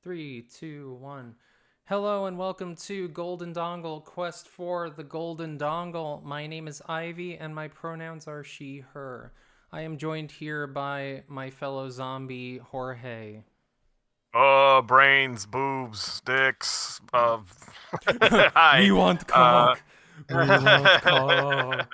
Three, two, one. Hello and welcome to Golden Dongle Quest for the Golden Dongle. My name is Ivy and my pronouns are she, her. I am joined here by my fellow zombie, Jorge. Brains, boobs, dicks. Hi. We want Uh, cock. We want cock.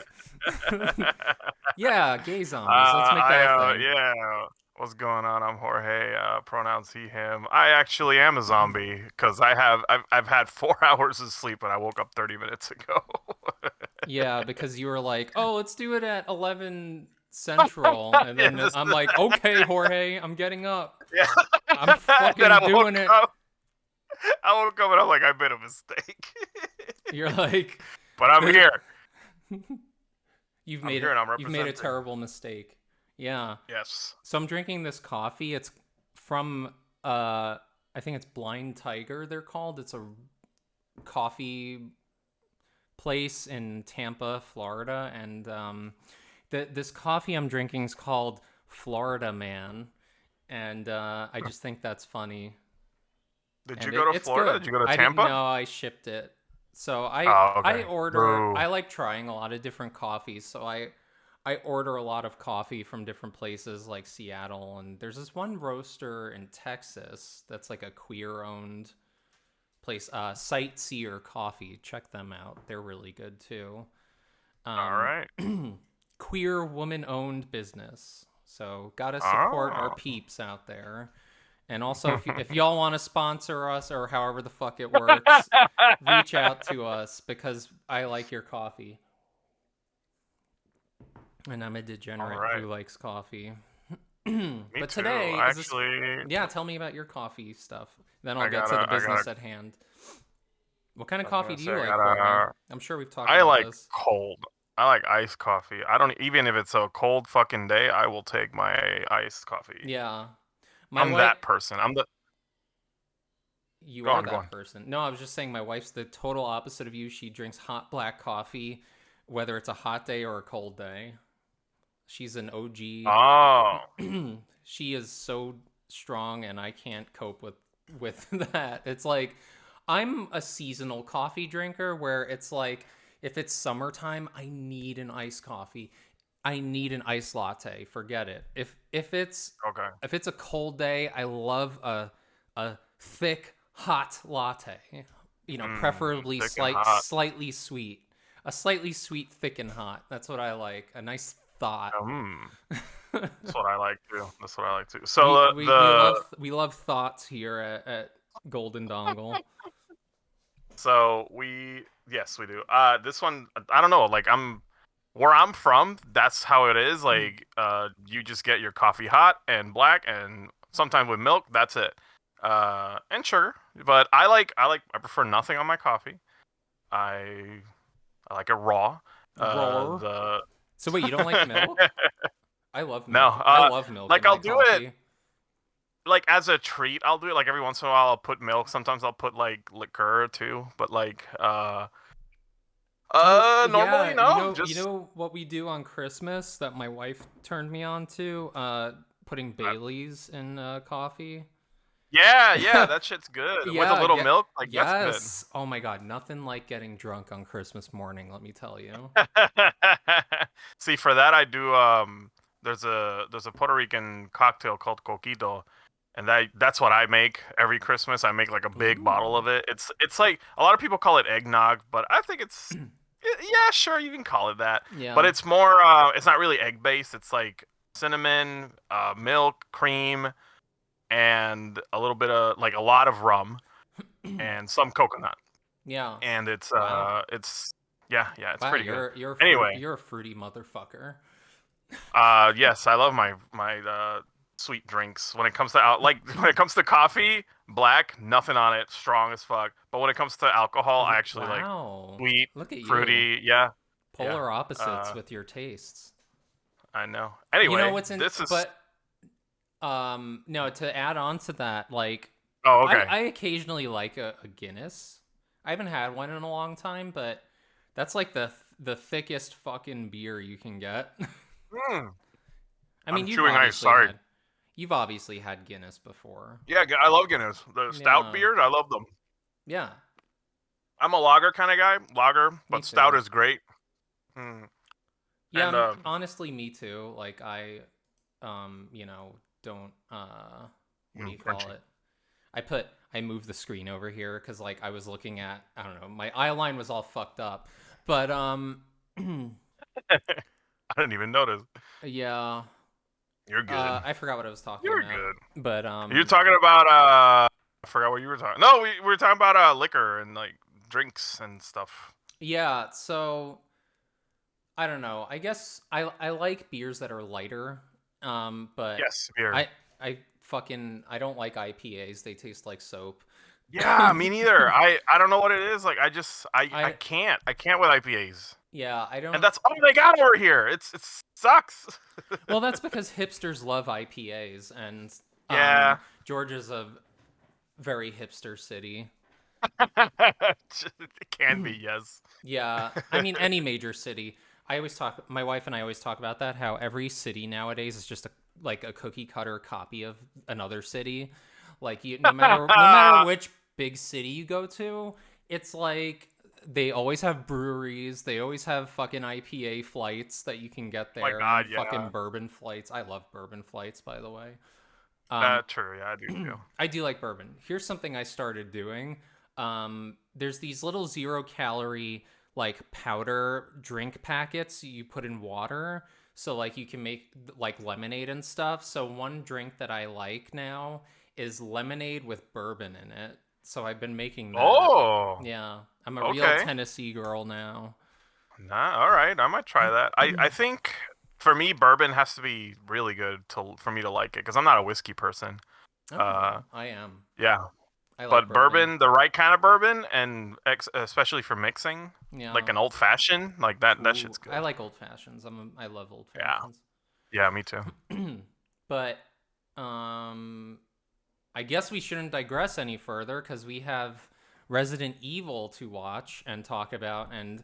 Yeah, gay zombies. Let's make that a thing. yeah. What's going on? I'm Jorge. Pronouns he, him. I actually am a zombie because I've had 4 hours of sleep and I woke up 30 minutes ago. Yeah, because you were like, oh, let's do it at 11 Central. And Yeah, then I'm like, okay, Jorge, I'm getting up. yeah. I'm Then I fucking woke doing it. up. I woke up and I'm like, I made a mistake. You're like, But I'm here. you've I'm made here it. and I'm You've made a representing. terrible mistake. Yeah. Yes. So I'm drinking this coffee. It's from I think it's Blind Tiger. They're called. It's a coffee place in Tampa, Florida, and this coffee I'm drinking is called Florida Man, and I just think that's funny, Did you and go to it's Florida? good. Did you go to I didn't Tampa? know I shipped it, so Oh, I okay. order. Boo. I like trying a lot of different coffees, so I order a lot of coffee from different places like Seattle, and there's this one roaster in Texas that's like a queer owned place, Sightseer Coffee. Check them out. They're really good too. All Um, right. queer woman owned business. So gotta support our Oh. peeps out there. And also, if y'all want to sponsor us or however the fuck it works, reach out to us because I like your coffee, and I'm a All degenerate right. who likes coffee. Me But too. today is this. Actually, Yeah, tell me about your coffee stuff. Then I'll I get to the gotta, I gotta, business at hand. What kind of I was coffee gonna do say, you I like, Jorge? gotta, I'm sure we've talked I about like this. cold. I like iced coffee. I don't, even if it's a cold fucking day, I will take my iced coffee. Yeah, my I'm wife. that person. You Go are on, go that on. person. No, I was just saying my wife's the total opposite of you. She drinks hot black coffee, whether it's a hot day or a cold day. She's an OG. Oh, She is so strong, and I can't cope with that. It's like I'm a seasonal coffee drinker where it's like if it's summertime, I need an iced coffee. I need an iced latte. Forget it. okay. If it's a cold day, I love a thick hot latte. Preferably Thick and hot. slightly sweet. A slightly sweet, thick and hot. That's what I like. A nice thought. Mmm. That's what I like too. That's what I like too. So We love thoughts here at Golden Dongle. yes, we do. This one, I don't know. Like, where I'm from, that's how it is. Like, you just get your coffee hot and black, and sometimes with milk. That's it. And sugar. But I prefer nothing on my coffee. I, I like it raw. Roar. The So wait, you don't like milk? I love no. milk. I love milk in Like I'll my do it coffee. like as a treat. I'll do it like every once in a while. I'll put milk. Sometimes I'll put like liqueur too. But like, Oh normally yeah, no. you Just know what we do on Christmas that my wife turned me on to? Putting Baileys in coffee. yeah, yeah, that shit's good. With a Yeah, little milk, like that's good. yes. Oh my god, nothing like getting drunk on Christmas morning, let me tell you. See, for that I do there's a Puerto Rican cocktail called coquito, and that's what I make every Christmas. I make like a big bottle Ooh. of it. It's like a lot of people call it eggnog, but I think yeah, sure, you can call it that. But Yeah. it's more it's not really egg based. It's like cinnamon, milk, cream, and a little bit of like a lot of rum and some coconut. Yeah. And Wow. it's yeah, yeah, it's Wow, pretty good. you're Anyway, you're a fruity motherfucker. yes, I love my sweet drinks. When it comes to when it comes to coffee, black, nothing on it, strong as fuck. But when it comes to alcohol, I actually like Wow. sweet, Look at you. fruity. Yeah, yeah. Polar opposites Uh, with your tastes. I know. You know Anyway, what's in this is. but no, to add on to that, like Oh, okay. I occasionally like a Guinness. I haven't had one in a long time, but that's like the thickest fucking beer you can get. Hmm. I mean, I'm you've chewing ice. obviously Sorry. had. You've obviously had Guinness before. Yeah, I love Guinness. The stout Yeah. beers, I love them. Yeah. I'm a lager kind of guy. Lager, Me but stout too. is great. Mm. Yeah, And honestly, me too. Like I, you know, don't what do you call crunchy. it? I moved the screen over here because like I was looking at, I don't know, my eye line was all fucked up, but I didn't even notice. yeah, You're good. I forgot what I was talking You're about, good. but You're talking about I forgot what you were talking. No, we were talking about liquor and like drinks and stuff. yeah. So I don't know. I guess I like beers that are lighter, but Yes, beer. I don't like IPAs. They taste like soap. Yeah, me neither. I don't know what it is. Like I I can't. I can't with IPAs. Yeah, I And don't. that's all they got over here. It sucks. Well, that's because hipsters love IPAs, and Yeah. Georgia's a very hipster city. It can be, yes. Yeah, I mean any major city. My wife and I always talk about that. How every city nowadays is just like a cookie cutter copy of another city. Like no matter which big city you go to, it's like they always have breweries. They always have fucking IPA flights that you can get Oh my there, god, and yeah. fucking bourbon flights. I love bourbon flights, by the way. Um, True, yeah, I do too. I do like bourbon. Here's something I started doing. There's these little 0 calorie like powder drink packets you put in water. So like you can make like lemonade and stuff. So one drink that I like now is lemonade with bourbon in it. So I've been making that. Oh, Yeah, I'm a real okay. Tennessee girl now. Nah, all right, I might try that. I think for me, bourbon has to be really good for me to like it because I'm not a whiskey person. Oh, Uh, I am. yeah, I like but bourbon. bourbon, the right kind of bourbon, and especially for mixing, like Yeah. an old fashioned, like that Ooh, shit's I good. like old fashions. I love old Yeah, fashions. yeah, me too. But um I guess we shouldn't digress any further because we have Resident Evil to watch and talk about, and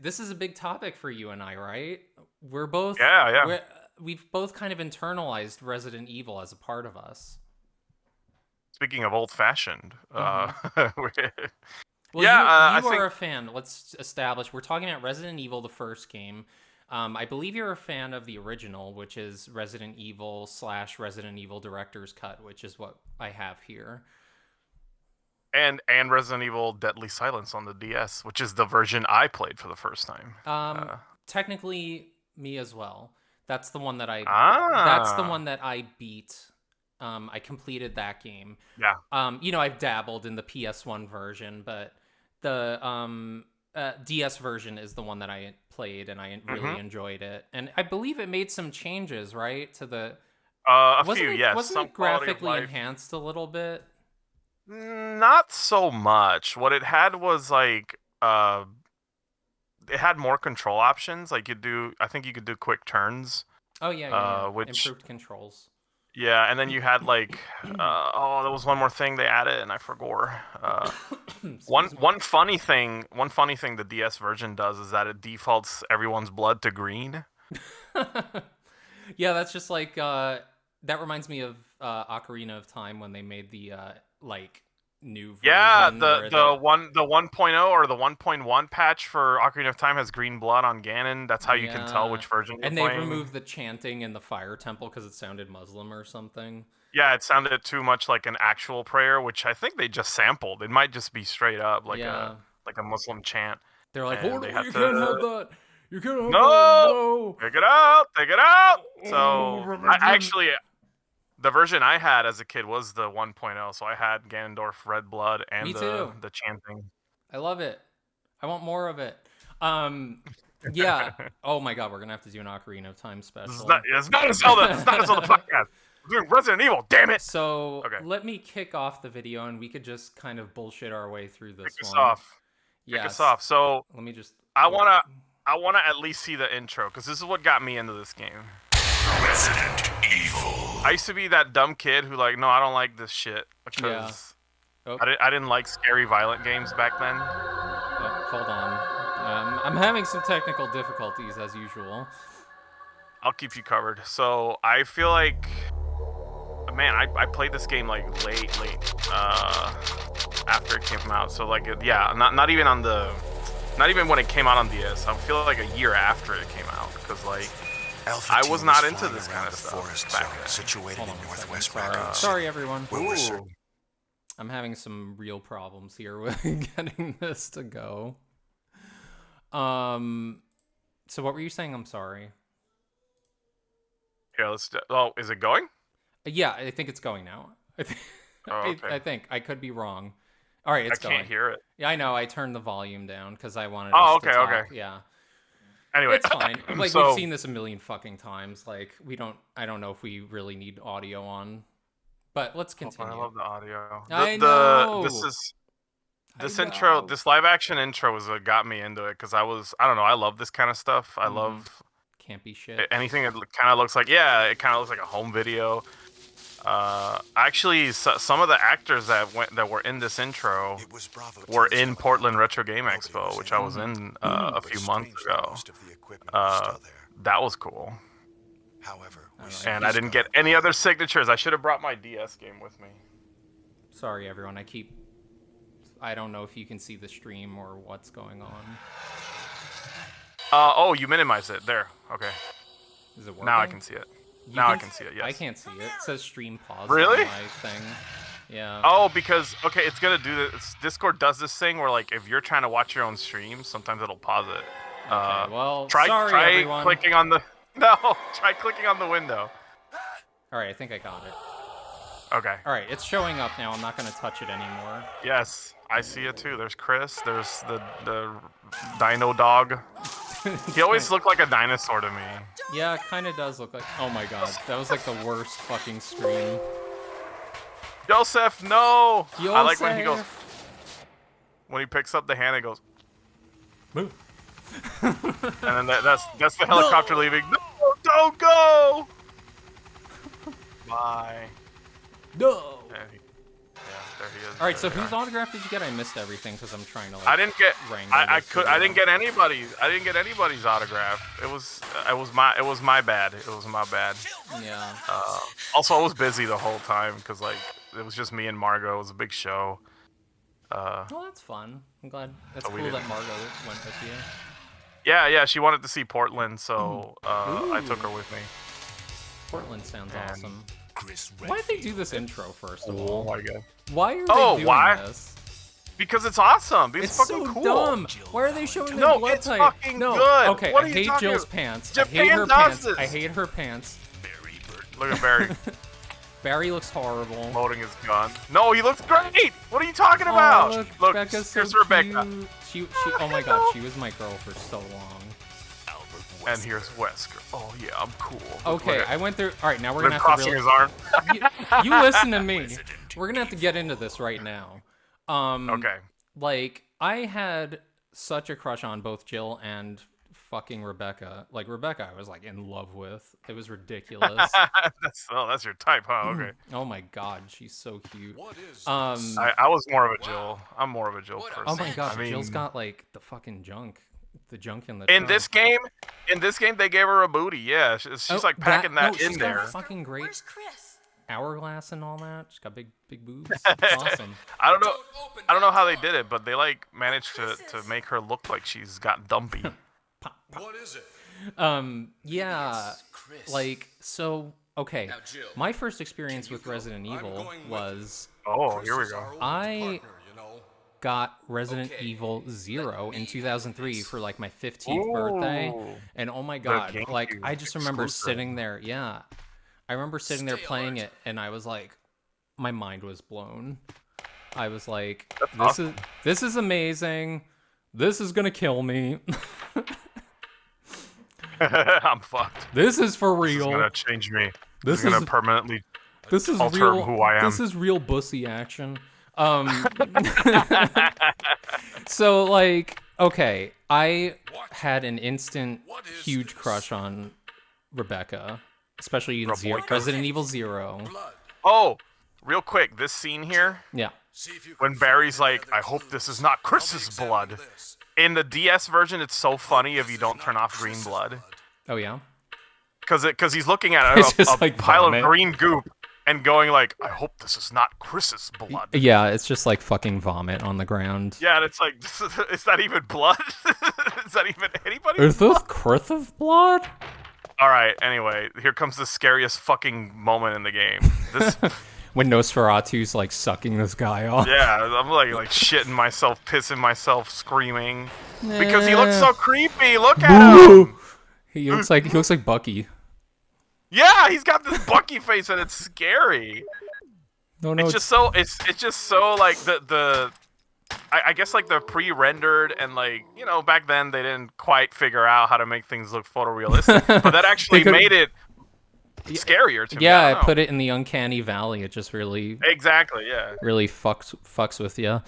this is a big topic for you and I, right? We're both Yeah, yeah. we've both kind of internalized Resident Evil as a part of us. Speaking of old fashioned, Hmm. Well, yeah, I you are think a fan. Let's establish we're talking about Resident Evil, the first game. I believe you're a fan of the original, which is Resident Evil / Resident Evil Director's Cut, which is what I have here. and Resident Evil Deadly Silence on the DS, which is the version I played for the first time. Um, Technically, me as well. That's the one that I. That's the Ah, one that I beat. I completed that game. yeah. I've dabbled in the PS1 version, but the DS version is the one that I played, and I really Mm-hmm. enjoyed it. And I believe it made some changes, right? To the A few, wasn't it yes. wasn't Some it quality of graphically life. enhanced a little bit? Not so much. What it had was like it had more control options. Like I think you could do quick turns. Oh yeah. Which Improved controls. yeah, and then you had like there was one more thing they added and I forgot. One Excuse me. one funny thing, the DS version does is that it defaults everyone's blood to green. Yeah, that's just like that reminds me of Ocarina of Time when they made the like new Yeah, version where the 1.0 or the 1.1 patch for Ocarina of Time has green blood on Ganon. That's how you can tell yeah, which version you're and they playing. removed the chanting in the fire temple because it sounded Muslim or something. Yeah, it sounded too much like an actual prayer, which I think they just sampled. It might just be straight up Yeah, like a Muslim chant, they're like, and hold they on, had you can't have to that. You can't have that. no, No. take it out, take it out. Oh, So I religion. actually the version I had as a kid was the 1.0, so I had Ganondorf Red Blood Me and too. the chanting. I love it. I want more of it. Um, yeah. Oh my God, we're gonna have to do an Ocarina of Time special. It's not a Zelda. It's not a Zelda podcast. We're doing Resident Evil. Damn it. So Okay, let me kick off the video and we could just kind of bullshit our way through kick this us one. off. Kick us Yes. off. So Let me just. I Oh, wanna I wanna at least see the intro because this is what got me into this game. Resident Evil. I used to be that dumb kid who like, no, I don't like this shit yeah. because Oh, I didn't like scary, violent games back then. hold on. I'm having some technical difficulties as usual. I'll keep you covered. So I feel like man, I played this game like late, after it came out. So like, yeah, not even on the, not even when it came out on DS. I feel like a year after it came out, because like, Alpha I team was not is into flying this around kind of the stuff forest back zone then. situated Hold in on a northwest second. Raccoon Sorry, City, everyone. where we're I'm having some real problems here with getting this to go. So what were you saying? I'm sorry. Yeah, let's. Oh, is it going? Yeah, I think it's going now. Oh, okay. I think I could be wrong. All right, it's I can't going. hear it. Yeah, I know. I turned the volume down because I wanted Oh, us to okay, talk. okay. Yeah, Anyway, it's fine. Like so, we've seen this a million fucking times. Like we don't. I don't know if we really need audio on, but let's oh, continue. I love the audio. I know. This I intro, know. this live action intro was what got me into it, because I don't know, I love this kind of stuff. I love Campy shit. anything that kind of looks like, yeah, it kind of looks like a home video. Actually, some of the actors that were in this intro were in Portland Retro Game Expo, which I was in a few months ago. That was cool. However, And I didn't get any other signatures. I should have brought my DS game with me. Sorry, everyone. I don't know if you can see the stream or what's going on. Oh, you minimized it. There. Okay. Is it working? Now I can see it. I can see it, yes. I can't see it. It says stream pause Really? on my thing. Yeah. Oh, because, okay, it's going to do this. Discord does this thing where, like, if you're trying to watch your own stream, sometimes it'll pause it. Okay, well, try everyone. clicking on the... No, try clicking on the window. Alright, I think I got it. Okay. Alright, it's showing up now. I'm not going to touch it anymore. Yes, I see it too. There's Chris. There's the dino dog. He always looked like a dinosaur to me. Yeah, it kind of does look like... Oh my god, that was like the worst fucking stream. Joseph, no! Joseph. I like when he goes... When he picks up the hand, it goes... Move. And then that's the helicopter leaving. No, don't go! Bye. No! There he is. Alright, so There we whose are. autograph did you get? I missed everything because I'm trying to like... I didn't get. wrangle I this could. I video. didn't get anybody's. I didn't get anybody's autograph. It was my bad. It was my bad. Yeah. Also, I was busy the whole time because like it was just me and Margot. It was a big show. Well, that's fun. I'm glad. That's we cool that didn't- Margot went with you. Yeah. She wanted to see Portland, so I took her with me. Portland sounds And- awesome. Chris Why did they do this intro first of all? my god. Why are Oh, they doing why? this? Because it's awesome. It's fucking so cool. dumb. Why are they showing their No, blood it's type? fucking No. good. Okay, What I are you hate talking Jill's about? pants. Japan I hate her does pants. this. I hate her pants. Look at Barry Barry looks horrible. loading his gun. No, he looks great. What are you talking about? Oh, Look, Becca's so here's Rebecca, cute. She oh my god, she was my girl for so long. and here's Wesker. Oh yeah, I'm cool. Okay, Look I went through. All right, now we're at gonna him have to crossing really. his arm. You listen to me. We're gonna have to get into this right now. Okay. Like I had such a crush on both Jill and fucking Rebecca. Like Rebecca, I was like in love with. It was ridiculous. that's your type, huh? Okay. Oh my god, she's so cute. I was more of a Jill. I'm more of a Jill person. Oh my god, I mean, Jill's got like the fucking junk, the junk in the. in trunk. this game, they gave her a booty. Yeah, she's Oh, like packing that no, in she's got there. fucking great Where's Chris? hourglass and all that. She's got big boobs. It's awesome. I don't know how they did it, but they like managed to make her look like she's got dumpy. What is it? Yeah, Chris. like so. Okay, Now, Jill, my first experience with Resident Evil was Oh, here we go. I got Resident Evil 0 in 2003 for like my 15th birthday, Ooh. and oh my god, GameCube like I just remember exclusive. sitting there. Yeah, I remember sitting there playing it, and I was like, my mind was blown. I was like, this is amazing. This is gonna kill me. I'm fucked. This is for This is real. gonna change me. This This is gonna is- permanently. This is alter real. who I am. This is real bussy action. So like, okay, I had an instant huge crush on Rebecca, especially in Resident Evil 0. Oh, real quick, this scene here Yeah. when Barry's like, "I hope this is not Chris's blood." In the DS version, it's so funny if you don't turn off green blood, Oh yeah. because he's looking at It's just a like pile vomit. of green goop. and going like, I hope this is not Chris's blood. Yeah, it's just like fucking vomit on the ground. Yeah, and it's like, is that even blood? Is that even anybody? Is this Chris's blood? All right. Anyway, here comes the scariest fucking moment in the game. This. When Nosferatu's like sucking this guy off. Yeah, I'm like shitting myself, pissing myself, screaming because he looks so creepy. Look at him. He looks like Bucky. Yeah, he's got this Bucky face and it's scary. No, It's just so like I guess like the pre-rendered and like, you know, back then they didn't quite figure out how to make things look photorealistic, but that actually made it scarier to me. Yeah, I put it in the uncanny valley. It just really really fucks with you.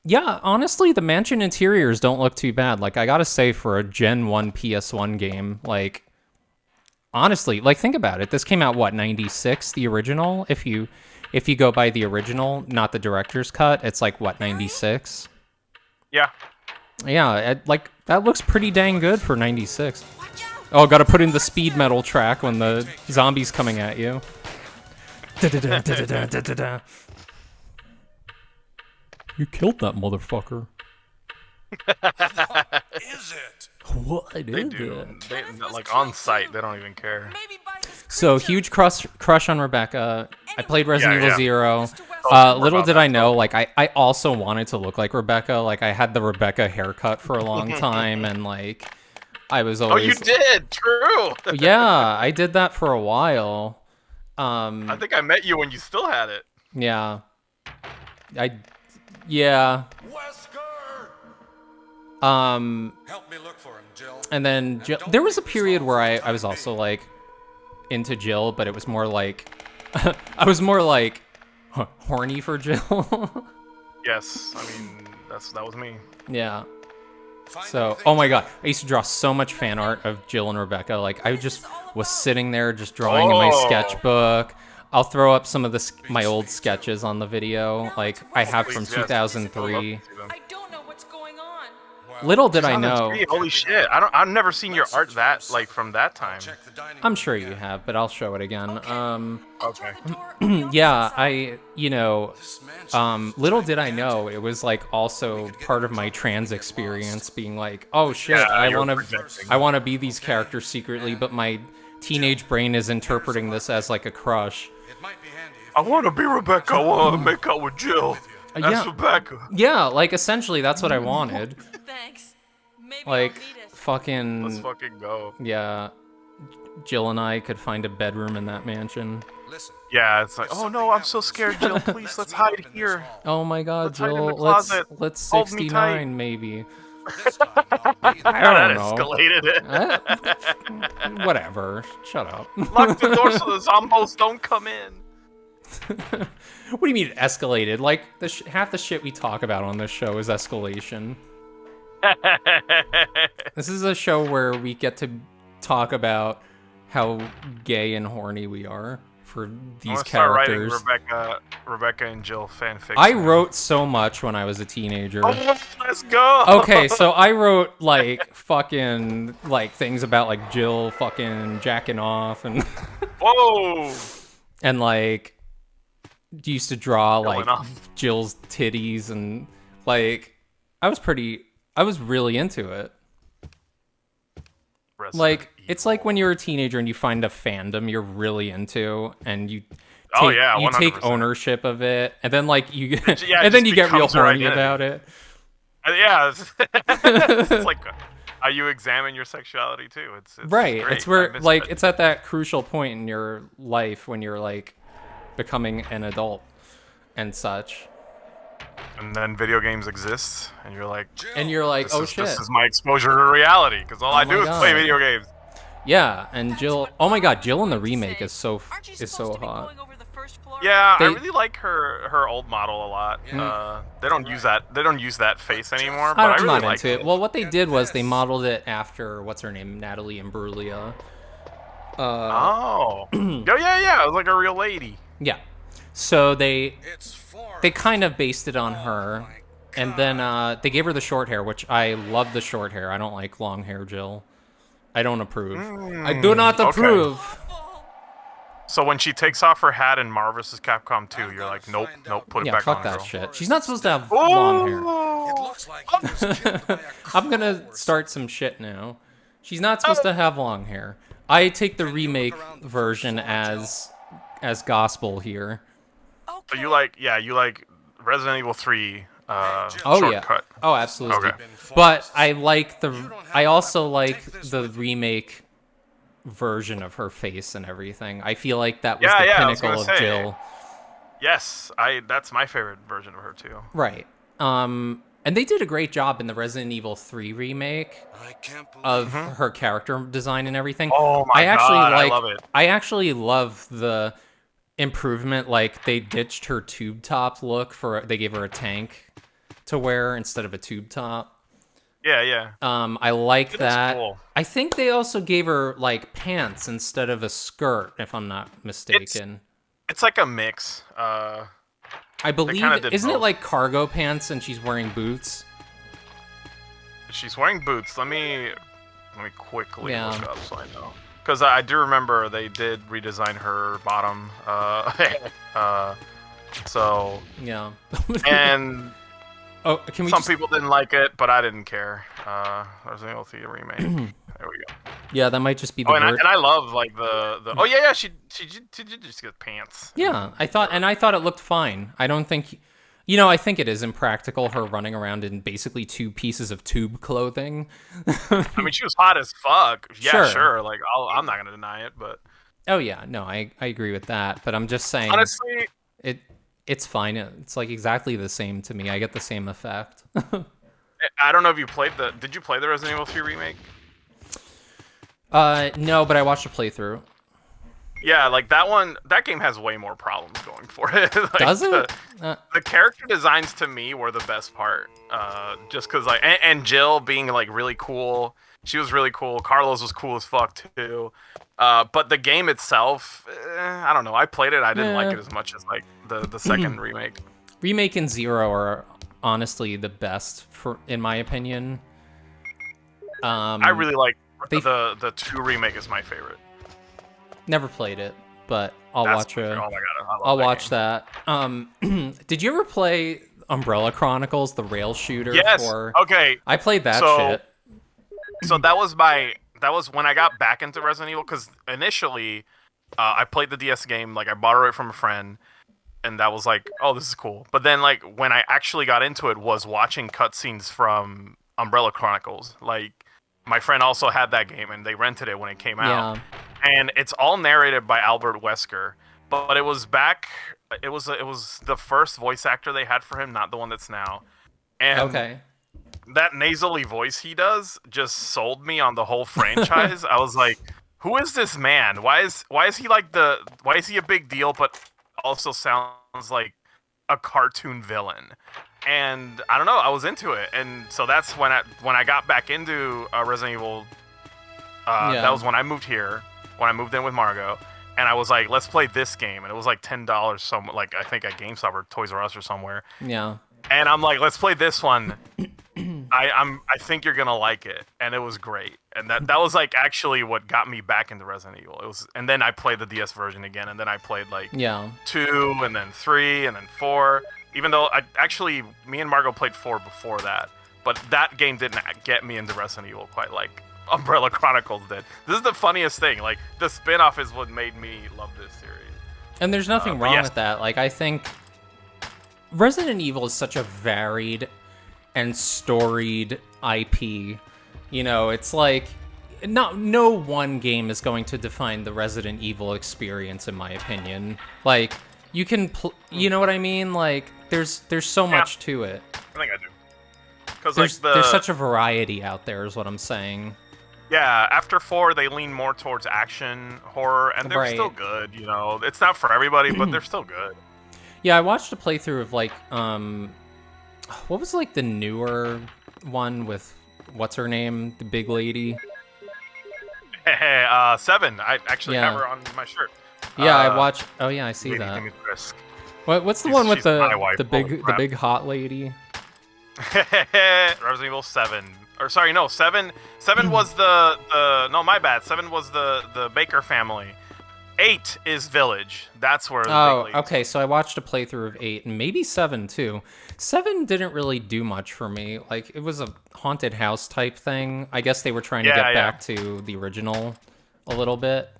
Yeah, honestly, the mansion interiors don't look too bad. Like, I gotta say, for a Gen 1 PS1 game, like, honestly, like, think about it. This came out, what, 96, the original? If you go by the original, not the director's cut, it's like, what, 96? Yeah. Yeah, like, that looks pretty dang good for 96. Oh, gotta put in the speed metal track when the zombie's coming at you. You killed that motherfucker. What is it? What is They do. They, like, on site, they don't even care. So, huge crush on Rebecca. I played Resident Evil 0. Oh, Little did I know, like, I also wanted to look like Rebecca. Like, I had the Rebecca haircut for a long time, and, like, I was always... Oh, you did? True! Yeah, I did that for a while. I think I met you when you still had it. Yeah. Yeah. Wesker! Help me look for him, Jill. And then Jill, there was a period where I was also like into Jill, but it was more like I was more like horny for Jill. Yes, I mean that was me. Yeah. So, oh my god, I used to draw so much fan art of Jill and Rebecca. Like, I just was sitting there just drawing in my sketchbook. I'll throw up some of my old sketches on the video, like I have from 2003. I don't know what's going on. Little did I know. Holy shit! I've never seen your art that like from that time. I'm sure you have, but I'll show it again. Okay. Yeah, little did I know it was like also part of my trans experience, being like, oh shit, Yeah, I you're want to be these characters secretly, but my teenage brain is interpreting this as like a crush. I want to be Rebecca. I want to make out with Jill. That's Rebecca. Yeah, like essentially that's what I wanted. Thanks. Maybe Like I'll need it. fucking Let's fucking go. yeah. Jill and I could find a bedroom in that mansion. Yeah, it's like, oh no, I'm so scared, Jill. Please, let's hide here. Oh my god, Let's hide in Jill, the closet. let's Hold me tight. 69 maybe. I don't know. escalated it. Whatever. Shut up. Lock the door so the zombos don't come in. What do you mean escalated? Like half the shit we talk about on this show is escalation. This is a show where we get to talk about how gay and horny we are for these characters. Start writing Rebecca and Jill fanfiction. I wrote so much when I was a teenager. Oh, let's go. Okay, so I wrote like fucking like things about like Jill fucking jacking off and Whoa. and like used to draw like off. Jill's titties and like I was really into it. Like it's like when you're a teenager and you find a fandom you're really into and you take ownership of it and then like you and then you get real horny about it. Yeah, it's like you examine your sexuality too. It's right. Great. It's where like it's at that crucial point in your life when you're like becoming an adult and such. And then video games exist, and you're like, oh shit, this is my exposure to reality, because all I do is play video games. Yeah, and Jill, oh my god, Jill in the remake is so hot. Yeah, I really like her old model a lot. They don't use that face anymore, but I really like it. Well, what they did was they modeled it after what's her name, Natalie Imbruglia. Yeah, it was like a real lady. Yeah, so they kind of based it on her, and then they gave her the short hair, which I love the short hair. I don't like long hair, Jill. I don't approve. I do not approve. So when she takes off her hat in Marvel vs. Capcom 2, you're like, nope, put it Yeah, back fuck on, that girl. shit. She's not supposed to have long hair. It looks like he was killed by a I'm gonna crow or start some shit now. She's not supposed to have long hair. I take the Can you look remake around the version first as gospel here. So you like Resident Evil 3 Oh shortcut. yeah. Oh, absolutely. Okay. But I like I also like the remake version of her face and everything. I feel like that was the I was pinnacle gonna of say. Jill. Yes, that's my favorite version of her too. Right. And they did a great job in the Resident Evil 3 remake I can't believe of her character design and everything. Oh my God, I love it. I actually love the improvement. Like, they ditched her tube top look they gave her a tank to wear instead of a tube top. Yeah. I like It is that. cool. I think they also gave her like pants instead of a skirt, if I'm not mistaken. It's like a mix. I believe, kinda did isn't it both. like cargo pants and she's wearing boots? She's wearing boots. Let me quickly Yeah. look up so I know. Because I do remember they did redesign her bottom. So Yeah. and Oh, can we some just... people didn't like it, but I didn't care. Resident Evil 3 remake. There we go. Yeah, that might just be the Oh, and I love like the. Oh yeah. She did just get pants. Yeah, I thought it looked fine. I don't think, I think it is impractical, her running around in basically 2 pieces of tube clothing. I mean, she was hot as fuck. Yeah, Sure. sure. Like, I'm not gonna deny it, but Oh yeah, no, I agree with that. But I'm just saying, honestly, it's fine. It's like exactly the same to me. I get the same effect. I don't know if you played Did you play the Resident Evil 3 remake? No, but I watched a playthrough. Yeah, like that game has way more problems going for it. Like, Does it? The character designs to me were the best part. Just because like, and Jill being like really cool. She was really cool. Carlos was cool as fuck too. But the game itself, I don't know. I played it. I didn't like it as much as like the second remake. Remake and Zero are honestly the best in my opinion. I really like the 2 remake is my favorite. Never played it, but I'll That's watch my it. favorite. Oh my God, I'll watch that. Did you ever play Umbrella Chronicles, the rail shooter? Yes. Okay. I played that shit. So that was when I got back into Resident Evil, because initially I played the DS game, like I borrowed it from a friend, and that was like, oh, this is cool. But then like when I actually got into it was watching cutscenes from Umbrella Chronicles. Like my friend also had that game and they rented it when it came out. Yeah. And it's all narrated by Albert Wesker, but it was the first voice actor they had for him, not the one that's now. And Okay. that nasally voice he does just sold me on the whole franchise. I was like, who is this man? Why is he why is he a big deal but also sounds like a cartoon villain? And I don't know, I was into it. And so that's when I got back into Resident Evil. That was when I moved here, when I moved in with Margot, and I was like, let's play this game. And it was like $10 somewhere, like I think at GameStop or Toys R Us or somewhere. Yeah. And I'm like, let's play this one. I think you're gonna like it, and it was great. And that was like actually what got me back into Resident Evil. It was, and then I played the DS version again, and then I played like 2, and then 3, and then 4. Even though me and Margot played 4 before that, but that game didn't get me into Resident Evil quite like Umbrella Chronicles did. This is the funniest thing. Like the spin-off is what made me love this series. And there's nothing wrong with that. Like, I think Resident Evil is such a varied and storied IP. It's like no one game is going to define the Resident Evil experience, in my opinion. Like, you can, you know what I mean? Like, there's so much to it. I think I do. Because there's such a variety out there, is what I'm saying. Yeah, after 4, they lean more towards action, horror, and they're still good, It's not for everybody, but they're still good. Yeah, I watched a playthrough of, like, what was, like, the newer one with, what's her name? The big lady? 7. I actually have her on my shirt. Yeah, I watched... Oh, yeah, I see that. What's the one with the big hot lady? Resident Evil 7. Or sorry, no, 7 was the no, my bad. 7 was the Baker family. 8 is Village. That's where. Oh, okay. So I watched a playthrough of 8 and maybe 7 too. 7 didn't really do much for me. Like it was a haunted house type thing. I guess they were trying to get back to the original a little bit.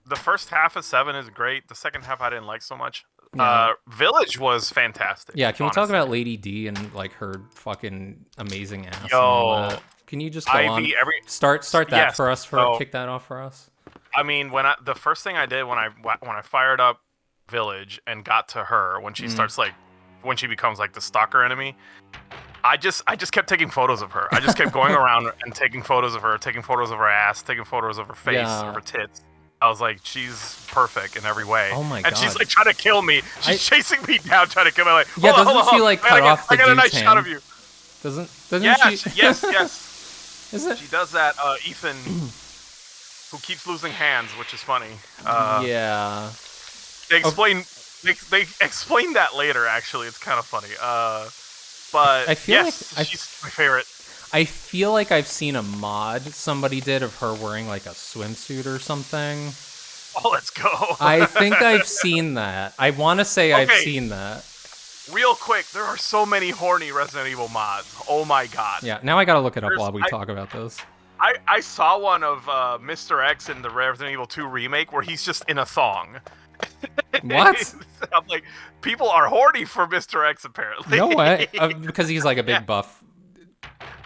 The first half of 7 is great. The second half I didn't like so much. Yeah. Village was fantastic. Yeah, can we talk honestly. about Lady D and like her fucking amazing ass? And Yo, all that? Can you just go Ivy, on? every- Start that Yes, for us. so- Kick that off for us. I mean, the first thing I did when I fired up Village and got to her when she starts when she becomes like the stalker enemy, I just kept taking photos of her. I just kept going around and taking photos of her, taking photos of her ass, taking photos of her face, Yeah. of her tits. I was like, she's perfect in every way. Oh my And she's God. like trying to kill me. She's chasing me down, trying to kill me. Like, Yeah, hold on, doesn't hold she on. like I cut got- off the I got a nice dude's shot of hand? you. Doesn't Yes, she? yes. Is it? She does that. Ethan, who keeps losing hands, which is funny. Yeah. They explain. They explain that later. Actually, it's kind of funny. But I feel yes, like she's my favorite. I feel like I've seen a mod somebody did of her wearing like a swimsuit or something. Oh, let's go. I think I've seen that. I want to say I've Okay. seen that. Real quick, there are so many horny Resident Evil mods. Oh my god. Yeah, now I gotta look it up There's- while we I- talk about this. I saw one of Mr. X in the Resident Evil 2 remake where he's just in a thong. What? I'm like, people are horny for Mr. X apparently. No way. Because he's like a big buff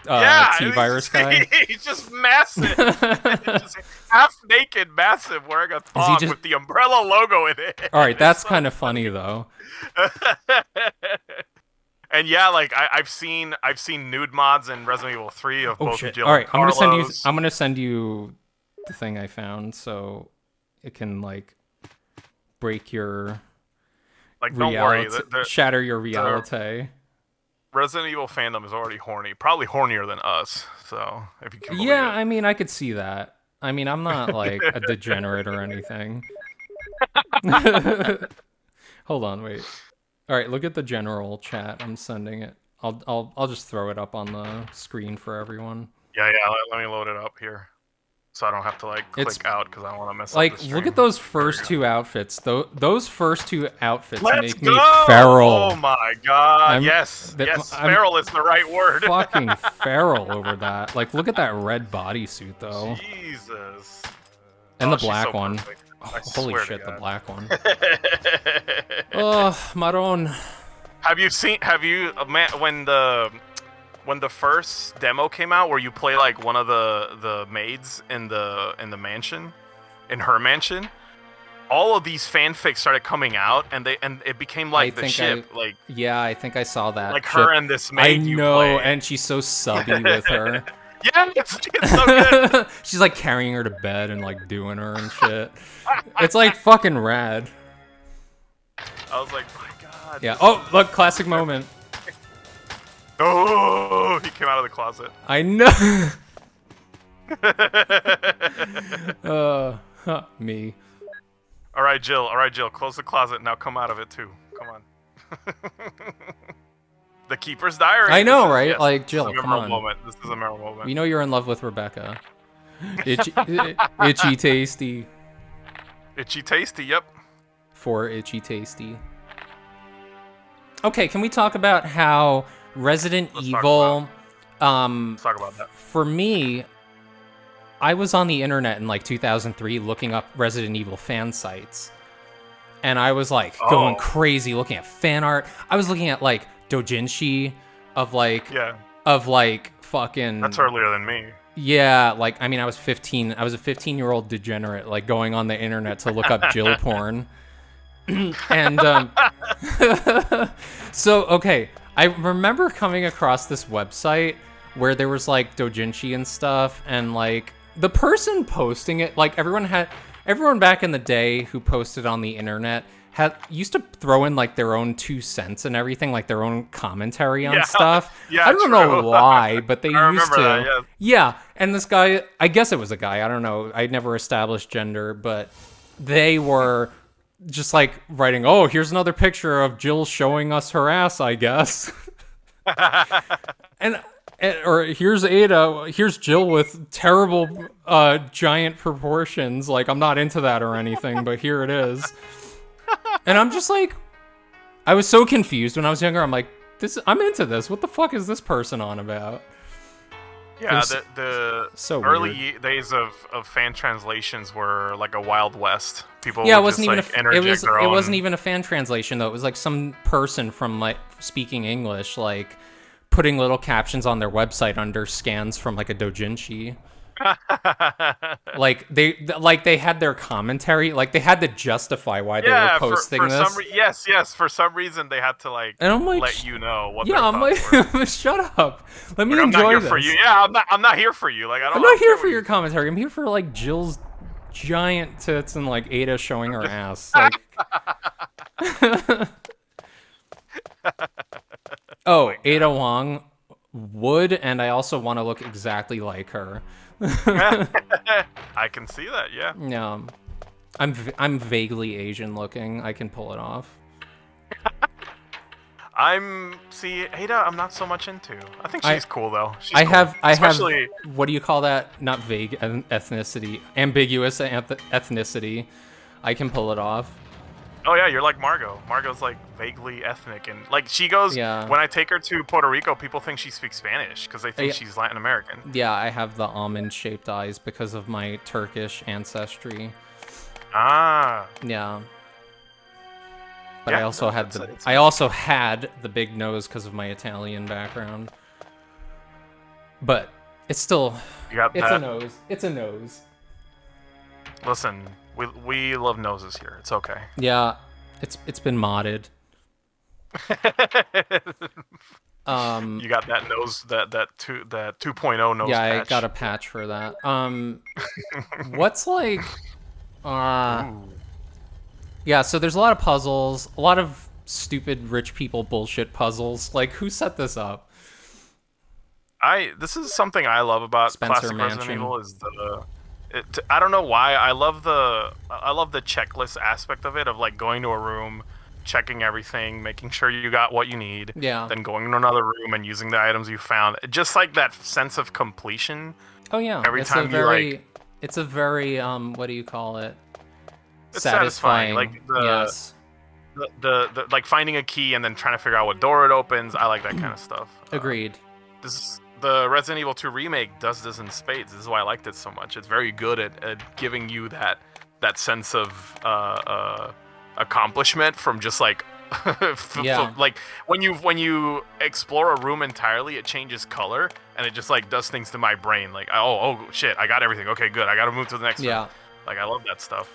Yeah, T-virus guy. He's just massive. Just half naked, massive, wearing a thong just- with the Umbrella logo in it. All right, that's kind of funny though. And yeah, like I've seen nude mods in Resident Evil 3 of Oh both shit! Jill All right, and Carlos. I'm gonna send you the thing I found so it can like break your Like, don't worry, shatter your reality. Resident Evil fandom is already horny, probably hornier than us. So if you can believe Yeah, it. I mean, I could see that. I mean, I'm not like a degenerate or anything. Hold on, wait. All right, look at the general chat. I'm sending it. I'll just throw it up on the screen for everyone. Yeah. Let me load it up here, so I don't have to like click It's- out because I don't want to mess up Like, the stream. look at those first two outfits. Those first two outfits Let's make go! me feral. Oh my god! Yes, I'm feral is the right word. Fucking feral over that. Like, look at that red bodysuit though, Jesus. and Oh, the she's black so one. perfect. Oh, I holy swear to shit, the God. black one. Oh, Maron. Have you when the first demo came out where you play like one of the maids in the mansion, in her mansion? All of these fanfics started coming out, and it became like the ship, like Yeah, I think I saw that. like ship. her and this I maid you know, play. and she's so subby with her. Yeah, it's so good. She's like carrying her to bed and like doing her and shit. It's like fucking rad. I was like, my god. Yeah. Oh, look, classic moment. Oh, he came out of the closet. I know. Me. All right, Jill. Close the closet. Now come out of it too. Come on. The Keeper's Diary. I know, This is- right? yes, Like, this is a Jill, come memorable on. Moment. This is a memorable moment. We know you're in love with Rebecca. Itchy tasty. Itchy tasty. Yep. For itchy tasty. Okay, can we talk about how Resident Let's talk Evil Let's talk about that. for me, I was on the internet in like 2003 looking up Resident Evil fan sites. And I was like going Oh. crazy looking at fan art. I was looking at like doujinshi of like Yeah, fucking that's earlier than me. Yeah, like I mean I was 15. I was a 15-year-old degenerate like going on the internet to look up Jill porn. And so okay, I remember coming across this website where there was like doujinshi and stuff, and like the person posting it, like everyone back in the day who posted on the internet used to throw in like their own 2 cents and everything, like their own commentary on Yeah. stuff. Yeah, I don't know true. why, but they I used remember to. that, yes. Yeah, and this guy, I guess it was a guy, I don't know, I never established gender, but they were just like writing, oh, here's another picture of Jill showing us her ass, I guess. And or here's Ada, here's Jill with terrible giant proportions. Like, I'm not into that or anything, but here it is. And I'm just like, I was so confused when I was younger. I'm like, I'm into this. What the fuck is this person on about? Yeah, the so early days of fan translations were like a Wild West. People Yeah, it would wasn't just, even like, it wasn't even a fan translation though. It was like some person from like speaking English, like putting little captions on their website under scans from like a doujinshi. Like they had their commentary, like they had to justify why they were posting this. Yes, for some reason they had to like, and I'm like, let you know what. Yeah, their I'm like, thoughts were. shut up. Let me Like, I'm not enjoy here this. for you. Yeah, I'm not here for you. Like, I'm not here for your commentary. I'm here for like Jill's giant tits and like Ada showing her ass. Like, oh, Ada Wong would, and I also want to look exactly like her. I can see that. Yeah. Yeah, I'm vaguely Asian looking. I can pull it off. Ada, I'm not so much into. I think she's cool though. I have what do you call that? Not vague ethnicity, ambiguous ethnicity. I can pull it off. Oh yeah, you're like Margot. Margot's like vaguely ethnic, and like she goes. Yeah. When I take her to Puerto Rico, people think she speaks Spanish because they think she's Latin American. Yeah, I have the almond-shaped eyes because of my Turkish ancestry. Ah. Yeah. But Yeah, I also had the big nose because of my Italian background. But it's still a nose. It's a nose. Listen, we love noses here. It's okay. Yeah, it's been modded. You got that nose, that 2.0 nose. Yeah, patch. I got a patch for that. What's like yeah, so there's a lot of puzzles, a lot of stupid rich people bullshit puzzles. Like, who set this up? This is something I love about Spencer classic Mansion. Resident Evil is I don't know why I love the checklist aspect of it, of like going to a room, checking everything, making sure you got what you need, then going to another room and using the items you found. Just like that sense of completion. Oh yeah, it's a very what do you call it? It's satisfying. Like yes. The like finding a key and then trying to figure out what door it opens. I like that kind of stuff. Agreed. The Resident Evil 2 remake does this in spades. This is why I liked it so much. It's very good at giving you that sense of accomplishment from just like like when you explore a room entirely, it changes color and it just like does things to my brain. Like, oh shit, I got everything. Okay, good. I got to move to the next room. Like, I love that stuff.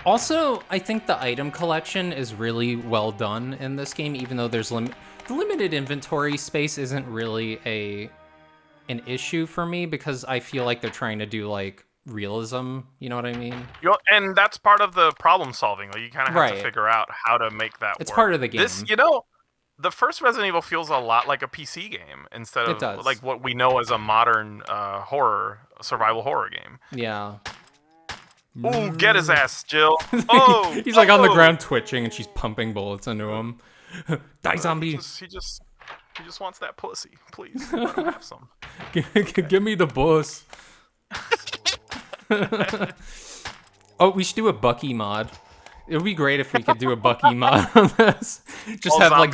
Also, I think the item collection is really well done in this game, even though there's the limited inventory space isn't really an issue for me because I feel like they're trying to do like realism. You know what I mean? And that's part of the problem solving. Like, you kind of have to figure out how to make that work. It's part of the game. The first Resident Evil feels a lot like a PC game instead of like what we know as a modern survival horror game. Yeah. Ooh, get his ass, Jill. Oh! He's like on the ground twitching and she's pumping bullets into him. Die, zombie! He just wants that pussy. Please, let him have some. Give me the bus. Oh, we should do a Bucky mod. It would be great if we could do a Bucky mod on this. Just all have like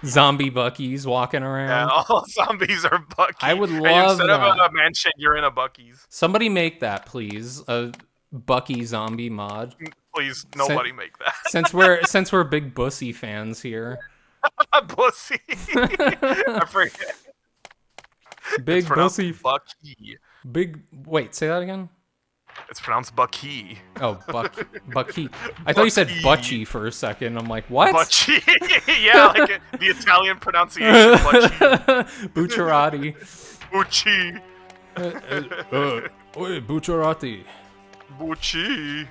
zombie Buckies walking around. Yeah, all zombies are Bucky. I would love and instead that. of a mansion, you're in a Bucky's. Somebody make that, please. A Bucky zombie mod. Please, nobody make that. since we're big Bussy fans here. Bussy. I forget. Big Bussy. Bucky. Wait, say that again. It's pronounced Bucky. Oh, Bucky. I thought you said Butchie for a second. I'm like, what? Butchie. Yeah, like the Italian pronunciation. Butchie. Bucciarati. Bucci. Oi, Bucciarati. Bucci.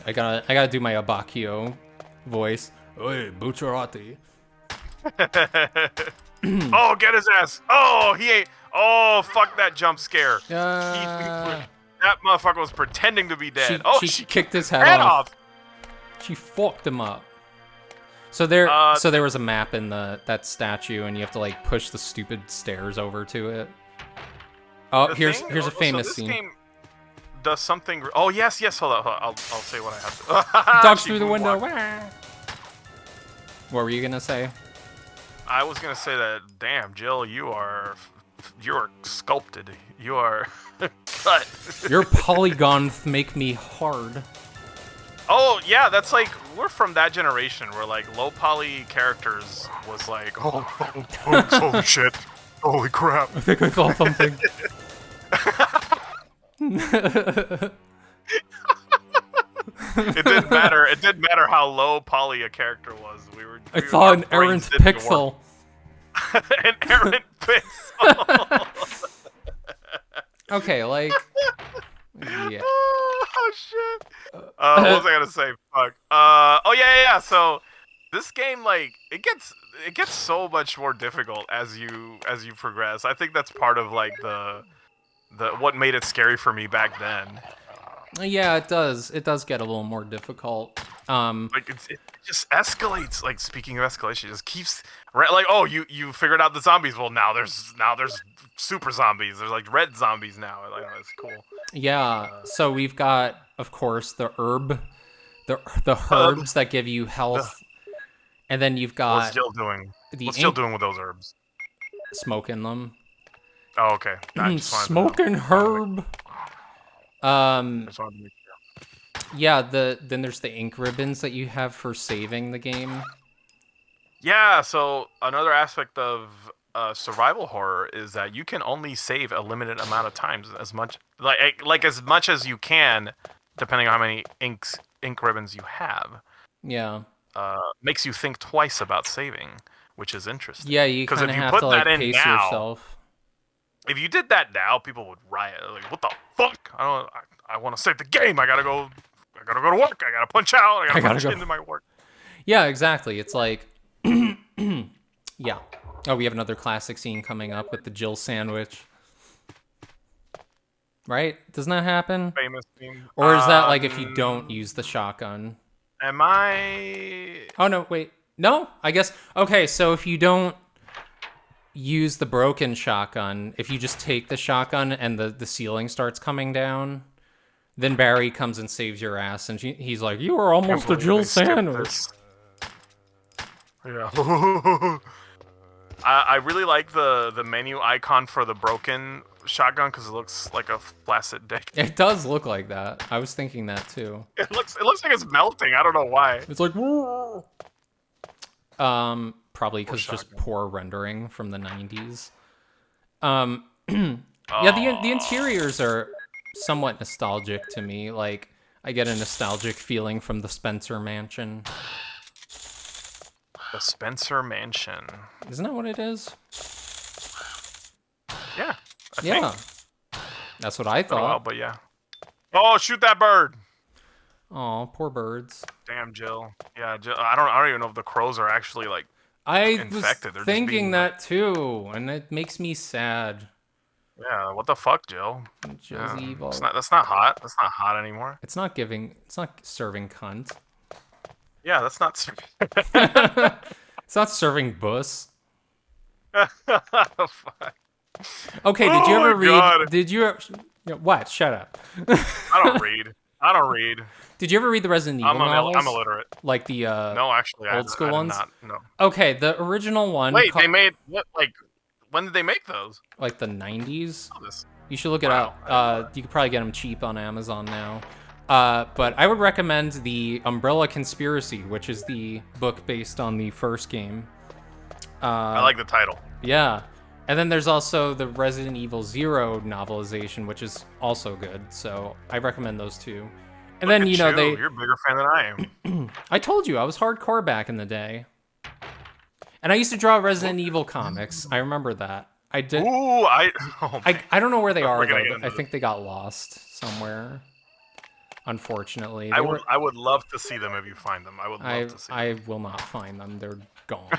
I gotta do my Abacchio voice. Oi, Bucciarati. Oh, get his ass. Oh, he ate. Oh, fuck that jump scare. That motherfucker was pretending to be dead. She kicked his head off. She fucked him up. So there was a map in that statue, and you have to like push the stupid stairs over to it. Oh, The here's thing- a so famous this scene. game does something. Oh yes, hold on. I'll say what I have to. Dogs She through the window. moonwalked. Wah. What were you gonna say? I was gonna say that. Damn, Jill, you're sculpted. You are cut. Your polygons make me hard. Oh yeah, that's like we're from that generation where like low poly characters was like, oh, holy shit, holy crap. I think I saw something. It didn't matter. It didn't matter how low poly a character was. I saw our an errant brains didn't pixel. work. An errant pixel. Okay, like, yeah. Oh shit. What was I gonna say? Fuck. Oh yeah. So this game, like, it gets so much more difficult as you progress. I think that's part of like the what made it scary for me back then. Yeah, it does. It does get a little more difficult. Like it just escalates. Like, speaking of escalation, it just keeps like, oh, you figured out the zombies. Well, now there's super zombies. There's like red zombies now. Like, oh, that's cool. Yeah, so we've got, of course, the herbs that give you health, and then you've What's got Jill doing? the What's Jill doing with those herbs? smoking them. Oh, okay. I just wanted to know. Smoking herb. Just wanted to make sure. Yeah. Then there's the ink ribbons that you have for saving the game. Yeah, so another aspect of survival horror is that you can only save a limited amount of times, as much as much as you can, depending on how many ink ribbons you have. Yeah. Makes you think twice about saving, which is interesting. Yeah, you 'Cause kind of if you have put to like that in pace now- yourself. If you did that now, people would riot. Like, what the fuck? I want to save the game. I gotta go to work. I gotta punch out. I gotta punch go. into my work. Yeah, exactly. It's like, yeah. Oh, we have another classic scene coming up with the Jill sandwich. Right? Doesn't that happen? Famous theme. Or is that like if you don't use the shotgun? Am I? Oh, no, wait. No, I guess. Okay, so if you don't use the broken shotgun, if you just take the shotgun and the ceiling starts coming down, then Barry comes and saves your ass, and he's like, "You are almost a Can't believe Jill they skipped sandwich." this. Yeah. I really like the menu icon for the broken shotgun because it looks like a flaccid dick. It does look like that. I was thinking that too. It looks like it's melting. I don't know why. It's like, probably because just shotgun. poor rendering from the 90s. Yeah, the interiors are somewhat nostalgic to me. Like, I get a nostalgic feeling from the Spencer Mansion. The Spencer Mansion. Isn't that what it is? Yeah. I Yeah. think. That's what I Been a while, thought. but yeah. Oh, shoot that bird! Oh, poor birds. Damn, Jill. Yeah, Jill. I don't even know if the crows are actually like. I Infected, was they're just thinking being, that too, and it makes me sad. Yeah, what the fuck, Jill? Jill's Yeah, evil. that's not hot. That's not hot anymore. It's not serving cunt. Yeah, that's not. It's not serving bus. Fuck. Okay, did you Oh ever my read? God. Did you ever? What? Shut up. I don't read. Did you ever read the Resident Evil novels? I'm illiterate. Like the No, actually, old school I did ones? not. No. Okay, the original one. Wait, they made what? Like, when did they make those? like the 90s. Oh, this. You should look it Wow, up. You could probably get them cheap on Amazon now. But I would recommend the Umbrella Conspiracy, which is the book based on the first game. I like the title. Yeah. And then there's also the Resident Evil 0 novelization, which is also good. So I recommend those two. And then, Look at they... You're a bigger fan than I am. I told you, I was hardcore back in the day. And I used to draw Resident Evil comics. I remember that. I did. Ooh, oh my. I don't know where they are, We're gonna though. get But I into think they got lost somewhere. Unfortunately. I would love to see them if you find them. I would love to see them. I will not find them. They're gone.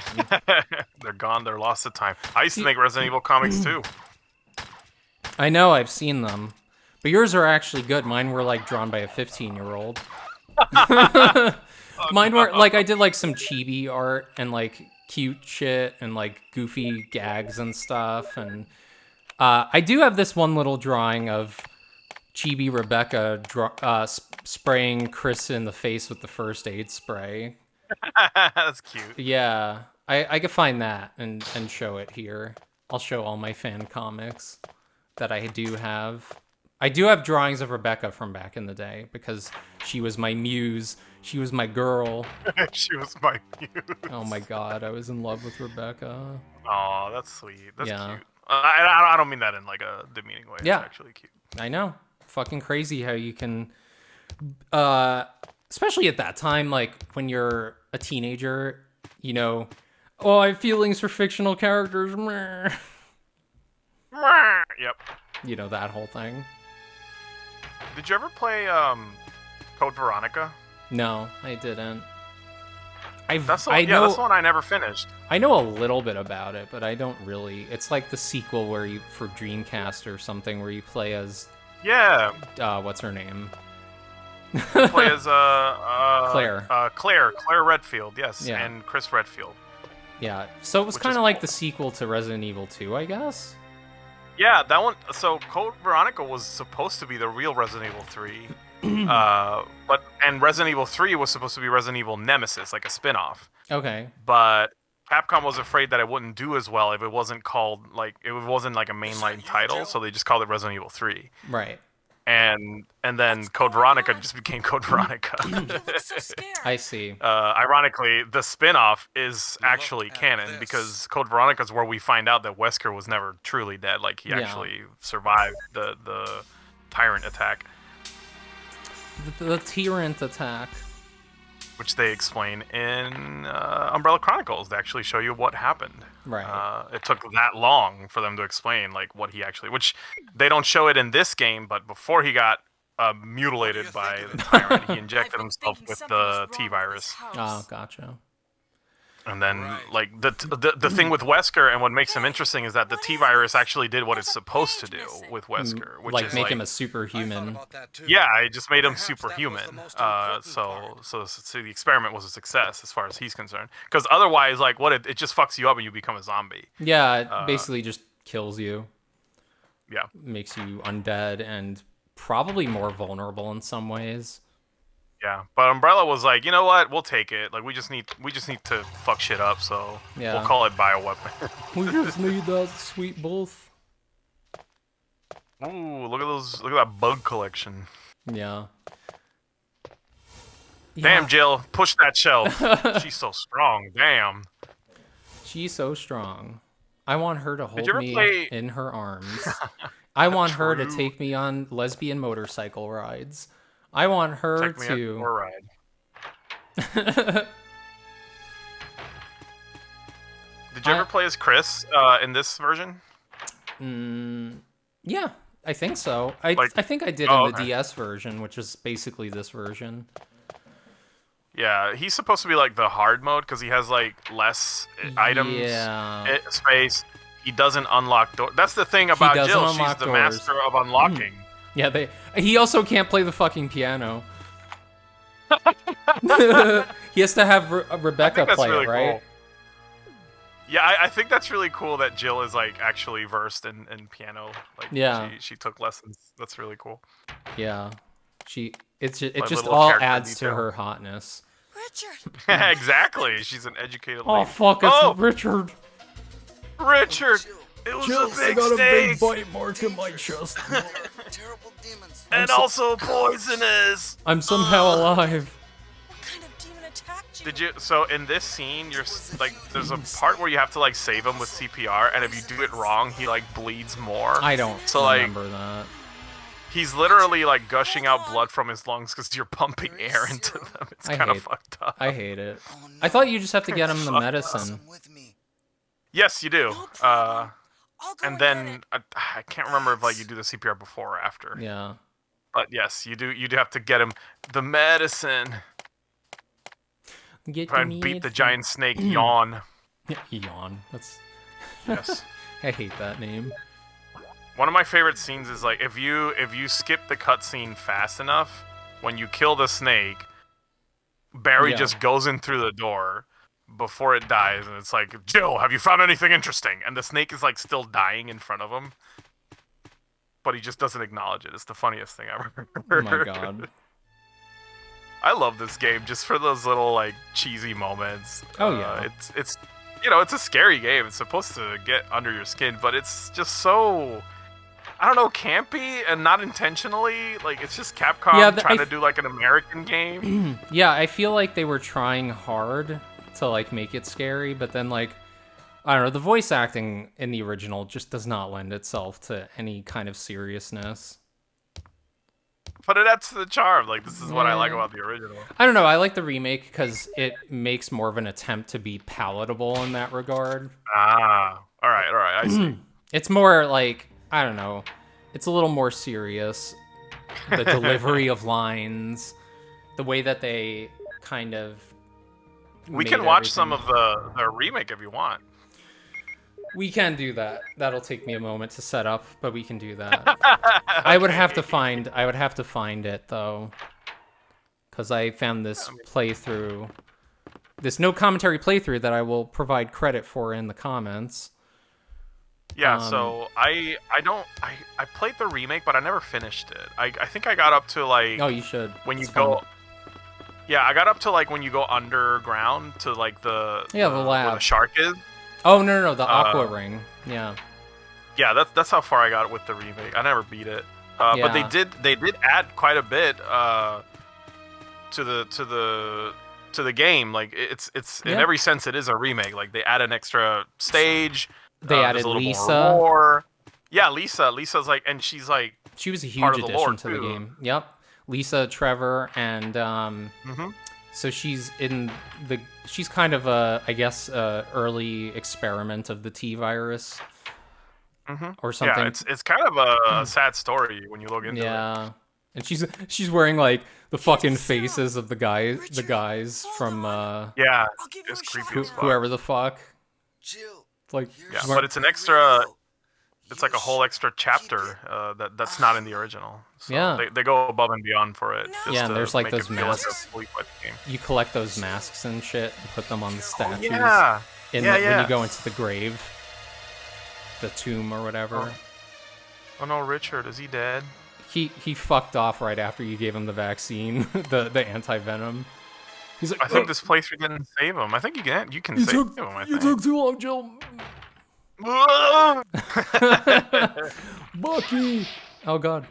They're gone. They're lost to time. I used to make Resident Evil comics too. I know, I've seen them. But yours are actually good. Mine were like drawn by a 15-year-old. Mine were like I did like some chibi art and like cute shit and like goofy gags and stuff, and I do have this one little drawing of Chibi Rebecca spraying Chris in the face with the first aid spray. That's cute. Yeah, I could find that and show it here. I'll show all my fan comics that I do have. I do have drawings of Rebecca from back in the day because she was my muse. She was my girl. She was my muse. Oh my god, I was in love with Rebecca. Oh, that's sweet. That's Yeah. cute. I don't mean that in like a demeaning way. Yeah. It's actually cute. I know. Fucking crazy how you can, especially at that time, like when you're a teenager, you know, oh, I have feelings for fictional characters. Meh. Yep. You know, that whole thing. Did you ever play Code Veronica? No, I didn't. That's the I one, know, that's the one I never finished. I know a little bit about it, but I don't really. It's like the sequel where you, for Dreamcast or something, where you play as, Yeah. what's her name? Play as Claire. Claire Redfield, yes, Yeah. and Chris Redfield. Yeah, so it was Which kind is of like cool. the sequel to Resident Evil 2, I guess. Yeah, that one. So Code Veronica was supposed to be the real Resident Evil 3, and Resident Evil 3 was supposed to be Resident Evil Nemesis, like a spin-off. Okay. But Capcom was afraid that it wouldn't do as well if it wasn't called like a mainline title, so they just called it Resident Evil 3. Right. And then Code Veronica just became Code Veronica. You look so scared. I see. Ironically, the spin-off is actually at canon this. because Code Veronica is where we find out that Wesker was never truly dead. Like he Yeah. actually survived the tyrant attack, The Tyrant attack. which they explain in Umbrella Chronicles. They actually show you what happened. Right. It took that long for them to explain like what he actually, which they don't show it in this game, but before he got mutilated by the tyrant, he injected I've been himself thinking with something the is wrong T with virus. this house. Oh, gotcha. And then, Right. like the thing with Wesker, and what makes him interesting is that the What T is virus this? actually did what it's There's a supposed to page do missing. with Wesker, which Like is make like, him a I thought superhuman. about that too. yeah, it just made him Perhaps that was the superhuman. most important So the experiment was a success as far as he's concerned. Because otherwise, like, what it just fucks you up and you become a zombie. Yeah, it basically just kills you. Yeah, Makes you undead and probably more vulnerable in some ways. yeah. But Umbrella was like, you know what? We'll take it. Like, we just need to fuck shit up. So Yeah. we'll call it bioweapon. We just need that sweet both. Ooh, look at those! Look at that bug collection. Yeah. Damn, Jill, push that shelf. She's so strong. Damn. She's so strong. I want her to you hold ever me play- in her arms. I want her to True. take me on lesbian motorcycle rides. I want her Check me out to. for a ride. Did you ever play as Chris in this version? Yeah, I think so. I Like- think I did Oh, in the okay. DS version, which is basically this version. Yeah, he's supposed to be like the hard mode because he has like less items, Yeah. space. He doesn't unlock doors. That's the thing about doesn't Jill. She's unlock the doors. master of unlocking. Yeah, he also can't play the fucking piano. He has to have Rebecca that's play really it, right? cool. Yeah, I think that's really cool that Jill is like actually versed in piano. Like, Yeah. she took lessons. That's really cool. Yeah. It just little all character adds to detail. her hotness. Richard, Exactly. She's an educated Oh lady. fuck, it's Oh! Richard. Richard! It was a big snake! bite mark in my chest. Terrible demons. And also poisonous! I'm somehow alive. what kind of demon attacked you? Did you? So in this scene, like, there's a part where you have to like save him with CPR, and if you do it wrong, he like bleeds more. I don't So, like, remember that. He's literally like gushing out blood from his lungs because you're pumping air into them. It's I kind of hate- fucked up. I hate it. Oh, no. I thought you just have to get him the medicine. Come with me. Yes, you do. No problem. I'll go And get then it. I can't remember if like you do the CPR before or after. Yeah. But yes, you do. You do have to get him the medicine. Get Try and beat the giant snake. Yawn. Yawn. That's. Yes. I hate that name. One of my favorite scenes is like if you skip the cutscene fast enough, when you kill the snake, Barry Yeah. just goes in through the door before it dies, and it's like, Jill, have you found anything interesting? And the snake is like still dying in front of him. but he just doesn't acknowledge it. It's the funniest thing ever. Oh my god. I love this game just for those little like cheesy moments. Oh yeah. It's it's a scary game. It's supposed to get under your skin, but it's just so, I don't know, campy and not intentionally. Like, it's just Capcom trying to do like an American game. Yeah, I feel like they were trying hard to like make it scary, but then like, I don't know, the voice acting in the original just does not lend itself to any kind of seriousness. But it adds to the charm. Like, this is what I like about the original. I don't know, I like the remake because it makes more of an attempt to be palatable in that regard. Ah, all right, I see. It's more like, I don't know, it's a little more serious. The delivery of lines, the way that they kind of We made can watch everything. some of the remake if you want. We can do that. That'll take me a moment to set up, but we can do that. I would have to find it though, because I found this playthrough, this no commentary playthrough that I will provide credit for in the comments. Yeah, so I played the remake, but I never finished it. I think I got up to like Oh, you should. when you It's go. fun. Yeah, I got up to like when you go underground to like the the where lab. the shark is. Oh no, the Aqua Ring. Yeah. Yeah, that's how far I got with the remake. I never beat it, but Yeah. they did add quite a bit to the game. Like it's in Yeah. every sense it is a remake. Like they add an extra stage. They there's added a little Lisa. More lore. Yeah, Lisa's like, and she's like She was a part huge of the lore, addition to the too. game. Yep. Lisa, Trevor, and Mhm. so she's she's kind of a, I guess, early experiment of the T virus or something. Yeah, it's kind of a sad story when you look into it. Yeah. And she's wearing like the fucking faces of the guys from Yeah, I'll give you it's a creepy shout. as fuck. whoever the fuck. Jill, It's like Yeah, she's but wearing- it's an extra. It's like a whole extra chapter that's not in the original. So Yeah. they go above and beyond for it. Just Yeah, and to there's, like, make it those feel like a masks. fully fledged game. you collect those masks and shit and put them on the statues Yeah, when you go into the grave, the tomb or whatever. Oh no, Richard, is he dead? He fucked off right after you gave him the vaccine, the anti-venom. He's like, I think this playthrough didn't save him. I think you can you save took, him. I you think. took too long, Jill. Bucky. Oh god.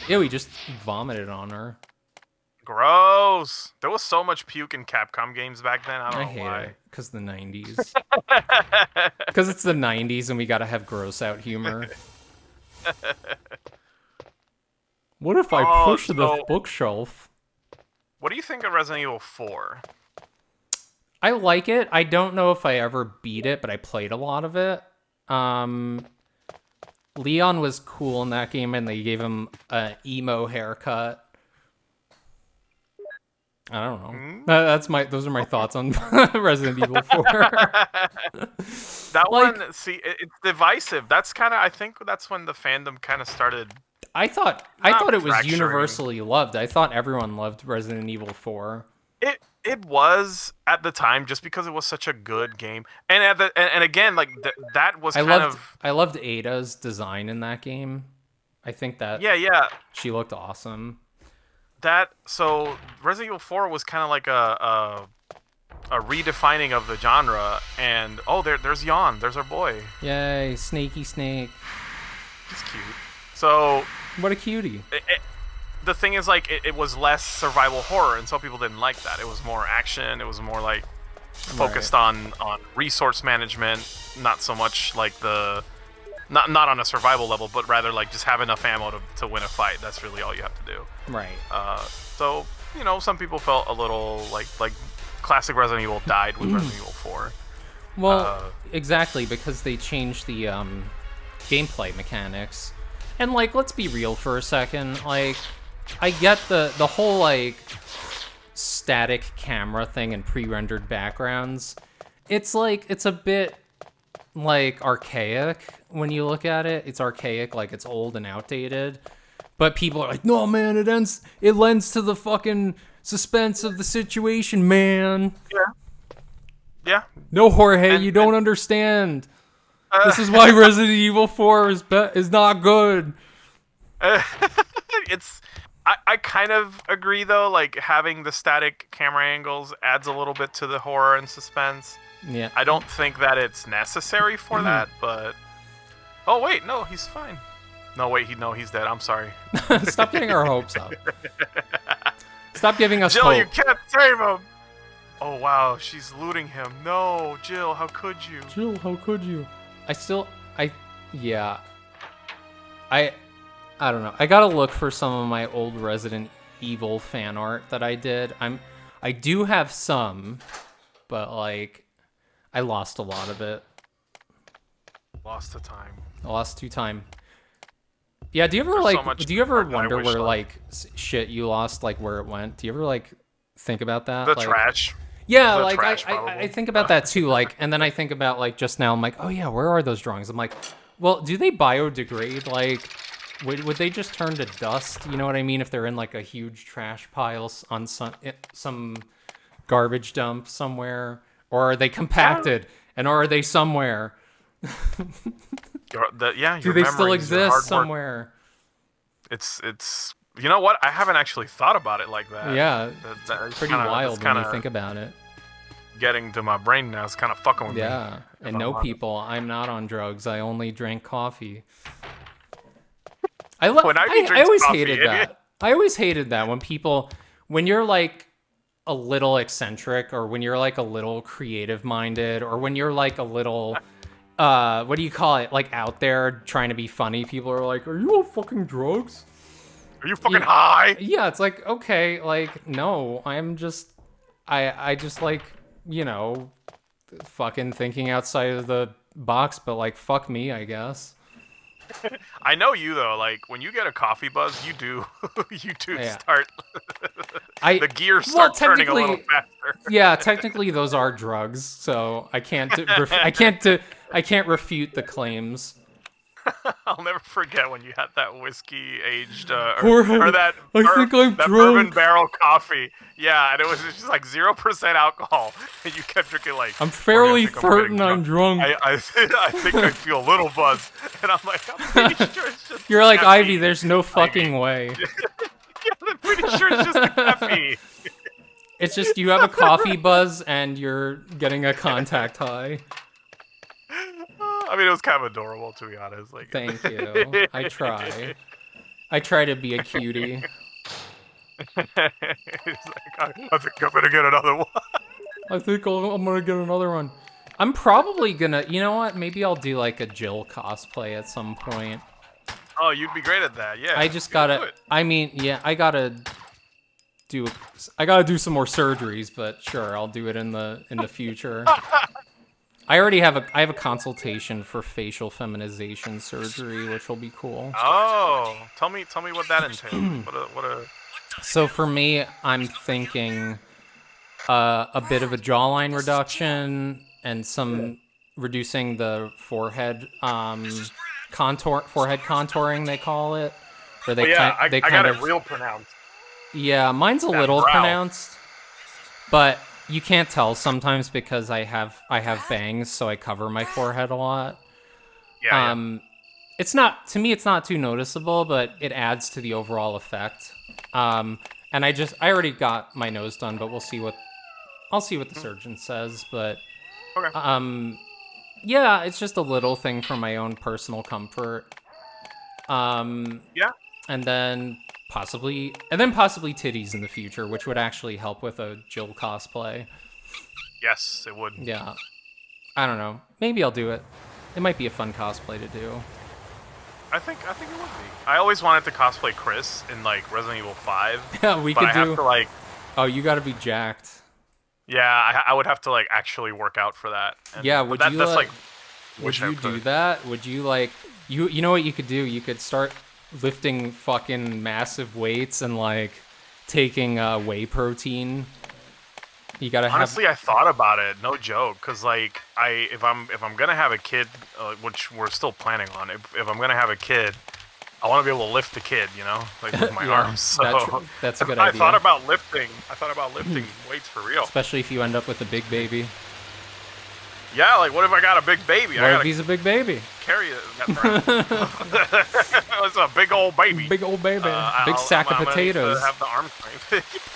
Ew, he just vomited on her. Gross. There was so much puke in Capcom games back then. I don't I know hate why. it because the 90s. Because it's the 90s and we gotta have gross out humor. What if I Oh, push the so- bookshelf? What do you think of Resident Evil 4? I like it. I don't know if I ever beat it, but I played a lot of it. Leon was cool in that game, and they gave him an emo haircut. I don't know. Those are my thoughts on Resident Evil 4. That Like- one, see, it's divisive. That's kind of, I think that's when the fandom kind of started. I thought it was fracturing. universally loved. I thought everyone loved Resident Evil 4. It was at the time just because it was such a good game, and and again, like that was I kind loved Ada's design in that game. I think that yeah. she looked awesome. So Resident Evil 4 was kind of like a redefining of the genre, and there's Yawn, there's our boy. Yay, Snaky Snake. He's cute. So What a cutie. the thing is, like, it was less survival horror, and some people didn't like that. It was more action. It was more like focused on resource management, not so much like not on a survival level, but rather like just have enough ammo to win a fight. That's really all you have to do. Right. So some people felt a little like classic Resident Evil died with Resident Evil 4. Well, exactly, because they changed the gameplay mechanics. And, like, let's be real for a second. Like, I get the whole, like, static camera thing and pre-rendered backgrounds. It's, like, it's a bit, like, archaic when you look at it. It's archaic, like, it's old and outdated. But people are like, no, man, it lends to the fucking suspense of the situation, man. Yeah. No, Jorge, you don't understand. This is why Resident Evil 4 is not good. It's I kind of agree though. Like having the static camera angles adds a little bit to the horror and suspense. Yeah. I don't think that it's necessary for that, but oh wait, no, he's fine. No wait, he's dead. I'm sorry. Stop getting our hopes up. Stop giving us Jill, hope. you can't save him. Oh wow, she's looting him. No, Jill, how could you? Jill, how could you? Yeah. I don't know. I gotta look for some of my old Resident Evil fan art that I did. I do have some, but like, I lost a lot of it. Lost the time. I lost 2 time. Yeah, do you ever There's like? so much Do you ever art that I wonder wish where I- like shit you lost, like where it went? Do you ever like think about that? The like, trash. Yeah, The like trash, I probably. think about that too. Like, and then I think about like just now. I'm like, oh yeah, where are those drawings? I'm like, well, do they biodegrade? Like, would they just turn to dust? You know what I mean? If they're in like a huge trash pile on some garbage dump somewhere, or are they compacted? And or are they somewhere? Your Do they still memories, your hard exist work. somewhere? It's you know what? I haven't actually thought about it like that. Yeah, That's pretty kinda- wild that's when you kinda think about it. Getting to my brain now. It's kind of fucking with me. Yeah, and I'm no honest. people. I'm not on drugs. I only drink coffee. I When Ivy I drinks always coffee, hated idiot. that. I always hated that when you're like a little eccentric, or when you're like a little creative minded, or when you're like a little what do you call it? Like out there trying to be funny. People are like, "Are you on fucking drugs?" Are you fucking Yeah. high? Yeah, it's like, okay, like no, I'm just I just like, you know, fucking thinking outside of the box, but like fuck me, I guess. I know you though. Like when you get a coffee buzz, you do Yeah. start. The gears well, start turning a little technically- faster. Yeah, technically those are drugs, so I can't I can't refute the claims. I'll never forget when you had that whiskey aged Jorge, or that I think I'm that bourbon drunk. barrel coffee. Yeah, and it was just like 0% alcohol, and you kept drinking like. I'm fairly "Okay, I think I'm getting certain I'm drunk. I think I feel a little buzz, and I'm like, I'm pretty sure it's just. You're like, caffeine." Ivy, there's no fucking way. Yeah, I'm pretty sure it's just the caffeine. It's just you have a coffee buzz and you're getting a contact high. I mean, it was kind of adorable, to be honest. Like, Thank you. I try. I try to be a cutie. It's like, I think I'm gonna get another one. I think I'm gonna get another one. I'm probably gonna, you know what? Maybe I'll do like a Jill cosplay at some point. Oh, you'd be great at that. Yeah. I just you do gotta. it. I mean, yeah, I gotta do some more surgeries, but sure, I'll do it in the future. I already have a consultation for facial feminization surgery, which will be cool. Oh, tell me what that entails. what a. So for me, I'm thinking a bit of a jawline reduction and some reducing the forehead forehead contouring they call it, where they I kind got of it real pronounced. yeah, mine's a That little brow. pronounced, but you can't tell sometimes because I have bangs, so I cover my forehead a lot. Yeah. It's not too noticeable, but it adds to the overall effect. And I already got my nose done, but I'll see what the surgeon says, but Okay. yeah, it's just a little thing for my own personal comfort. Yeah. And then possibly titties in the future, which would actually help with a Jill cosplay. Yes, it would. Yeah. I don't know. Maybe I'll do it. It might be a fun cosplay to do. I think it would be. I always wanted to cosplay Chris in like Resident Evil 5. Yeah, we but could I have do. to like. Oh, you got to be jacked. Yeah, I would have to like actually work out for that. And, Yeah, but would that, you that's like? like. Would wish I you do could. that? Would you like? You know what you could do? You could start lifting fucking massive weights and like taking whey protein. You gotta Honestly, I thought about it. No joke, because like if I'm gonna have a kid, which we're still planning on, if I'm gonna have a kid, I want to be able to lift the kid, you know, like with my Yeah, arms. So that's a good I idea. thought about lifting. Weights for real. Especially if you end up with a big baby. Yeah, like what if I got a big baby? What if he's a big baby? carry that around. It's a big old baby. Big old baby. Big I'll- sack I'm of gonna need to potatoes. have the arm strength.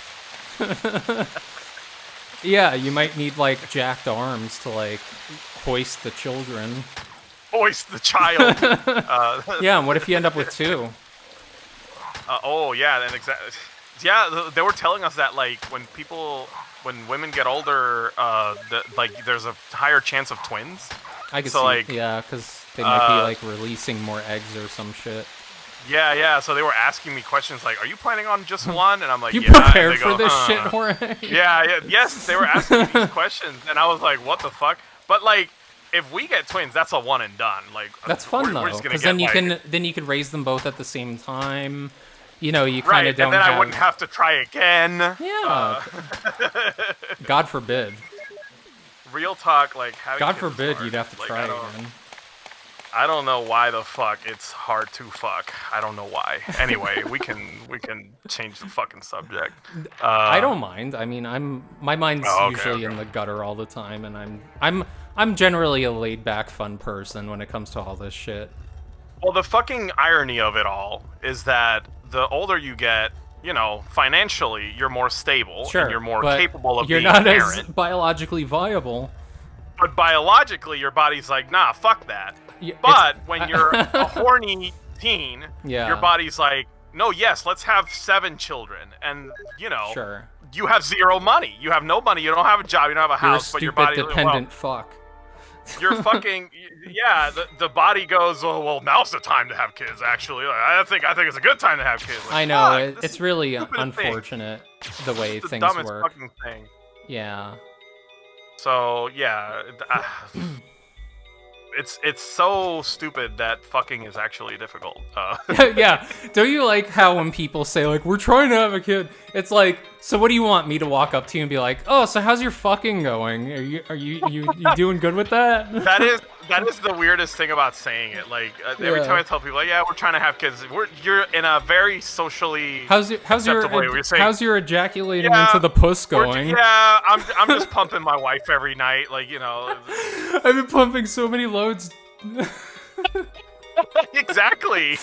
Yeah, you might need like jacked arms to like hoist the children. Hoist the child. Yeah, and what if you end up with two? Oh yeah, then exactly. Yeah, they were telling us that like when women get older, like there's a higher chance of twins. I could So, see, like, yeah, because they might be like releasing more eggs or some shit. Yeah. So they were asking me questions like, "Are you planning on just one?" And I'm like, You "Yeah." And prepared they for go, this "Huh." shit, Jorge? Yes. They were asking me these questions, and I was like, "What the fuck?" But like, if we get twins, that's a one and done. Like, That's fun we're though, just gonna because get, then you could raise them both at the same time. You know, you kind right, of don't and then have. I wouldn't have to try again. Yeah. God forbid. Real talk, like having God kids is forbid hard. you'd have to Like, try I don't- again. I don't know why the fuck it's hard to fuck. I don't know why. Anyway, we can change the fucking subject. I don't mind. I mean, my mind's Oh, okay, usually okay. in the gutter all the time, and I'm generally a laid back, fun person when it comes to all this shit. Well, the fucking irony of it all is that the older you get, you know, financially, you're more stable Sure, and you're more but capable of you're being not a as parent. biologically viable. But biologically, your body's like, nah, fuck that. Yeah, But when you're a horny teen, Yeah. your body's like, no, yes, let's have 7 children. And, you know, Sure. you have 0 money. You have no money. You don't have a job. You don't have a You're a house. But your stupid, body, dependent fuck. you're fucking, yeah, the body goes, oh, well, now's the time to have kids, actually. Like, I think it's a good time to have kids. Like, I know, fuck, this it's is really the stupidest thing. unfortunate the way It's the things dumbest work. fucking thing. Yeah. So, yeah, it's so stupid that fucking is actually difficult. Yeah. Don't you like how when people say like we're trying to have a kid, it's like, so what do you want me to walk up to you and be like, oh, so how's your fucking going? Are you doing good with that? That is the weirdest thing about saying it. Like every Yeah. time I tell people, like, yeah, we're trying to have kids. You're in a very socially How's acceptable way. We're saying, how's your ejaculating yeah, into the puss we're- going? Yeah, I'm just pumping my wife every night. Like, you know, I've been pumping so many loads. exactly.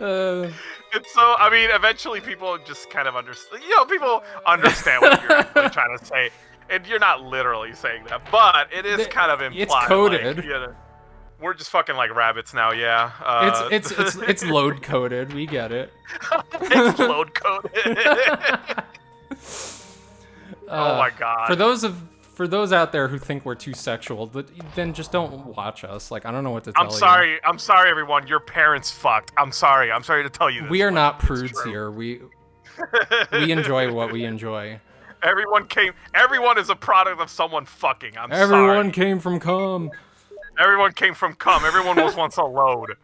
And so, I mean, eventually people just kind of understand. You know, people understand what you're actually trying to say. And you're not literally saying that, but it is kind of implied. It's coded. Like, you know, we're just fucking like rabbits now, yeah. It's load coded. We get it. It's load coded. Oh my god. For those out there who think we're too sexual, then just don't watch us. Like, I don't know what to tell you. I'm sorry, everyone. Your parents fucked. I'm sorry to tell you this. We are but not it's prudes true. here. We enjoy what we enjoy. Everyone is a product of someone fucking. Everyone sorry. came from cum. Everyone came from cum. Everyone was once a load.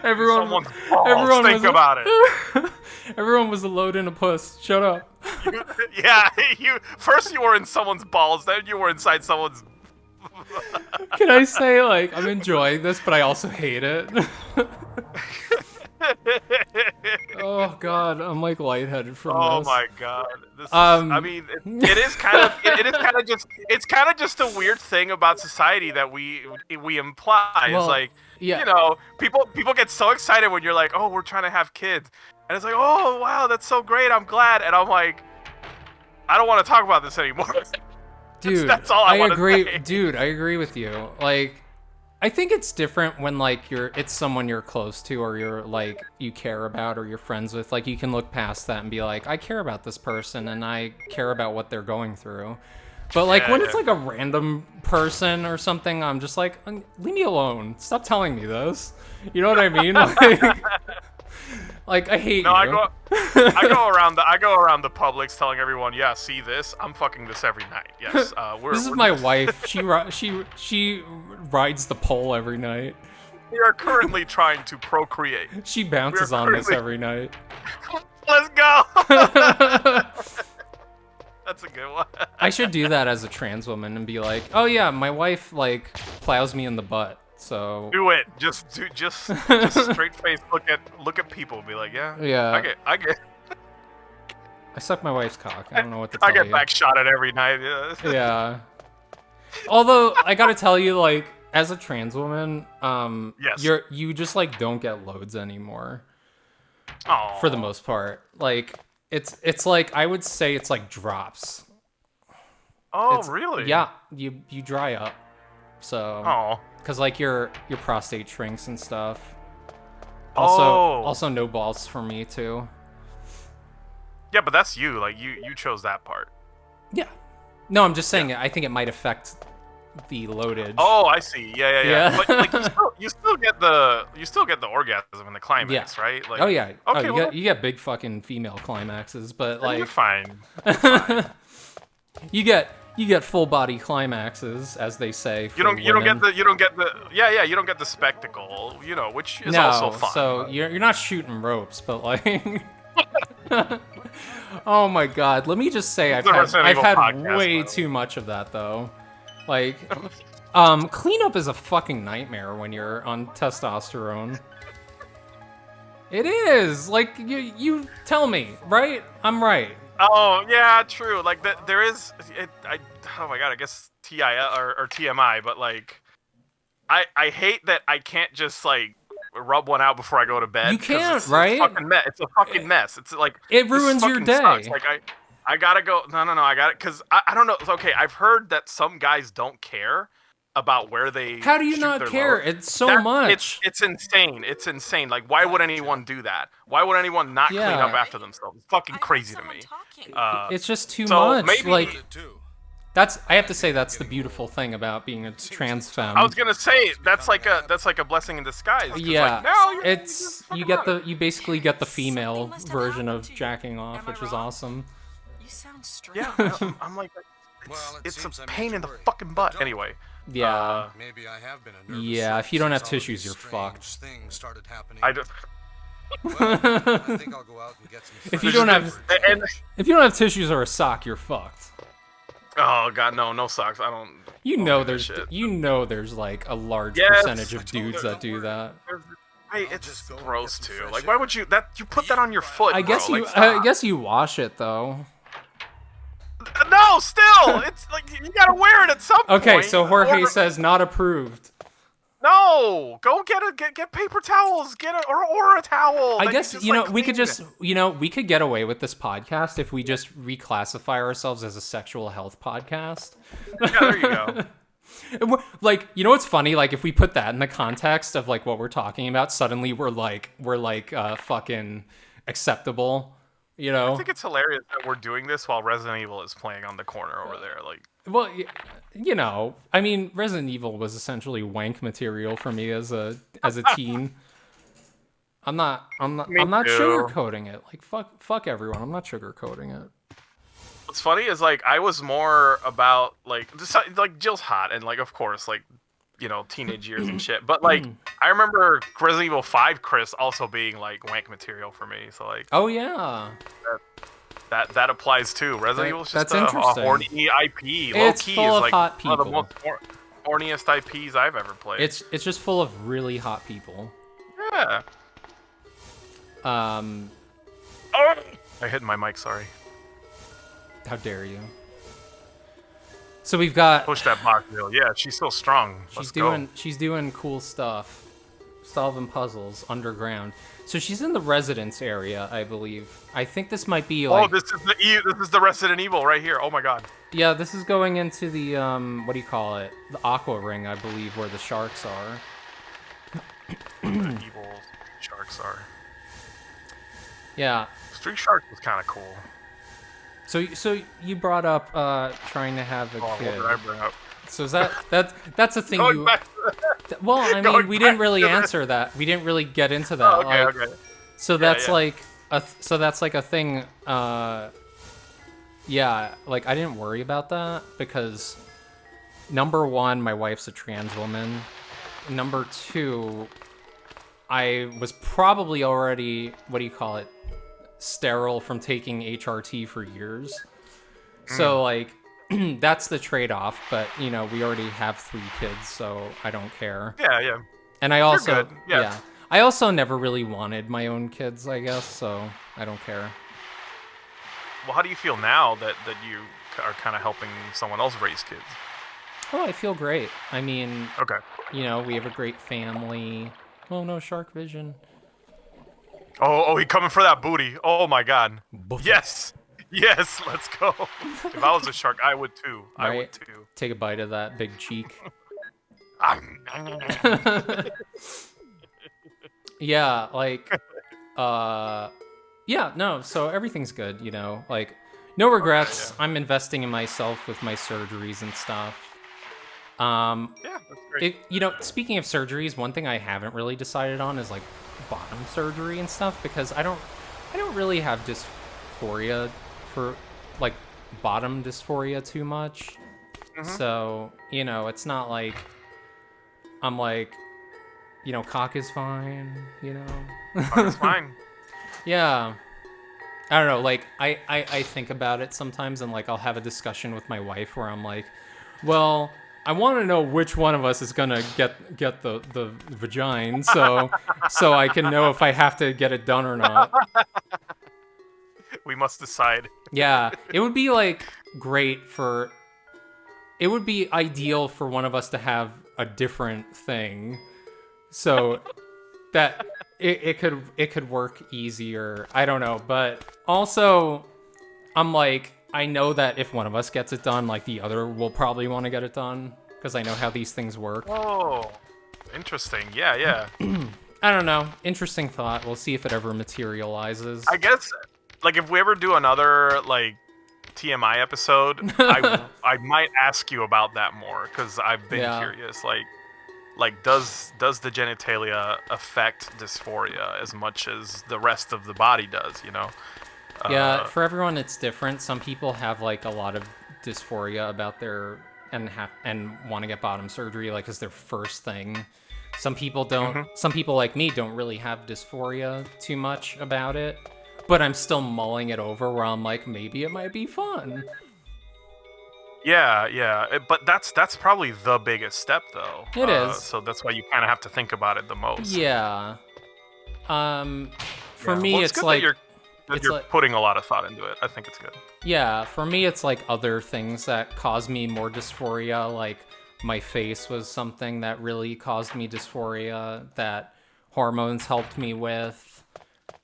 Everyone Someone's balls. Think about it. Everyone was a load in a puss. Shut up. Yeah, you were in someone's balls, then you were inside someone's. Can I say, like, I'm enjoying this, but I also hate it? Oh god, I'm like lightheaded from Oh this. my god. This is, Um, it is kind of just a weird thing about society that we imply. Well, It's like, yeah. you know, people get so excited when you're like, "Oh, we're trying to have kids." And it's like, "Oh, wow, that's so great. I'm glad." And I'm like, I don't want to talk about this anymore. Dude, that's all I wanna agree. say. Dude, I agree with you. Like, I think it's different when like it's someone you're close to or you're like you care about or you're friends with. Like, you can look past that and be like, I care about this person and I care about what they're going through. But like Yeah, when yeah. it's like a random person or something, I'm just like, leave me alone. Stop telling me this. You know what I mean? Like I hate No, you. I go around the Publix telling everyone, "Yeah, see this? I'm fucking this every night." Yes, This is my wife. She rides the pole every night. We are currently trying to procreate. She bounces We're on this currently- every night. Let's go. That's a good one. I should do that as a trans woman and be like, oh yeah, my wife like plows me in the butt. So Do it. Just straight face look at people. Be like, yeah. Yeah. I get I suck my wife's cock. I don't know what to tell I get you. back shot at every night. Yeah. Yeah. Although I gotta tell you, like, as a trans woman, Yes. you just like don't get loads anymore Oh. for the most part. Like it's like I would say it's like drops. Oh, It's, really? Yeah, you dry up. So, Oh. cuz like your prostate shrinks and stuff. Oh. Also no balls for me too. Yeah, but that's you. Like you chose that part. Yeah. No, I'm just saying I think it might affect the loadage. Oh, I see. Yeah. Yeah. But like you still get the orgasm in the climax, right? Like, Oh yeah. Okay, well, you get big fucking female climaxes, but then you're like fine. you get full body climaxes, as they say. For You don't women. get the you don't get the spectacle, which is No, also fun. so but- you're not shooting ropes, but like, oh my god, let me just say I've The Resident had Evil podcast, way by the way. too much of that though. Like, cleanup is a fucking nightmare when you're on testosterone. It is like you tell me, right? I'm right. Oh yeah, true. Like there is it. Oh my god, I guess TIL or TMI, but like, I hate that I can't just like rub one out before I go to bed. You 'cause can't, it's right? It's a fucking mess. It's like It this ruins your fucking day. sucks. Like I gotta go. No, I got it because I don't know. Okay, I've heard that some guys don't care about where they. How do you shoot not their care? load. It's so much. It's insane. It's insane. Like, why would anyone do that? Why would anyone not clean Yeah. up after themselves? It's fucking I heard crazy to someone me. talking. It's just too so much. maybe- Like I have to say that's the beautiful thing about being a trans femme. I was gonna say that's like a blessing in disguise. 'cause, Yeah, like, no, you basically get the female version of jacking off, which is awesome. You sound strange. Yeah, I'm like, Well, it it's a seems I pain made in the you worry. fucking butt. Don't. Anyway, Yeah, Maybe I have been a nervous Yeah, wreck if you don't have since all of tissues, these you're strange fucked. Things started happening. I just Well, I think I'll go out and get some If you fresh don't air have- for a and change. if you don't have tissues or a sock, you're fucked. oh god, no socks. I don't. You don't know do that there's shit. like a large Yes, percentage of I told dudes her, that don't do worry. that. Hey, I'll it's just go and gross get some too. fresh Like, why air. would you put that on your foot? I guess bro. you Like, I stop. guess you wash it though. No, still, it's like you gotta wear it at some point. Okay, so Jorge Or- says not approved. No, go get paper towels, or a towel. I that guess just, you know like, we could clean. just we could get away with this podcast if we just reclassify ourselves as a sexual health podcast. Yeah, there you go. And like, you know what's funny? Like, if we put that in the context of like what we're talking about, suddenly we're like fucking acceptable. You know? I think it's hilarious that we're doing this while Resident Evil is playing on the corner over there. Like, Well, you know, I mean, Resident Evil was essentially wank material for me as a teen. I'm not Me too. sugarcoating it. Like fuck everyone. I'm not sugarcoating it. what's funny is like I was more about like Jill's hot and like of course like teenage years and shit. But like I remember Resident Evil 5 Chris also being like wank material for me. So like Oh yeah. that applies too. Resident Evil is just That's a interesting. horny IP. Low It's key full is of like hot one of the people. most horniest IPs I've ever played. It's just full of really hot people. Yeah. Um, Oh! I hit my mic. Sorry. how dare you? So we've got Push that box, Jill. Yeah, she's still strong. Let's go. she's doing cool stuff, solving puzzles underground. So she's in the residence area, I believe. I think this might be like This is the Resident Evil right here. Oh my god. yeah, this is going into the what do you call it? The aqua ring, I believe, where the sharks are. Evil sharks are. Yeah. Street Shark was kind of cool. So you brought up trying to have a Oh, what kid. did I bring up? So is that's a thing Going you back to that. Well, I mean, Going we didn't back really to the- answer that. We didn't really get into that. Oh, okay, like, okay. So that's yeah. like a thing. Yeah, like I didn't worry about that because number one, my wife's a trans woman. Number two, I was probably already sterile from taking HRT for years. So like that's the trade-off. But we already have 3 kids, so I don't care. Yeah. And I also, good, yeah. I also never really wanted my own kids, I guess, so I don't care. Well, how do you feel now that you are kind of helping someone else raise kids? Oh, I feel great. I mean, Okay. You know, we have a great family. Oh no, shark vision. Oh, he coming for that booty. Oh my god. Buffet. Yes. Yes, let's go. If I was a shark, I would too. I would Right? too. Take a bite of that big cheek. Yeah, like, yeah, no, so everything's good, you know, like, no regrets. yeah. I'm investing in myself with my surgeries and stuff. Yeah, that's great. You know, speaking of surgeries, one thing I haven't really decided on is like bottom surgery and stuff because I don't really have dysphoria for like bottom dysphoria too much. So, you know, it's not like I'm like, you know, cock is fine, you know. It's fine. Yeah. I don't know, like I think about it sometimes and like I'll have a discussion with my wife where I'm like, well, I want to know which one of us is gonna get the vagina, so I can know if I have to get it done or not. We must decide. Yeah, it would be like it would be ideal for one of us to have a different thing, so that it could work easier. I don't know, but also I'm like, I know that if one of us gets it done, like the other will probably want to get it done because I know how these things work. Oh, interesting. Yeah. I don't know. Interesting thought. We'll see if it ever materializes. I guess, like, if we ever do another like TMI episode, I might ask you about that more because I've been Yeah. curious. Like, does the genitalia affect dysphoria as much as the rest of the body does? You know? Yeah, for everyone it's different. Some people have like a lot of dysphoria about their and want to get bottom surgery like as their first thing. Some people don't. Some people like me don't really have dysphoria too much about it, but I'm still mulling it over where I'm like, maybe it might be fun. Yeah. But that's probably the biggest step, though. It is. So that's why you kind of have to think about it the most. Yeah. For Yeah. me, Well, it's good like that you're like- putting a lot of thought into it. I think it's good. yeah, for me, it's like other things that cause me more dysphoria. Like my face was something that really caused me dysphoria that hormones helped me with.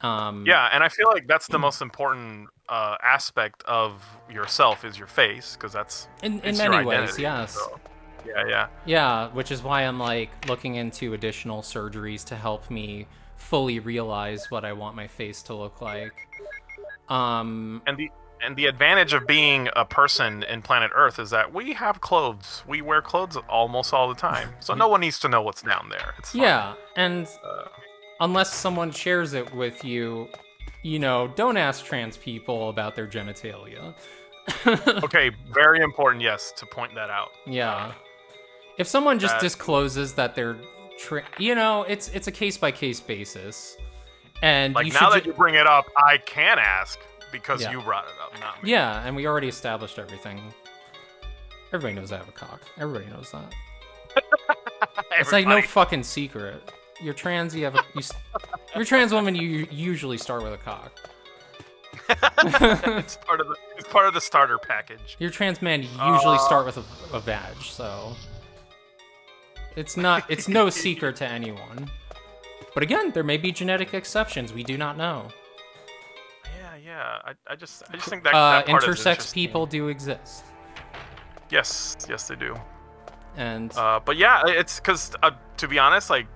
Yeah, and I feel like that's the most important aspect of yourself is your face, because that's in it's many your ways, identity, yes. so, yeah. Yeah, which is why I'm like looking into additional surgeries to help me fully realize what I want my face to look like. And the advantage of being a person in planet Earth is that we have clothes. We wear clothes almost all the time, so no one needs to know what's down there. It's fine. Yeah, and unless someone shares it with you, you know, don't ask trans people about their genitalia. Okay, very important, yes, to point that out. Yeah. If someone just That- discloses that they're, you know, it's a case by case basis, and Like, you now should that you bring it up, I can ask because Yeah. you brought it up, not me. yeah, and we already established everything. Everybody knows I have a cock. Everybody knows that. It's like no Everybody. fucking secret. You're trans. You have you're a trans woman. You usually start with a cock. It's part of the starter package. You're trans man. You usually start with a vag. So it's no secret to anyone. But again, there may be genetic exceptions. We do not know. Yeah. I just think that part is Intersex interesting. people do exist, Yes, they do. and But yeah, it's because to be honest, like,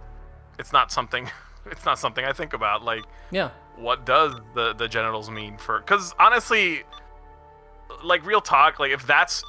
it's not something I think about. Like, yeah, what does the genitals mean for? Because honestly, like, real talk, like, if that's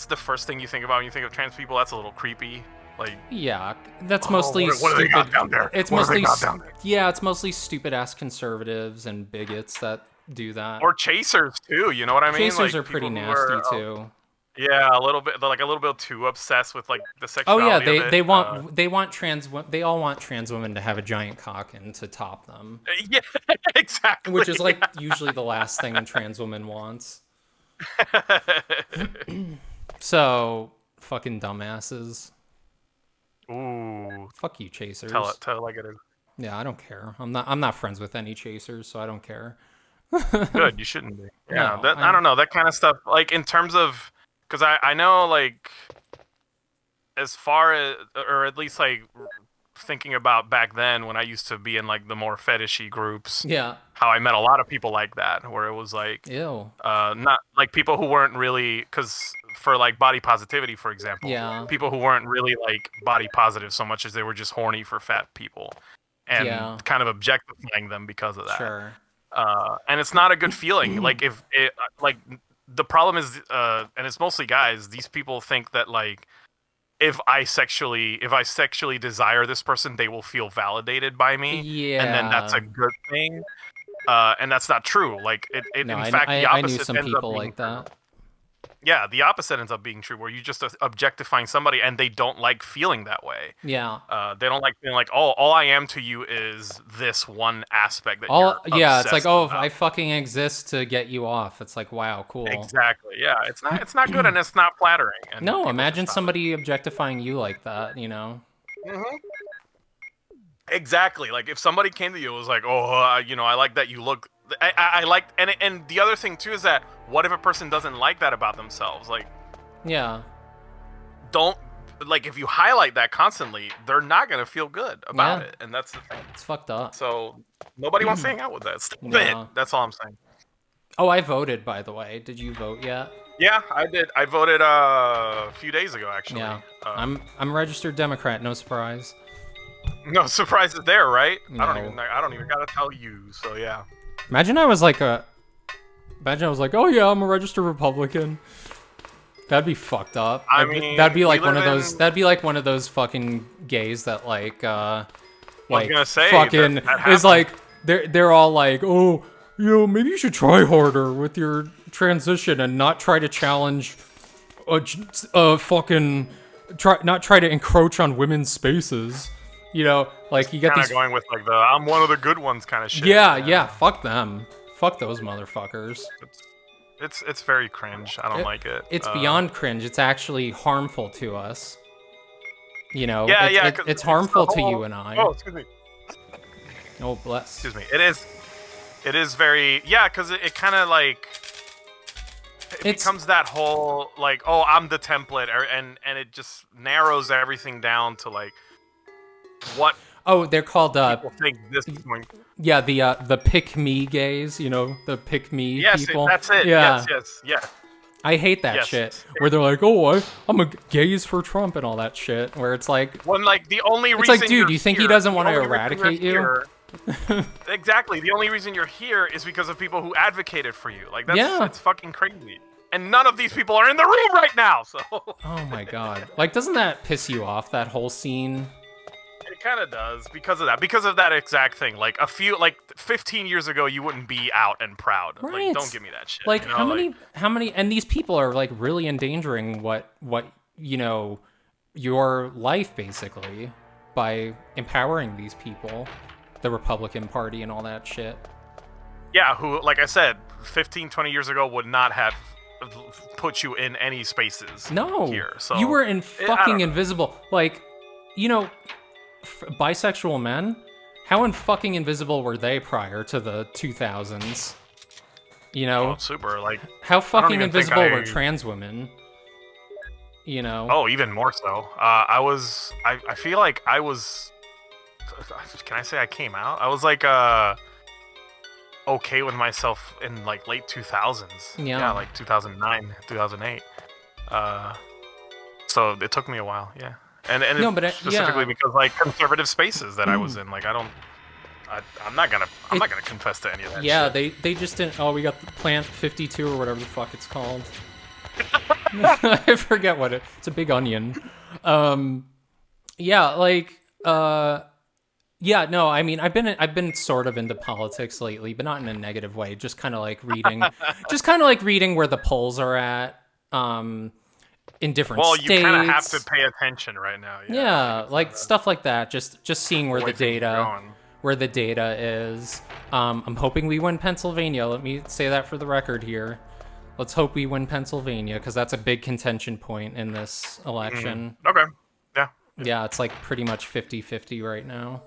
the first thing you think about when you think of trans people, that's a little creepy. Like, yeah. That's mostly what do they stupid. got down there? It's What do they mostly got down there? yeah. It's mostly stupid ass conservatives and bigots that do that. or chasers too. You know what I mean? Chasers Like, are pretty people who nasty are, too. Yeah, a little bit. They're like a little bit too obsessed with like the Oh sexuality. yeah, of it. they want they all want trans women to have a giant cock and to top them, Yeah, exactly. which is like usually the last thing a trans woman wants. So fucking dumbasses. Ooh, Fuck you, chasers. tell it like it is. Yeah, I don't care. I'm not friends with any chasers, so I don't care. Good, you shouldn't be. Yeah, No, I don't know, that kind of stuff. Like, in terms of, because I know, like, as far as, or at least like thinking about back then when I used to be in like the more fetishy groups, Yeah. how I met a lot of people like that, where it was like, Ew. not like people who weren't really, because for like body positivity, for example, Yeah. people who weren't really like body positive so much as they were just horny for fat people, and Yeah. kind of objectifying them because of that. Sure. And it's not a good feeling. Like if it, like the problem is, and it's mostly guys. These people think that like if I sexually desire this person, they will feel validated by me, Yeah. and then that's a good thing. And that's not true. Like it No, in fact, the I knew opposite some ends up people being like that. true. Yeah, the opposite ends up being true, where you just objectifying somebody and they don't like feeling that way. Yeah. They don't like feeling like, oh, all I am to you is this one aspect that All you're yeah, it's like, obsessed oh, about. I fucking exist to get you off. It's like, wow, cool. Exactly. Yeah, it's not good and it's not flattering. And No, people imagine just stop somebody objectifying you like that, you know? it. Exactly. Like if somebody came to you and was like, oh, I like that you look. I like, and the other thing too is that what if a person doesn't like that about themselves? Like, Yeah. don't like if you highlight that constantly, they're not gonna feel good about Yeah. it, and that's the thing. It's fucked up. So nobody wants to hang out with that. Stop No. it. That's all I'm saying. Oh, I voted, by the way. Did you vote yet? Yeah, I did. I voted a few days ago, actually. Yeah. I'm a registered Democrat, no surprise. No surprises there, right? No. I don't even gotta tell you. So yeah. Imagine I was like, oh yeah, I'm a registered Republican. That'd be fucked up. I mean, that'd be like we one of live those. in- That'd be like one of those fucking gays that like, gonna say, fucking that is happened. like they're all like, oh, maybe you should try harder with your transition and not try to challenge, fucking not try to encroach on women's spaces. Like you get Kind these. of going with like the I'm one of the good ones kind of shit. Yeah, fuck them. Fuck those motherfuckers. It's very cringe. I don't like it. It's beyond cringe. It's actually harmful to us. Yeah, it's, 'cause it's harmful the to whole- you and I. Oh, excuse me. Oh, bless. Excuse me. It is very because it kind of like it becomes that whole like, oh, I'm the template, and it just narrows everything down to like what Oh, they're called people think this is going. yeah, the pick me gays, the pick me Yes, people. that's it. Yeah. Yes. I hate that Yes. shit. Where they're like, "Oh, I'm a gays for Trump" and all that shit. Where it's like, When like the only it's reason like, dude, you think he doesn't want to eradicate you? Exactly. The only reason you're here is because of people who advocated for you. Like Yeah. it's fucking crazy. And none of these people are in the room right now. So Oh my god. Like, doesn't that piss you off? That whole scene. it kind of does because of that exact thing. Like 15 years ago, you wouldn't be out and proud. Right. Like, don't give me that shit. Like, you know? how many, and these people are like really endangering what your life basically by empowering these people, the Republican Party and all that shit. Yeah, who, like I said, 15, 20 years ago would not have put you in any spaces. No, here. So you were in I fucking don't know. invisible. Like, bisexual men. How fucking invisible were they prior to the 2000s? Oh, super. Like, How fucking even think invisible were I- trans women? oh, even more so. I feel like I was. Can I say I came out? I was like, okay with myself in like late 2000s. Yeah. Like 2009, 2008. So it took me a while. Yeah. And No, but specifically yeah. because like conservative spaces that I was in, like I'm not gonna confess to any of that. Yeah, shit. they just didn't. Oh, we got the Plant 52 or whatever the fuck it's called. I forget what it's a big onion. Yeah, like yeah, no, I mean, I've been sort of into politics lately, but not in a negative way. Just kind of like reading where the polls are at in different Well, states. you kind of have to pay attention right now. Yeah, like stuff like that. Just seeing where way the things are data going. where the data is. I'm hoping we win Pennsylvania. Let me say that for the record here. Let's hope we win Pennsylvania because that's a big contention point in this election. Okay. Yeah. Yeah, it's like pretty much 50-50 right now.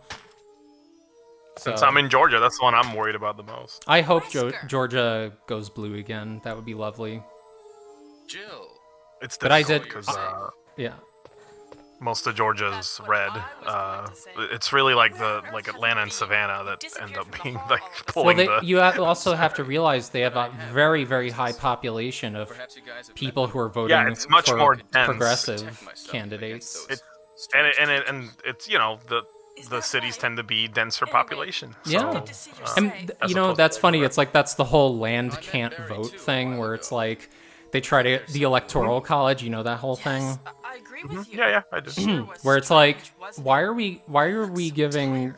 Since So, I'm in Georgia, that's the one I'm worried about the most. I hope Wesker. Georgia goes blue again. That would be lovely. Jill. It's But I difficult did- because Yeah. most of Georgia's red. It's really like Atlanta and Savannah that end up being like Well, pulling you also have to realize they have a very, very high population of people who are voting it's much for more dense. progressive candidates. And it's the cities tend to be denser population. So, Yeah. And that's funny. It's like that's the whole land can't vote thing, where it's like they try to the electoral college. You know that whole thing, I agree with you. yeah, I do. where it's like, why are we giving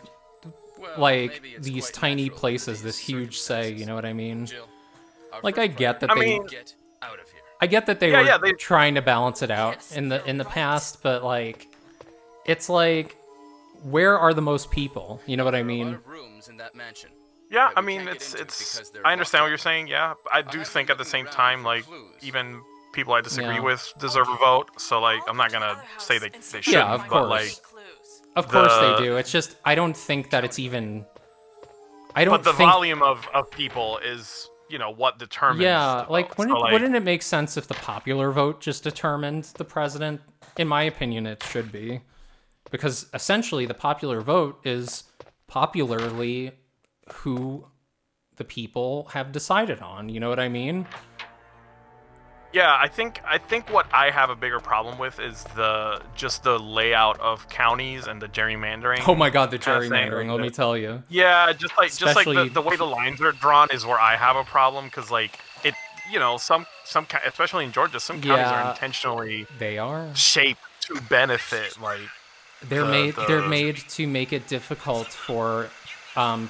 like these tiny places this huge say? You know what I mean? Like I get that I get that they were trying to balance it out in the past, but like, it's like, where are the most people? You know what I mean? Yeah, I mean, it's. I understand what you're saying. Yeah, I do think at the same time, like, even people I disagree with deserve a vote. So like, I'm not gonna say they shouldn't. Yeah, of but course. like, Of course they do. It's just I don't think that it's even. But the volume of people is, what determines. Yeah, the like, vote. wouldn't it make sense if the popular vote just determined the president? In my opinion, it should be, because essentially the popular vote is popularly who the people have decided on. You know what I mean? Yeah, I think what I have a bigger problem with is just the layout of counties and the gerrymandering. Oh my god, the gerrymandering! Let me tell you. Yeah, just like the way the lines are drawn is where I have a problem, because like it, some especially in Georgia, some counties are intentionally shaped to benefit like. They're made to make it difficult for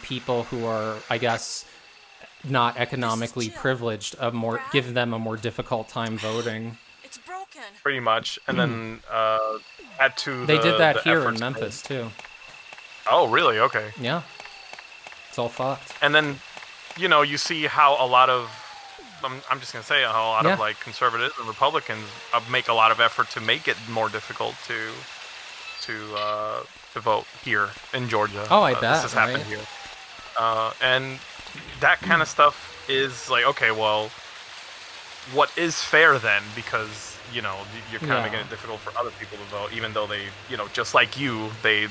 people who are, I guess, not economically privileged, give them a more difficult time voting. It's broken. Pretty much, and then add to they did that here in Memphis too. Oh, really? Okay. Yeah. It's all fucked. And then, you see how a lot of, I'm just gonna say how a lot of like conservatives and Republicans make a lot of effort to make it more difficult to vote here in Georgia. Oh, I bet. This has happened here. And that kind of stuff is like, okay, well, what is fair then? Because, you're kind of making it difficult for other people to vote, even though they, just like you, they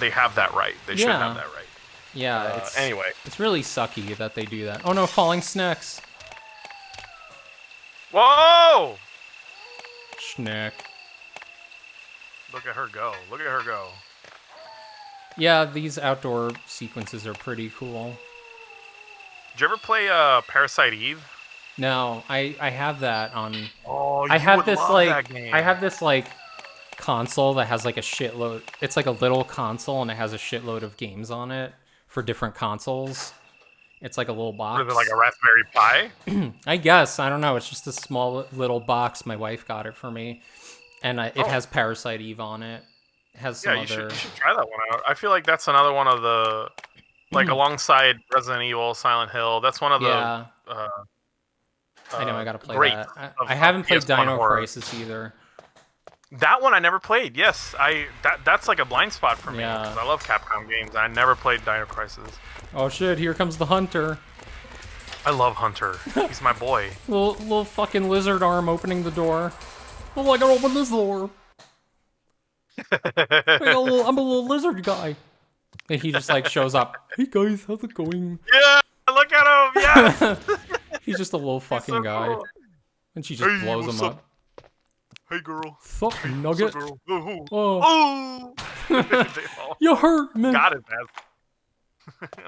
have that right. They should have that right. Yeah. Anyway. It's really sucky that they do that. Oh no, falling snacks. Whoa! Schneck. Look at her go. Look at her go. Yeah, these outdoor sequences are pretty cool. Did you ever play Parasite Eve? No, I have that on. Oh, I have this like that game. I have this like console that has like a shitload. It's like a little console and it has a shitload of games on it for different consoles. It's like a little box. Is it like a Raspberry Pi? I guess, I don't know. It's just a small little box. My wife got it for me, and it has Parasite Eve on it. It has some you should try that one out. I feel like that's another one of the, like, alongside Resident Evil, Silent Hill. That's one of the. I know I gotta play that. I haven't played Dino Crisis either. That one I never played. Yes, that's like a blind spot for me, because I love Capcom games. I never played Dino Crisis. Oh shit! Here comes the hunter. I love Hunter. He's my boy. little fucking lizard arm opening the door. Oh, I gotta open this door. I'm a little lizard guy. And he just like shows up. Hey guys, how's it going? Yeah, look at him. Yes. He's just a little fucking guy. Cool. And she just blows him up. Hey girl. Fuck nugget. Girl. Oh. You hurt me. Got his ass.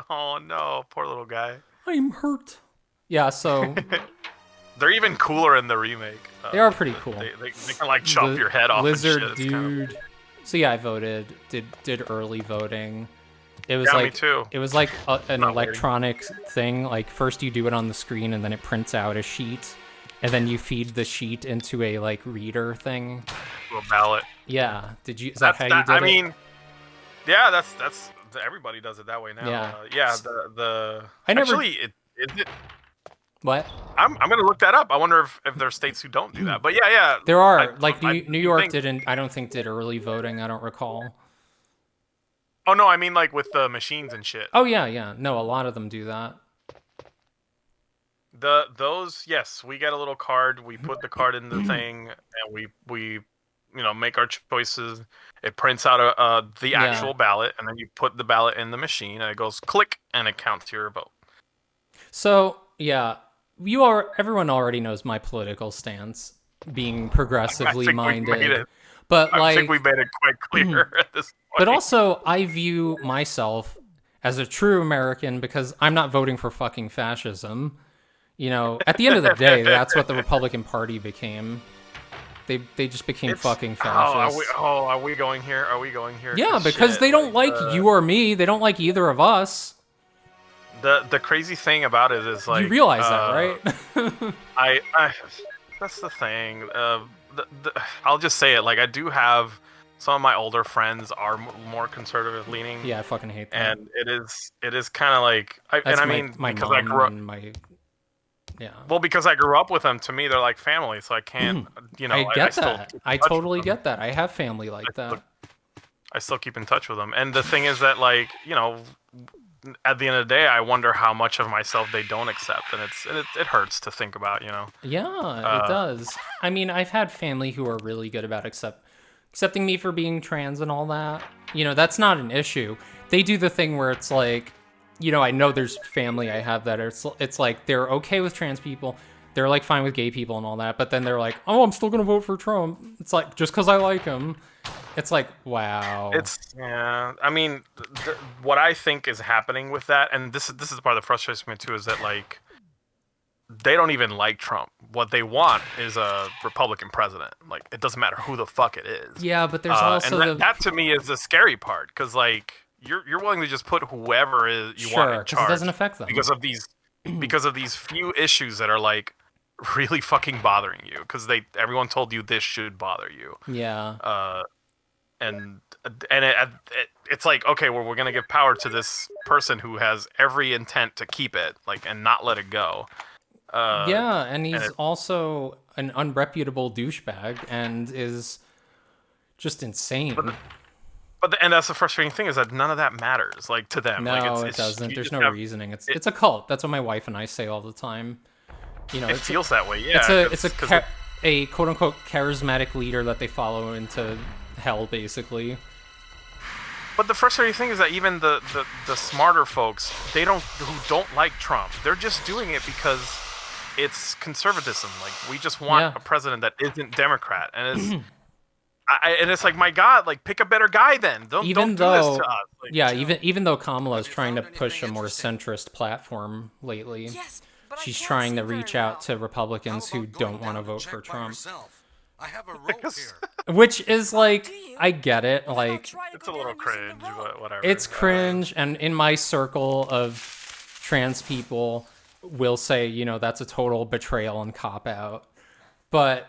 Oh no, poor little guy. I'm hurt. Yeah, so they're even cooler in the remake. They are pretty cool. They can like chop your head off. Lizard and shit. dude. Cool. So yeah, I voted. Did early voting. It was me too. It was like an electronic thing. Like first you do it on the screen, and then it prints out a sheet, and then you feed the sheet into a like reader thing. A ballot. Yeah. Is that how you did it? I mean, yeah, that's everybody does it that way now. Yeah. Is it. What? I'm gonna look that up. I wonder if there are states who don't do that. But yeah. There are. New York didn't. I don't think did early voting. I don't recall. Oh no, I mean like with the machines and shit. Oh yeah. No, a lot of them do that. Those yes, we get a little card. We put the card in the thing, and we make our choices. It prints out the Yeah. actual ballot, and then you put the ballot in the machine, and it goes click, and it counts your vote. So yeah, everyone already knows my political stance, being progressively minded. But I like, think we made it quite clear at this point. but also I view myself as a true American because I'm not voting for fucking fascism. At the end of the day, that's what the Republican Party became. They just became fucking fascists. Are we going here? Are we going here? Yeah, because shit, they don't like you or me. They don't like either of us. The crazy thing about it is like You realize that, right? I that's the thing. I'll just say it. Like I do have some of my older friends are more conservative leaning. Yeah, I fucking hate that. And it is kind of like my because mom I grew up. Yeah. Well, because I grew up with them, to me they're like family, so I can't. I get that. I totally get that. I have family like that. I still keep in touch with them, and the thing is that like at the end of the day, I wonder how much of myself they don't accept, and it hurts to think about, Yeah, it does. I mean, I've had family who are really good about accepting me for being trans and all that. That's not an issue. They do the thing where it's like, I know there's family I have that it's like they're okay with trans people. They're like fine with gay people and all that, but then they're like, "Oh, I'm still gonna vote for Trump." It's like just because I like him. It's like, wow. I mean, what I think is happening with that, and this is the part that frustrates me too, is that like they don't even like Trump. What they want is a Republican president. Like it doesn't matter who the fuck it is. Yeah, but there's also and that to me is the scary part, because like you're willing to just put whoever you want in charge. It doesn't affect them because of these few issues that are like really fucking bothering you, because everyone told you this should bother you. Yeah. And it's like, okay, well, we're gonna give power to this person who has every intent to keep it, like, and not let it go. Yeah, and he's also an unreputable douchebag and is just insane. And that's the frustrating thing, is that none of that matters, like, to them. No, like, it doesn't. There's no reasoning. It's a cult. That's what my wife and I say all the time. It feels that way. Yeah. It's a quote unquote charismatic leader that they follow into hell, basically. But the frustrating thing is that even the smarter folks, who don't like Trump, they're just doing it because it's conservatism. Like, we just want a president that isn't Democrat, and it's and it's like, my God, like, pick a better guy then. Don't do this to us. Like, even though Kamala is trying to push a more centrist platform lately, she's trying to reach out to Republicans who don't want to vote for Trump. I have a rope here. Which is like, I get it. Like, it's a little cringe, but whatever. It's cringe, and in my circle of trans people will say, that's a total betrayal and cop-out. But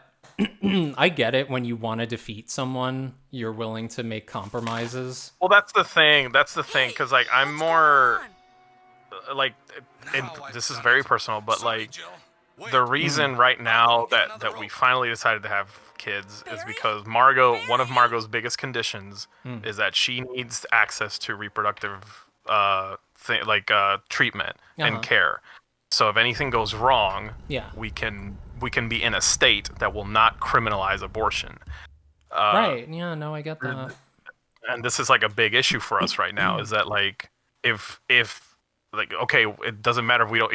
I get it. When you want to defeat someone, you're willing to make compromises. Well, that's the thing, because, like, I'm more, like, and this is very personal, but, like, the reason right now that we finally decided to have kids is because one of Margot's biggest conditions is that she needs access to reproductive treatment and care. So if anything goes wrong, we can be in a state that will not criminalize abortion. Right. Yeah, no, I get that. And this is like a big issue for us right now, is that like if like, okay, it doesn't matter if we don't.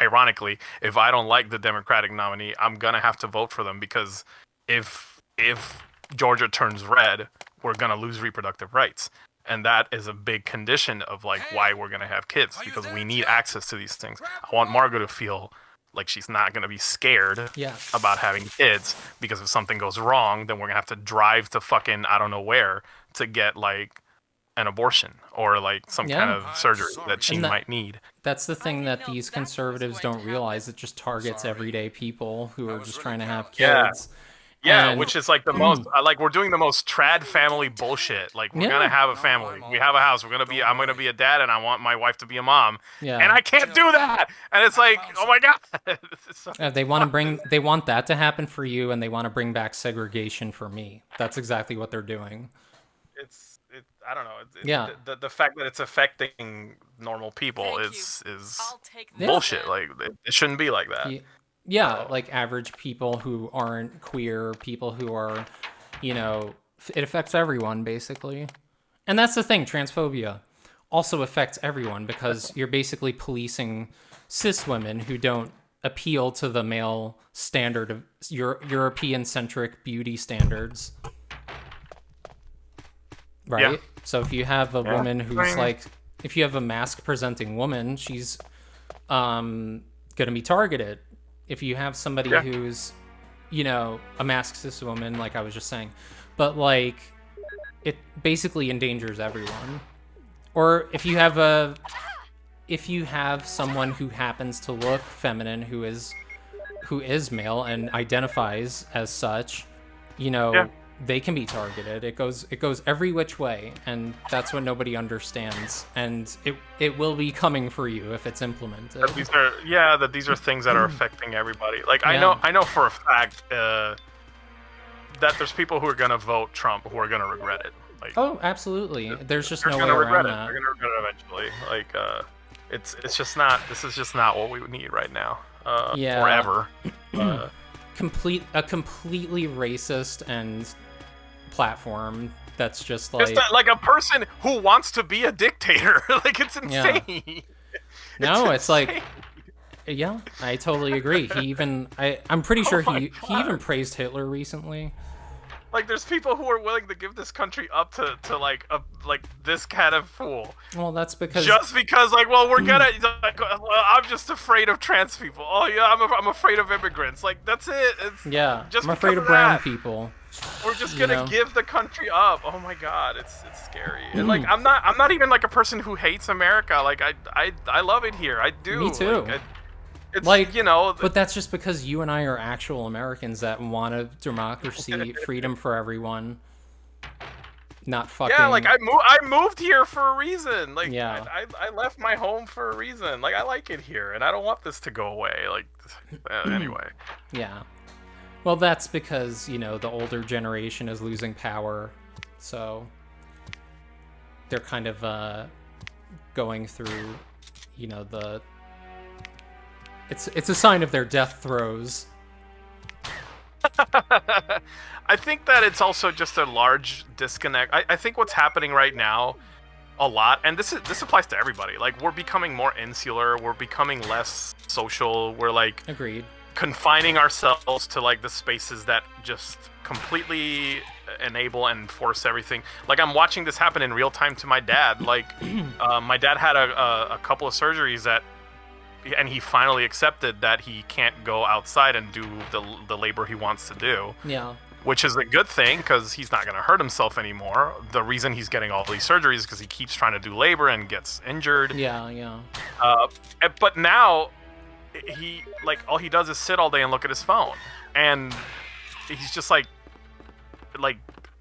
Ironically, if I don't like the Democratic nominee, I'm gonna have to vote for them, because if Georgia turns red, we're gonna lose reproductive rights, and that is a big condition of like why we're gonna have kids, because we need access to these things. I want Margot to feel like she's not gonna be scared about having kids, because if something goes wrong, then we're gonna have to drive to fucking I don't know where to get like an abortion or like some kind of surgery that she might need. That's the thing that these conservatives don't realize. It just targets everyday people who are just trying to have kids. Yeah, which is like the most, like, we're doing the most trad family bullshit. Like, we're gonna have a family, we have a house, I'm gonna be a dad, and I want my wife to be a mom, and I can't do that. And it's like, oh my God. They want that to happen for you, and they want to bring back segregation for me. That's exactly what they're doing. I don't know. The fact that it's affecting normal people is bullshit. Like, it shouldn't be like that. Yeah, like average people who aren't queer, people who are, it affects everyone basically. And that's the thing, transphobia also affects everyone because you're basically policing cis women who don't appeal to the male standard of European-centric beauty standards. Right? Yeah. So if you have a woman who's like, if you have a mask-presenting woman, she's going to be targeted. If you have somebody who's, a masked cis woman, like I was just saying, but like, it basically endangers everyone. Or if you have someone who happens to look feminine, who is male and identifies as such, they can be targeted. It goes every which way, and that's what nobody understands. And it will be coming for you if it's implemented. That these are things that are affecting everybody. Like I know for a fact that there's people who are gonna vote Trump who are gonna regret it. Like, oh, absolutely. There's just no way around around it. that. They're gonna regret it eventually. Like it's just not. This is just not what we need right now. Forever. A completely racist and platform that's just like like a person who wants to be a dictator. Like it's insane. No, it's like, yeah, I totally agree. I'm pretty sure he even praised Hitler recently. Like there's people who are willing to give this country up to like this kind of fool. Well, that's because like, well, we're gonna like, well, I'm just afraid of trans people. Oh yeah, I'm afraid of immigrants. Like that's it. I'm afraid of brown people. We're just gonna give the country up. Oh my god, it's scary. And like I'm not even like a person who hates America. Like I love it here. I do. Me too. It's but that's just because you and I are actual Americans that want a democracy, freedom for everyone. Not fucking. Yeah, like I moved here for a reason. Like I left my home for a reason. Like I like it here, and I don't want this to go away. Like anyway. Yeah. Well, that's because the older generation is losing power, so they're kind of going through, the. It's a sign of their death throes. I think that it's also just a large disconnect. I think what's happening right now a lot, and this applies to everybody. Like we're becoming more insular, we're becoming less social. We're like agreed. Confining ourselves to like the spaces that just completely enable and force everything. Like I'm watching this happen in real time to my dad. Like my dad had a couple of surgeries and he finally accepted that he can't go outside and do the labor he wants to do. Yeah. Which is a good thing because he's not going to hurt himself anymore. The reason he's getting all these surgeries is because he keeps trying to do labor and gets injured. Yeah. But now he all he does is sit all day and look at his phone, and he's just like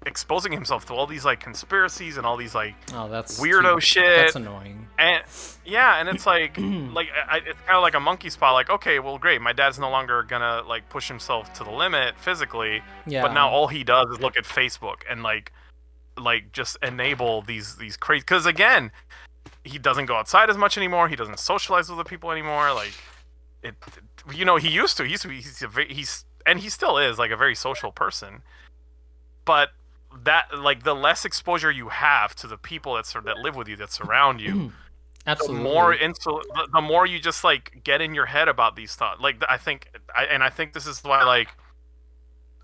exposing himself to all these like conspiracies and all these like that's weirdo shit. That's annoying. And and it's like it's kind of like a monkey spot. Like, okay, well, great, my dad's no longer gonna like push himself to the limit physically, but now all he does is look at Facebook and like just enable these crazy. Because again, he doesn't go outside as much anymore. He doesn't socialize with the people anymore. Like he used to. And he still is like a very social person, but that like the less exposure you have to the people that live with you, that surround you, absolutely, the more you just like get in your head about these thoughts. Like I think this is why like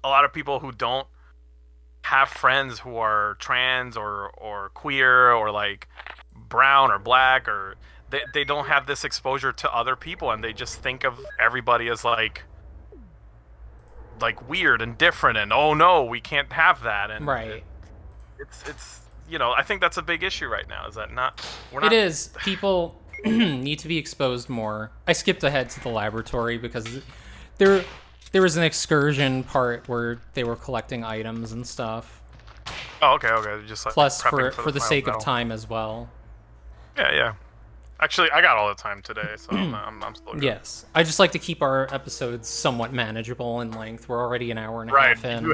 a lot of people who don't have friends who are trans or queer or like brown or black, or they don't have this exposure to other people, and they just think of everybody as like weird and different, and oh no, we can't have that. And right, it's I think that's a big issue right now. Is that it is. People need to be exposed more. I skipped ahead to the laboratory because there was an excursion part where they were collecting items and stuff. Oh, okay. Just like plus for the sake of time as well. Yeah. Actually, I got all the time today, so I'm still good. Yes. I just like to keep our episodes somewhat manageable in length. We're already an hour and a half in.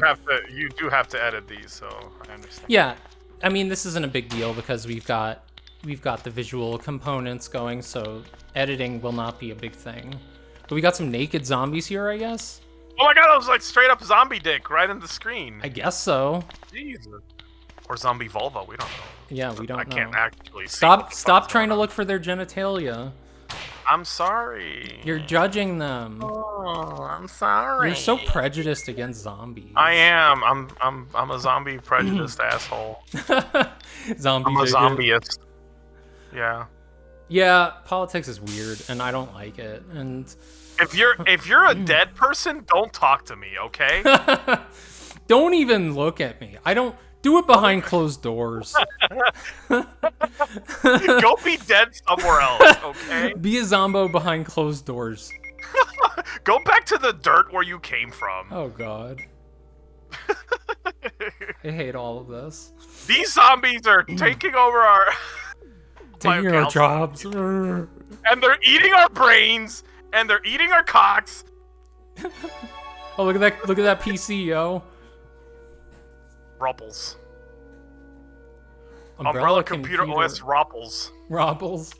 You do have to edit these, so I understand. Yeah. I mean, this isn't a big deal because we've got the visual components going, so editing will not be a big thing. But we got some naked zombies here, I guess? Oh my god, that was like straight up zombie dick right in the screen. I guess so. Jesus. Or zombie vulva, we don't know. Yeah, we don't I know. can't actually see Stop what the fuck is trying to going on. look for their genitalia. I'm sorry. You're judging them. Oh, I'm sorry. You're so prejudiced against zombies. I am. I'm a zombie prejudiced asshole. Zombie I'm a bigot. zombieist. Yeah. Yeah, politics is weird, and I don't like it. And If you're a dead person, don't talk to me, okay? don't even look at me. I don't do it behind closed doors. Go be dead somewhere else, okay? Be a zombo behind closed doors. Go back to the dirt where you came from. Oh god. I hate all of this. These zombies are taking over our Taking our council. jobs. And they're eating our brains, and they're eating our cocks. Oh, look at that PC, yo. Rupples. Umbrella Computer OS Rupples. Ropples.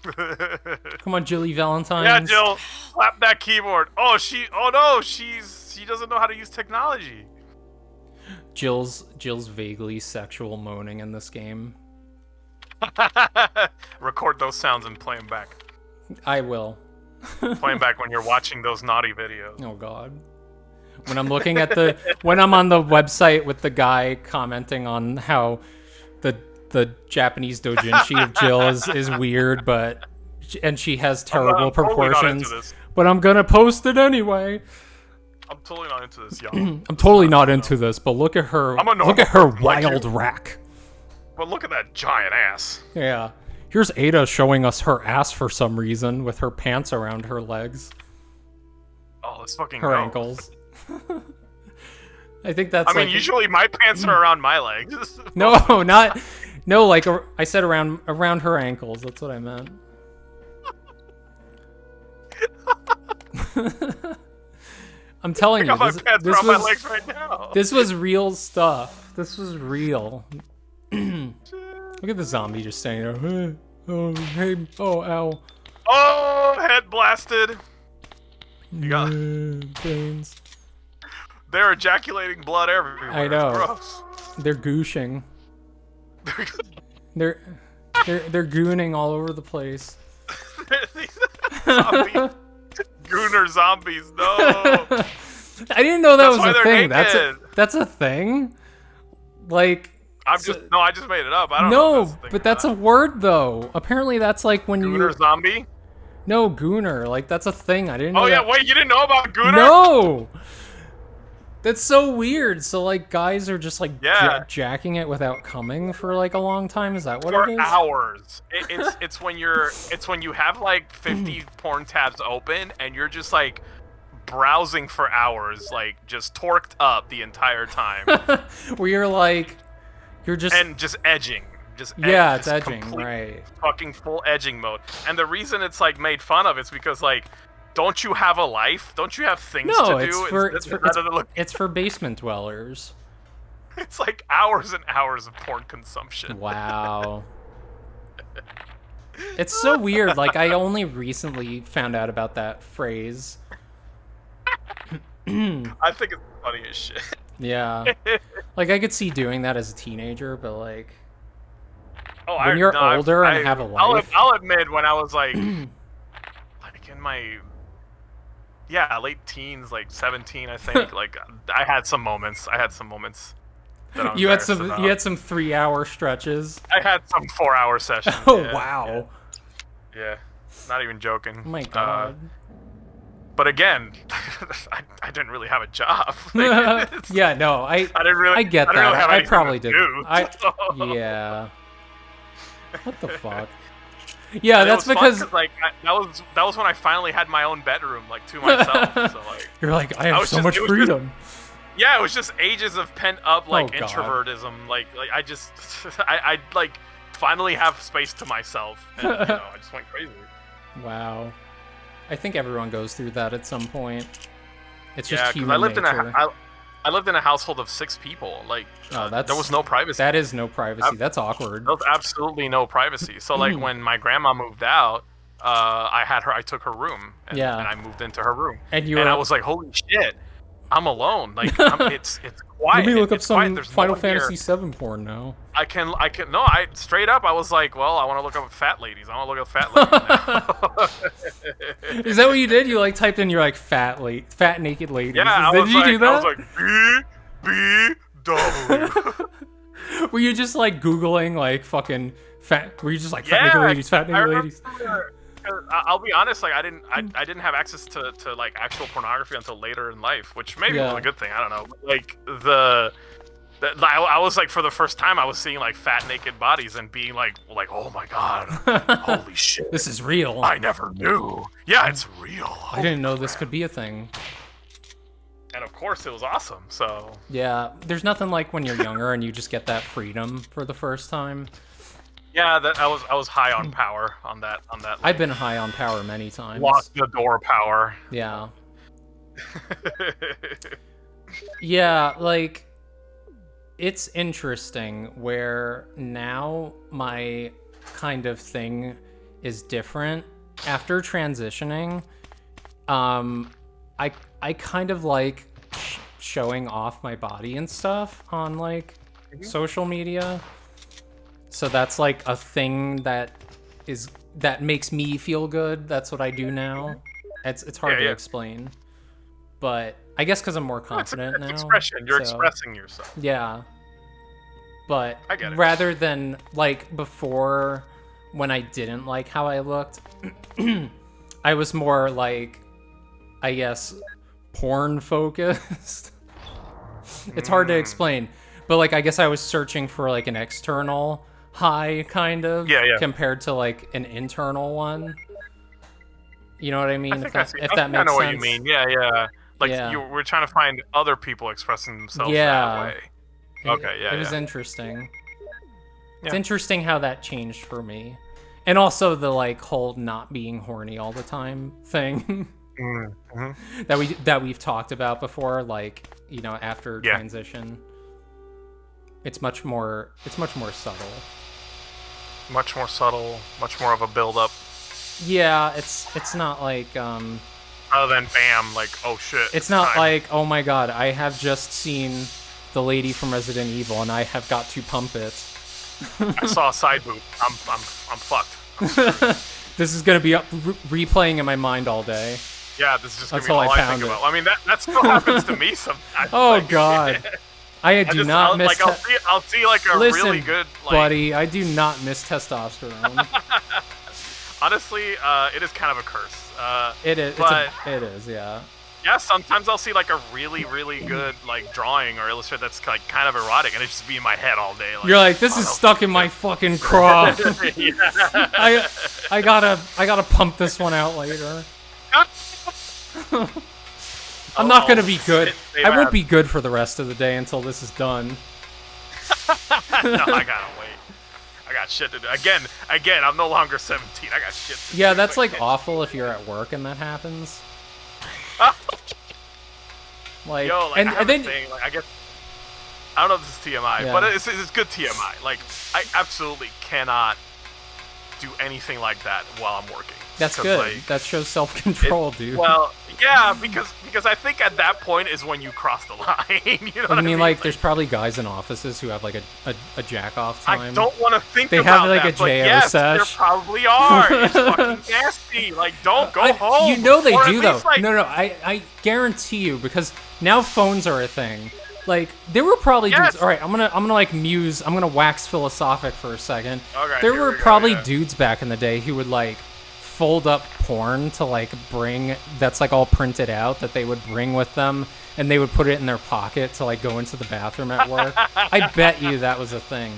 Come on, Jilly Valentine's. Yeah, Jill, slap that keyboard. Oh no, she doesn't know how to use technology. Jill's vaguely sexual moaning in this game. Record those sounds and play them back. I will. Play them back when you're watching those naughty videos. Oh god. When I'm looking at when I'm on the website with the guy commenting on how the Japanese doujinshi of Jill is weird, and she has terrible I'm totally not proportions. into this. But I'm gonna post it anyway. I'm totally not into this, y'all. I'm totally not into this, but look at her. I'm a normal Look at her person like wild you. rack. But look at that giant ass. Yeah. Here's Ada showing us her ass for some reason with her pants around her legs, Oh, let's fucking her go. ankles. I think that's I mean, like usually my pants are around my legs. no, like I said around her ankles. That's what I meant. I'm telling I you, got my pants around my legs right now. this was real stuff. This was real. Look at the zombie just standing there. Hey, oh, hey, oh, ow. Oh, head blasted. You got. Brains. They're ejaculating blood everywhere. I know. It's gross. They're gooshing. They're gooning all over the place. These Gooner zombies, no. I didn't know that That's why was a they're thing. naked. That's a thing. Like I just made it up. I don't know. no, if that's a thing but or that's not. a word though. Apparently that's like when Gooner you zombie. no gooner. Like that's a thing. I didn't know. Oh yeah, that. wait, you didn't know about Gooner? No. That's so weird. So like guys are just like Yeah. jacking it without coming for like a long time. Is that what For it is? hours. It's when you have like 50 porn tabs open and you're just like browsing for hours, like just torqued up the entire time Where you're just and just edging. yeah, it's just edging, complete right? Fucking full edging mode. And the reason it's like made fun of is because like, don't you have a life? Don't you have things No, to it's do? it's for basement dwellers. It's like hours and hours of porn consumption. Wow. It's so weird. Like I only recently found out about that phrase. I think it's funny as shit. Yeah. Like I could see doing that as a teenager, but like Oh, when you're older and have a life. I'll admit when I was like, like in my late teens, like 17, I think. Like I had some moments. That I'm you had embarrassed some about. 3-hour stretches. I had some 4-hour sessions. Oh yeah, wow. Yeah. Not even joking. Oh my god. But again, I didn't really have a job. Like, Yeah, no, I didn't really. I get I didn't that. really have I anything probably to didn't. do, so- Yeah. What the fuck? Yeah, And it that's was because fun 'cause, like that was when I finally had my own bedroom, like to myself. So like, you're like I have was so just- much it was freedom. yeah, it was just ages of pent up like Oh, God. introvertism. Like I just I like finally have space to myself, and I just went crazy. Wow. I think everyone goes through that at some point. It's just Yeah, because human I lived nature. I lived in a household of 6 people. Like Oh, there was no privacy. That is no privacy. That's awkward. There was absolutely no privacy. So like when my grandma moved out, I took her room, and, Yeah. and I moved into her room, And I was like, holy shit, I'm alone. Like, it's quiet. Let me look up It's quiet. some There's no Final one here. Fantasy VII porn now. I straight up, I was like, well, I want to look up fat ladies. I want to look up fat ladies now. Is that what you did? You like typed in your like fat naked ladies? Yeah, Did you do that? I was like, BBW. Were you just like Googling like fucking fat? Were you just like fat naked ladies, fat naked ladies? I'll be honest, like I didn't have access to like actual pornography until later in life, which maybe was a good thing. I don't know. Like I was like, for the first time, I was seeing like fat naked bodies and being like, oh my god, holy shit, This is real. I never knew. Yeah, it's real. I didn't know this could be a thing. And of course, it was awesome. So Yeah, there's nothing like when you're younger and you just get that freedom for the first time. yeah, I was high on power on that. I've been high on power many times. Lock the door power. Yeah. Yeah, like, it's interesting where now my kind of thing is different. After transitioning, I kind of like showing off my body and stuff on like social media. So that's like a thing that makes me feel good. That's what I do now. It's hard to explain, but I guess because I'm more confident it's now. Expression. You're so, expressing yourself. Yeah. But I get it. rather than like before, when I didn't like how I looked, I was more like, I guess, porn focused. It's hard to explain, but like I guess I was searching for like an external high kind of, compared to like an internal one. You know what I mean? If that makes sense. I know what you mean. Yeah. Like we're trying to find other people expressing themselves that way. Okay, It was interesting. It's interesting how that changed for me. And also the like whole not being horny all the time thing that we've talked about before, like, you know, after transition. It's much more subtle. Much more subtle, much more of a build up. Yeah, it's not like other than bam, like, oh shit. It's not like, oh my god, I have just seen the lady from Resident Evil and I have got to pump it. I saw a side boob. I'm fucked. This is gonna be replaying in my mind all day. Yeah, this is just gonna be all I think about. I mean, that still happens to me sometimes. Oh like, god. I do not miss. Like, I'll see like a really good. Like, buddy, I do not miss testosterone. Honestly, it is kind of a curse. It is. But it is. Yeah. Yeah, sometimes I'll see like a really, really good like drawing or illustrated that's like kind of erotic, and it just be in my head all day. Like, you're like, this is stuck in my fucking craw. I gotta pump this one out later. I'm not gonna be good. I won't be good for the rest of the day until this is done. No, I gotta wait. I got shit to do. Again, I'm no longer 17. I got shit to do. Yeah, that's like awful if you're at work and that happens. Like, yo, like, and then thing, like, I guess I don't know if this is TMI, but it's good TMI. Like, I absolutely cannot do anything like that while I'm working. That's good. Like, that shows self-control, dude. Well, yeah, because I think at that point is when you cross the line. You know what I mean? Like, there's probably guys in offices who have like a jack-off time. I don't want to think they about have like that, a JO sesh. There probably are. It's fucking nasty. Like, don't go home. You know they do though. Like... No, I guarantee you, because now phones are a thing. Like, there were probably dudes. All right, I'm gonna like muse. I'm gonna wax philosophic for a second. Okay, there were probably dudes back in the day who would like fold up porn to like bring, that's like all printed out, that they would bring with them, and they would put it in their pocket to like go into the bathroom at work. I bet you that was a thing.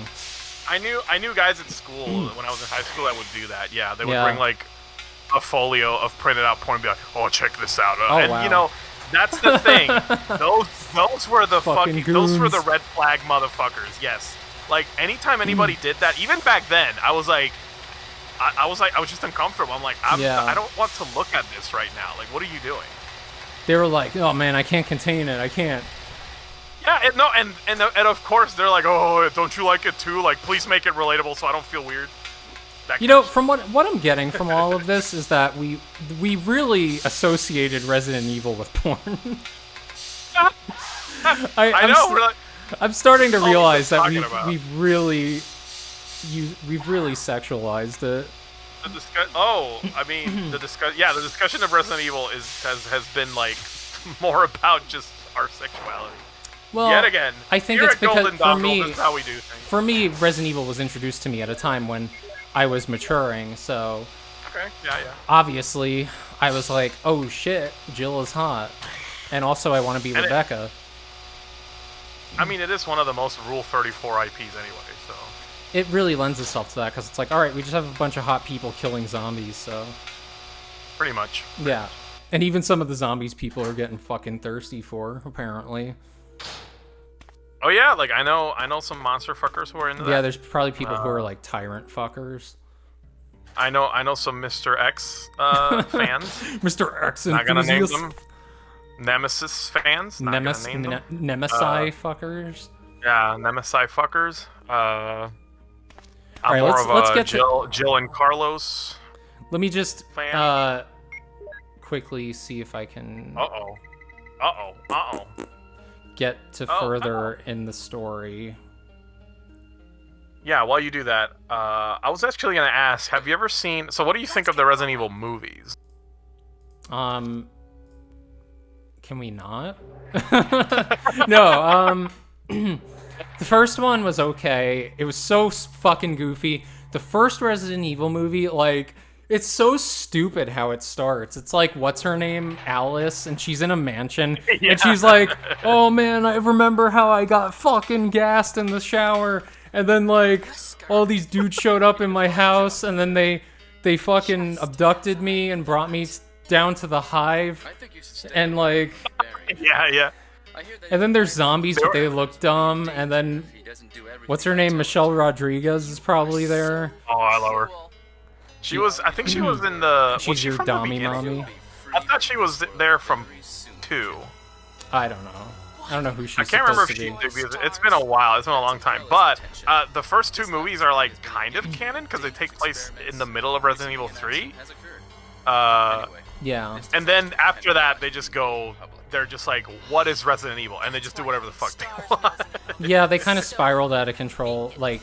I knew guys at school when I was in high school that would do that. Yeah, they would bring like a folio of printed out porn and be like, "Oh, check this out." You know, that's the thing. those were the fucking those were the red flag motherfuckers. Yes. Like, anytime anybody did that, even back then, I was just uncomfortable. I'm like, I don't want to look at this right now. Like, what are you doing? They were like, oh man, I can't contain it. I can't. Yeah, and of course they're like, oh, don't you like it too? Like, please make it relatable so I don't feel weird. You know, from what I'm getting from all of this is that we really associated Resident Evil with porn. I know. I'm starting to all we've realize been that talking about. we've really sexualized it. The discussion of Resident Evil has been like more about just our sexuality. Well, Yet again, I think here it's at because Golden for Dongle, me, this is how we do things. for me, Resident Evil was introduced to me at a time when I was maturing, so Okay, yeah. obviously I was like, oh shit, Jill is hot. And also I want to be And Rebecca. I mean, it is one of the most Rule 34 IPs anyway, so... It really lends itself to that, because it's like, alright, we just have a bunch of hot people killing zombies, so... Pretty much. Yeah. And even some of the zombies people are getting fucking thirsty for, apparently. Oh yeah, like I know some monster fuckers who are into that. Yeah, there's probably people who are like tyrant fuckers. I know some Mr. X fans. Mr. X Not gonna name enthusiast. them. Nemesis fans. Not gonna name them. Nemesi fuckers. Yeah, Nemesi fuckers. I'm Alright, more let's of a get to- Jill and Carlos Let me just fan. quickly see if I can Uh-oh. get to further in the story. Yeah, while you do that, I was actually gonna ask, have you ever seen... So what do you think of the Resident Evil movies? Can we not? No, the first one was okay. It was so fucking goofy. The first Resident Evil movie, like, it's so stupid how it starts. It's like, what's her name? Alice, and she's in a mansion, and she's like, oh man, I remember how I got fucking gassed in the shower, and then, like, all these dudes showed up in my house, and then they fucking abducted me and brought me down to the hive, and, like... Yeah. And then there's zombies, but they look dumb, and then... What's her name? Michelle Rodriguez is probably there. Oh, I love her. She was... I think she was in the... was She's she your from the Dommy beginning? mommy. I thought she was there from 2. I don't know. I don't know who she's I can't remember if supposed she... to be. It's been a while. It's been a long time. But the first 2 movies are, like, kind of canon, because they take place in the middle of Resident Evil 3. Yeah. And then after that, they just go... They're just like, what is Resident Evil? And they just do whatever the fuck they want. Yeah, they kind of spiraled out of control. Like,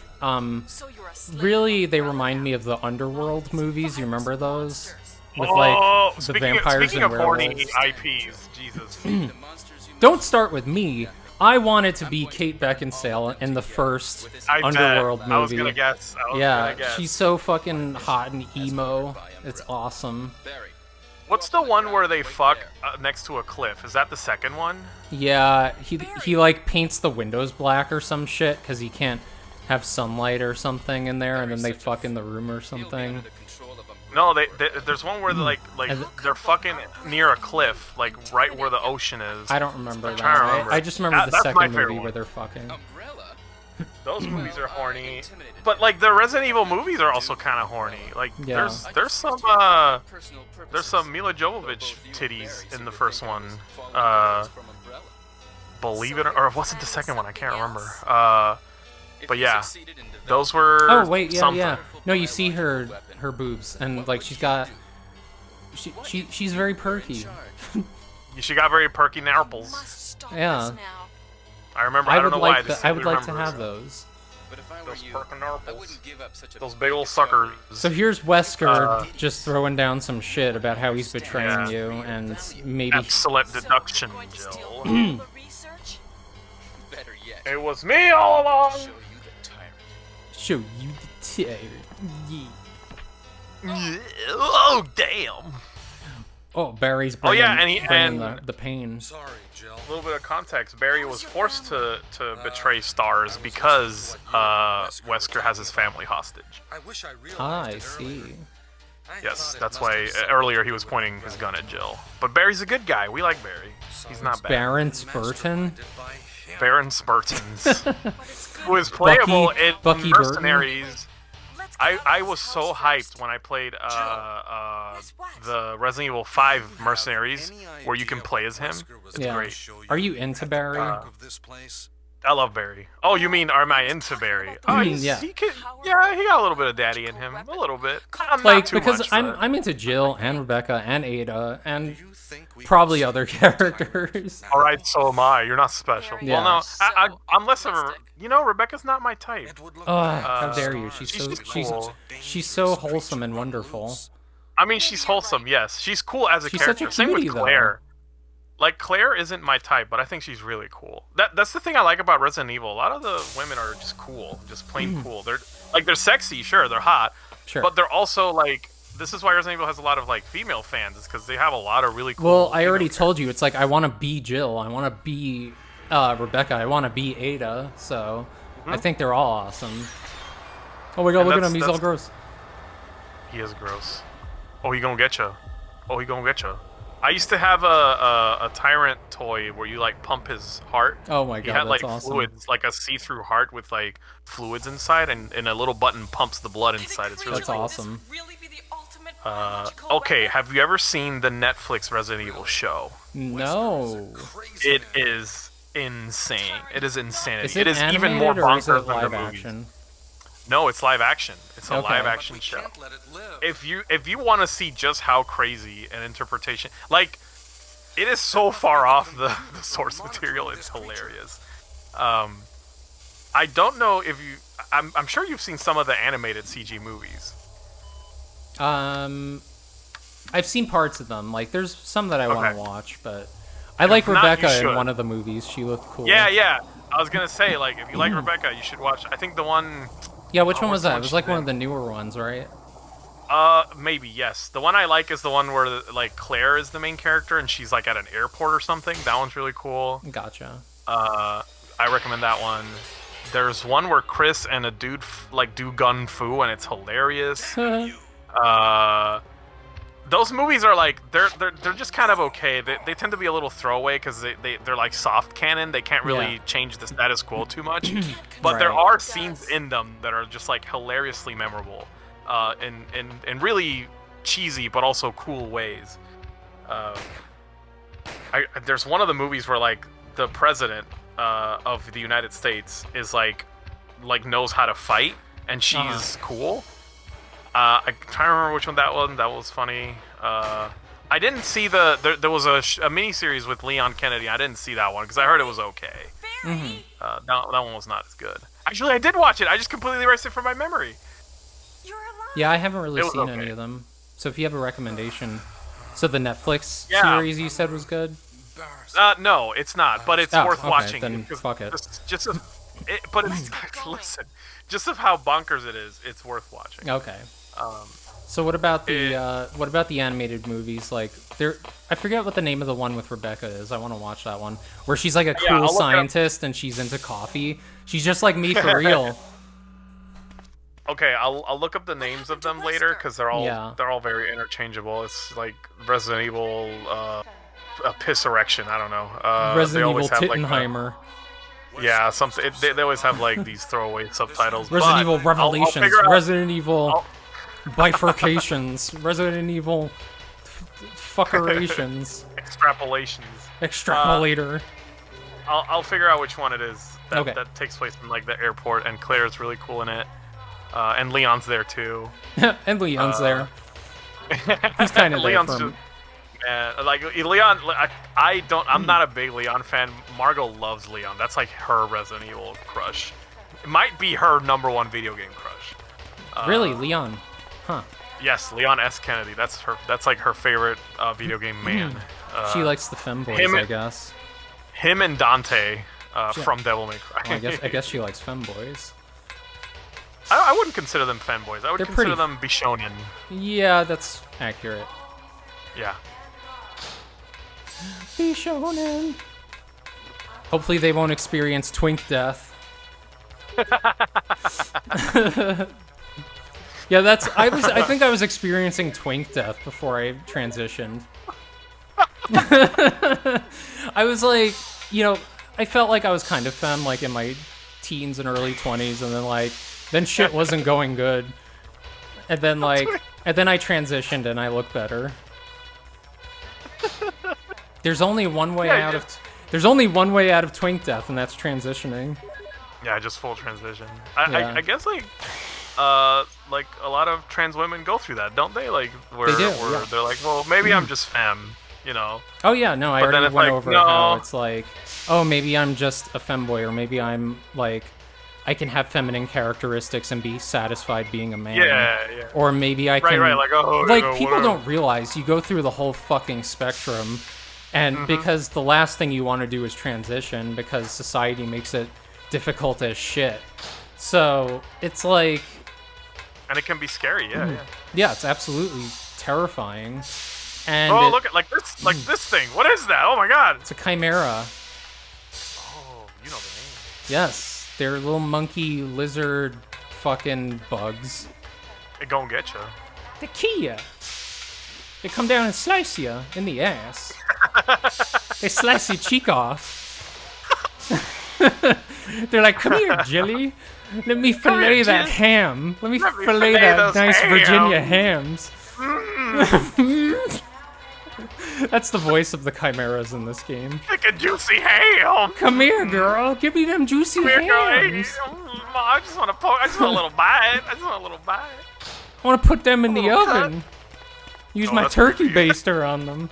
really, they remind me of the Underworld movies. You remember those? With, like, the vampires speaking and of horny werewolves. IPs, Jesus. Don't start with me. I wanted to be Kate Beckinsale in the first I Underworld bet. movie. I was gonna guess. Yeah, she's so fucking hot and emo. It's awesome. What's the one where they fuck next to a cliff? Is that the second one? Yeah, he like paints the windows black or some shit because he can't have sunlight or something in there, and then they fuck in the room or something. No, there's one where they're fucking near a cliff, like right where the ocean is. I don't remember that. trying to remember. I just remember the That's my second favorite movie one. where they're fucking. Those movies are horny, but like the Resident Evil movies are also kind of horny. Like Yeah. there's some Mila Jovovich titties in the first one. Believe it or what's it the second one? I can't remember. But yeah, those were. Oh wait, yeah, something. yeah. No, you see her boobs, and like she's got. She's very perky. She got very perky narples. Yeah. I remember. I I don't would know why. like This I would like to remembers have those. those perky narples. Those big old suckers. So here's Wesker just throwing down some shit about how he's betraying you, and maybe. Excellent deduction, Jill. It was me all along. Show you the tire. Yeah. Oh damn. Oh, Barry's Oh, bringing, yeah, bringing the pain. Sorry, Jill. A little bit of context. Barry was forced to betray Stars because Wesker has his family hostage. I wish I realized I it see. earlier. I Yes, thought it that's must why have slipped earlier he my was mind. pointing his gun at Jill. But Barry's a good guy. We like Barry. He's not bad. Baron Spurton. Masterminded by him. Baron Spurtons, who is playable in Bucky Mercenaries. I was so hyped when I played the Resident Evil 5 Mercenaries, where you can play as him. It's Yeah. great. Are you into Barry? Of this place. I love Barry. Oh, you mean am I into Barry? Oh, Yeah. he could. Yeah, he got a little bit of daddy in him. A little bit. Not Like too because much, I'm into Jill and Rebecca and Ada and You think we probably can other see the time? characters. All right, so am I. You're not special. Very Yeah. Well, no, so I'm less of a. optimistic. You know, Rebecca's not my type. It would look How like dare you? stars She's She's so just she's cool. she's so wholesome and wonderful. I mean, she's wholesome. Yes, she's cool as a She's such character. a Same with cutie, though. Claire. Like Claire isn't my type, but I think she's really cool. That's the thing I like about Resident Evil. A lot of the women are just cool, just plain cool. They're sexy, sure, they're hot, Sure. but they're also like. This is why Resident Evil has a lot of like female fans, is because they have a lot of really cool. Well, I female already characters. told you. It's like I want to be Jill. I want to be Rebecca. I want to be Ada. So I think they're all awesome. Oh my god, And look at him. that's- He's all that's- gross. He is gross. Oh, he gonna get you. Oh, he gonna get you. I used to have a tyrant toy where you like pump his heart. Oh my He god, had that's like awesome. fluids, like a see-through heart with like fluids inside, and a little button pumps the blood inside. It's really That's cool. awesome. Really be the ultimate biological Okay, weapon? have you ever seen the Netflix Resident Evil show? No. crazy. It is insane. It is insanity. Is it is animated even more or is bonkers it than live the movies. action? No, it's live action. It's a Okay. live But action we show. can't let it live. If you want to see just how crazy an interpretation, like, it is so far off the source material, it's hilarious. I don't know if you, I'm sure you've seen some of the animated CG movies. I've seen parts of them. Like, there's some that I want Okay. to watch, but I like not, you Rebecca in should. one of the movies. She looked cool. Yeah. I was gonna say, like, if you like Rebecca, you should watch. I think the one, Yeah, which Oh, one what's was the that? one It was she's like one in? of the newer ones, right? maybe yes. The one I like is the one where like Claire is the main character and she's like at an airport or something. That one's really cool. Gotcha. I recommend that one. There's one where Chris and a dude like do gun fu and it's hilarious. Those movies are like they're just kind of okay. They tend to be a little throwaway because they're like soft canon. They can't really Yeah. change the status quo too much. But there Right. are scenes in them that are just like hilariously memorable, in really cheesy but also cool ways. There's one of the movies where like the president of the United States is like knows how to fight and she's cool. I'm trying to remember which one that was. That was funny. I didn't see there was a mini series with Leon Kennedy. I didn't see that one because I heard it was okay. Barry, That one was not as good. Actually, I did watch it. I just completely erased it from my memory. you're alive. Yeah, I haven't really It was seen okay. any of them. So if you have a recommendation, so the Netflix Yeah. series you said was good. Embarrassing. No, it's not. But it's Oh, worth okay, watching. then because fuck it. But it's listen, just of how bonkers it is. It's worth watching. Okay. So what about the animated movies? Like I forget what the name of the one with Rebecca is. I want to watch that one where she's like a Yeah, I'll cool look it up. scientist and she's into coffee. She's just like me for real. Okay, I'll look up the names of them later because they're all very interchangeable. It's like Resident Evil, a piss erection. I don't know. They Resident Evil always have, like, Tittenheimer. yeah, something. They always have like these throwaway subtitles. Resident but Evil I'll Revelations. figure out- Resident Evil Bifurcations. Resident Evil Fuckerations. extrapolations. Extrapolator. I'll figure out which one it is Okay. that takes place in like the airport, and Claire's really cool in it, and Leon's there too. And Leon's there. He's kind of there Leon's from. like Leon. I'm not a big Leon fan. Margot loves Leon. That's like her Resident Evil crush. It might be her #1 video game crush. Really, Leon? Huh. Yes, Leon S. Kennedy. That's her. That's like her favorite video game man. She likes the femboys, him- I guess. Him and Dante from Devil May Cry. Well, I guess she likes femboys. I wouldn't consider them fanboys. I would They're consider pretty- them Bishonen. Yeah, that's accurate. Yeah. Be shonen. Hopefully they won't experience twink death. Yeah, I think I was experiencing twink death before I transitioned. I was like, I felt like I was kind of femme like in my teens and early 20s, and then shit wasn't going good. And then I transitioned and I look better. There's only one way Yeah, out yeah. of There's only one way out of twink death, and that's transitioning. Yeah, just full transition. Yeah. I guess like a lot of trans women go through that, don't they? Like where, They do, where yeah. they're like, well, maybe I'm just femme, you know. Oh yeah, no, I But then already it's went like, over no. how it's like, oh, maybe I'm just a femboy, or maybe I'm like, I can have feminine characteristics and be satisfied being a man. Yeah. Or maybe I can. Right, like, oh, like you know, people whatever. don't realize you go through the whole fucking spectrum, and Mm-hmm. because the last thing you want to do is transition, because society makes it difficult as shit. So it's like, And it can be scary, yeah. yeah, it's absolutely terrifying. And Oh, look at like this thing. What is that? Oh my god. it's a chimera. Oh, you know the name. Yes, they're little monkey lizard fucking bugs. It gonna get you. They kill ya. They come down and slice you in the ass. They slice your cheek off. They're like, come here, Jilly. Let me fillet here, that Jill. ham. Let me Let me fillet fillet that those nice Virginia hams." hams. That's the voice of the chimeras in this game. Like a juicy ham. Come here, girl. Give me them juicy Here, girl, hey, hams. I just want to poke. I just want a little bite. I want to put them in the little cut. oven. Use Oh, my that's turkey creepy. baster on them.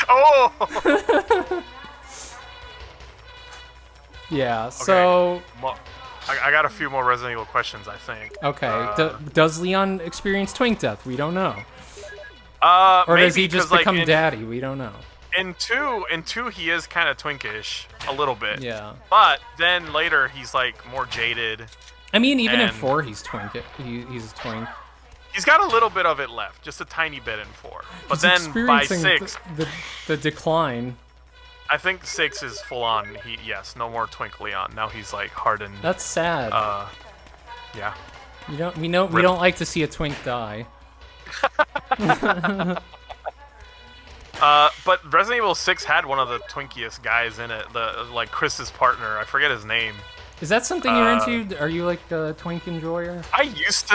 Oh. Yeah, so... Well, I got a few more Resident Evil questions, I think. Okay, does Leon experience twink death? We don't know. Or Maybe, does he just 'cause, like, become in, daddy? We don't know. In two, he is kind of twinkish, a little bit. Yeah. But then later, he's like more jaded. I mean, even in And- 4, he's twink. He's a twink. He's got a little bit of it left, just a tiny bit in 4. But He's then by experiencing 6, the decline. I think 6 is full on. Yes, no more Twink Leon. Now he's like hardened. That's sad. Yeah. We don't like to see a twink die. But Resident Evil 6 had one of the twinkiest guys in it. Like Chris's partner. I forget his name. Is that something you're into? Are you like a twink enjoyer? I used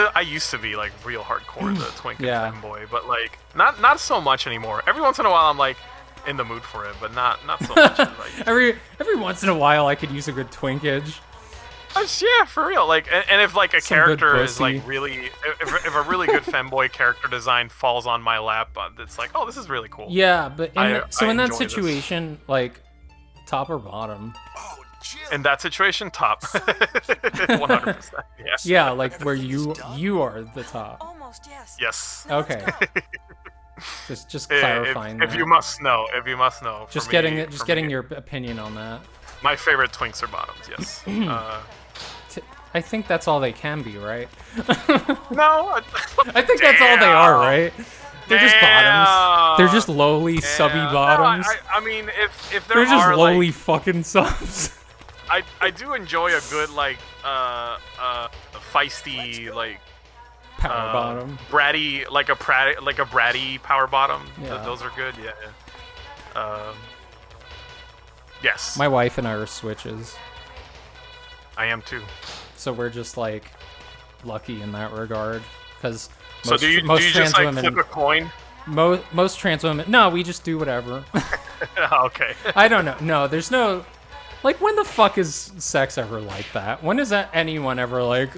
to be like real hardcore the twink Yeah. and fanboy, but like not so much anymore. Every once in a while I'm like in the mood for it, but not so much. Like, Every once in a while, I could use a good twinkage. yeah, for real. Like, and if like a Some good character is pussy. like really, if a really good femboy character design falls on my lap, it's like, oh, this is really cool. Yeah, but in that I in that enjoy this. situation, like top or bottom? Oh, Jill. In that situation, top, 100%. Yeah. Yeah, like where you are the top. Almost, yes. Yes. Now let's Okay. go. Just clarifying If that. you must know, for Just me- getting for getting me, your opinion on that. My favorite twinks are bottoms. Yes. I think that's all they can be, right? No. I think that's all they are, right? They're just bottoms. They're just lowly, subby Yeah. bottoms. No, I mean, if there They're just are lowly like, fucking subs. I do enjoy a good like feisty like Power bottom. bratty like a bratty power bottom. Yeah. Those are good. Yeah. Yes. My wife and I are switches, I am too. so we're just like lucky in that regard. Because So do you just like flip a coin? most trans women, no, we just do whatever. Okay. I don't know. No, there's no. Like, when the fuck is sex ever like that? When is that anyone ever like?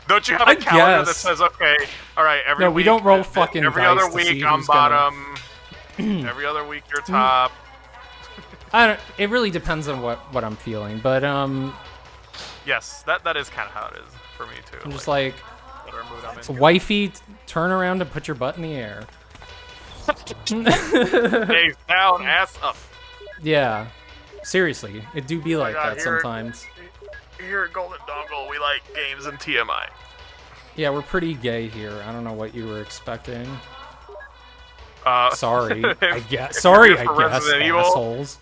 Don't you have a I calendar that guess. says, okay, all right, every No, we week, don't roll fucking every dice other to week see I'm who's gonna- bottom, every other week you're top. I don't. It really depends on what I'm feeling, but Yes, that is kind of how it is for me too. I'm just like, whatever mood I'm in. wifey, turn around and put your butt in the air. Face down, ass up. Yeah, seriously, it do be like God, that here- sometimes. Here at Golden Dongle, we like games and TMI. Yeah, we're pretty gay here. I don't know what you were expecting. Sorry, if- I guess. if Sorry, you're I here for guess, Resident Evil, assholes.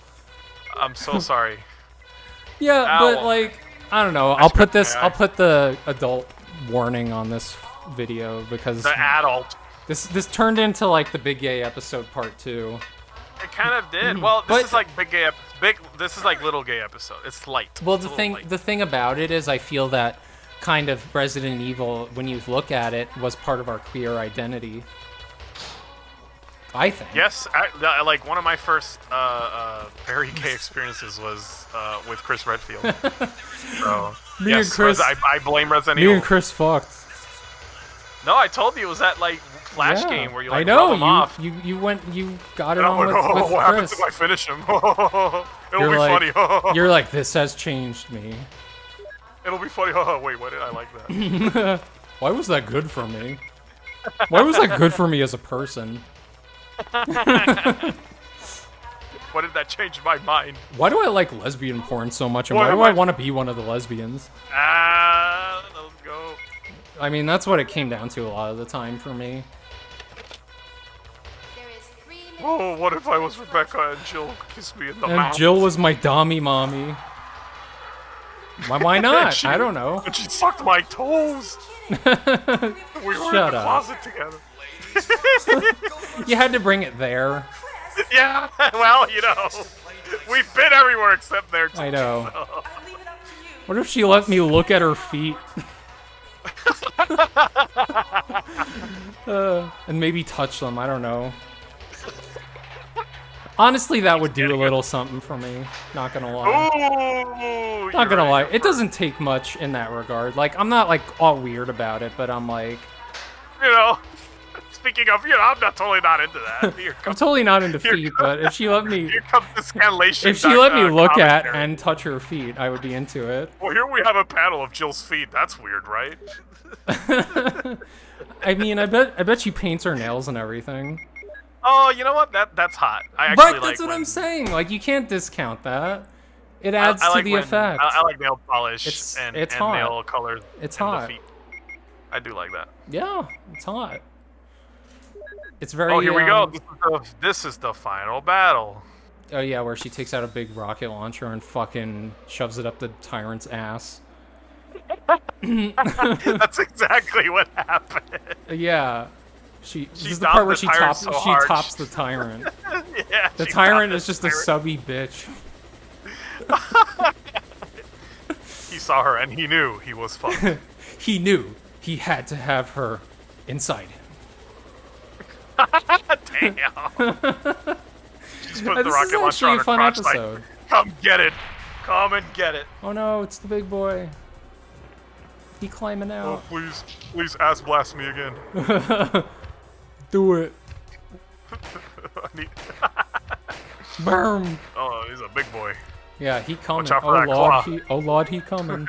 I'm so sorry. Yeah, Ow. but like, I don't know. I'll put scratched my eye. I'll put the adult warning on this video because The adult. this turned into like the Big Gay episode part 2. It kind of did. Well, this But- is like This is like little gay episode. It's light. Well, It's a the little thing light. the thing about it is, I feel that kind of Resident Evil, when you look at it, was part of our queer identity. I think. Yes, like one of my first very gay experiences was with Chris Redfield. So, Me and Chris. I blame Resident Me Evil. and Chris fucked. No, I told you it was that like Flash game where you like I know rub him off. you got it And I'm on like, with what happens Chris. if I finish him? It'll You're be like, funny. You're like, this has changed me. It'll be funny. Wait, why did I like that? Why was that good for me? Why was that good for me as a person? Why did that change my mind? Why do I like lesbian porn so much, and Why why do am I I- want to be one of the lesbians? Let's go. I mean, that's what it came down to a lot of the time for me. There is 3 minutes. Oh, what if I was Rebecca and Jill kissed me in the And mouth? Jill was my dommy mommy. Why not? She- I don't know. And she sucked my toes. We were Shut in the up. closet together. You had to bring it there. Yeah, well, you know, we've been everywhere except there. Too, I know. so. I leave it up to you. What if she let me look at her feet? And maybe touch them, I don't know. Honestly, that would do a little something for me. Not gonna lie. Ooh, Not gonna lie. It doesn't take much in that regard. Like, I'm not, like, all weird about it, but I'm like... You know, speaking of, you know, I'm not totally not into that. Here I'm comes, totally not into Here feet, but if she let me... here comes the scanlation. If she let me look at commentary. and touch her feet, I would be into it. Well, here we have a panel of Jill's feet. That's weird, right? I mean, I bet she paints her nails and everything. Oh, you know what? That's hot. I actually Right, like that's what when, I'm saying. Like, you can't discount that. It adds I to like the when- effect. I like nail polish It's and hot. nail colors. It's and hot. The feet. I do like that. Yeah, it's hot. It's very. Oh, here we go. This is the final battle. Oh yeah, where she takes out a big rocket launcher and fucking shoves it up the tyrant's ass. That's exactly what happened. Yeah, this is the dopped part where the she tyrant tops. so She hard. tops the tyrant. Yeah. The she tyrant dopped is the just a tyrant. subby bitch. He saw her and he knew he was fucked. He knew he had to have her inside him. Damn. Just put the This is rocket launcher actually on a her fun crotch episode. like, come get it. Come and get it. Oh no, it's the big boy. He climbing Oh, out. please ass blast me again. Do it. I need- Boom. oh, he's a big boy. Yeah, he coming. Watch out for that claw. Oh lord, he coming.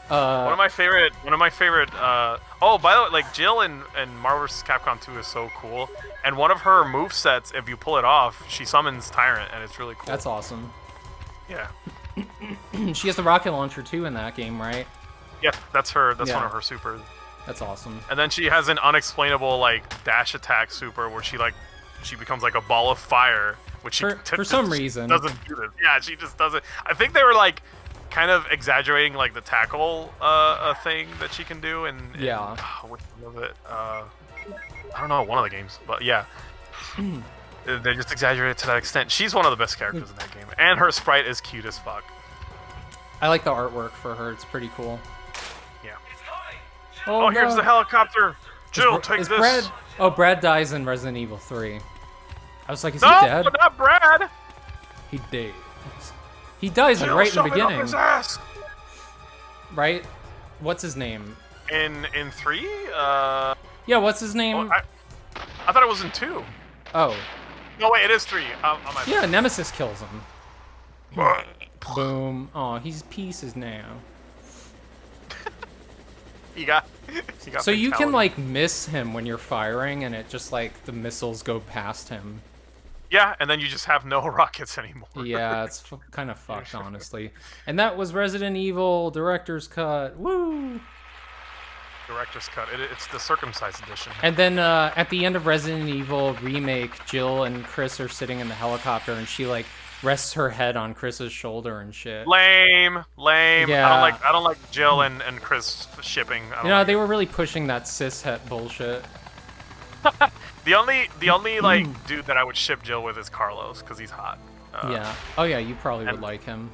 One of my favorite. Oh, by the way, like Jill in Marvel vs. Capcom 2 is so cool. And one of her movesets, if you pull it off, she summons Tyrant, and it's really cool. That's awesome. Yeah. She has the rocket launcher too in that game, right? Yeah, that's her. That's Yeah. one of her supers. That's awesome. And then she has an unexplainable like dash attack super where she becomes like a ball of fire, which she For some reason. doesn't do this. Yeah, she just doesn't. I think they were like kind of exaggerating like the tackle thing that she can do, and Yeah. which one was it? I don't know, one of the games, but yeah. They just exaggerated to that extent. She's one of the best characters in that game, and her sprite is cute as fuck. I like the artwork for her. It's pretty cool. Yeah. Oh, Oh, here's no. the helicopter. Jill, take Is this. Brad? Oh, Brad dies in Resident Evil 3. I was like, is No, he dead? not Brad. He dies. He dies like Jill, right in the shove it up beginning, his ass. right? What's his name? In 3? Yeah, what's his name? Oh, I thought it was in 2. Oh, No, wait, it is 3. yeah, Nemesis kills him. Yeah. Boom. Oh, he's pieces now. He got. So you can fatality. like miss him when you're firing, and it just like the missiles go past him. Yeah, and then you just have no rockets anymore. Yeah, it's kind of fucked, honestly. And that was Resident Evil Director's Cut. Woo! Director's cut. It's the circumcised edition. And then at the end of Resident Evil Remake, Jill and Chris are sitting in the helicopter, and she like rests her head on Chris's shoulder and shit. Lame. Yeah. I don't like Jill and Chris shipping. I don't You know, like they were really pushing that cishet bullshit. The only like dude that I would ship Jill with is Carlos because he's hot. Yeah. Oh yeah, you probably would and- like him.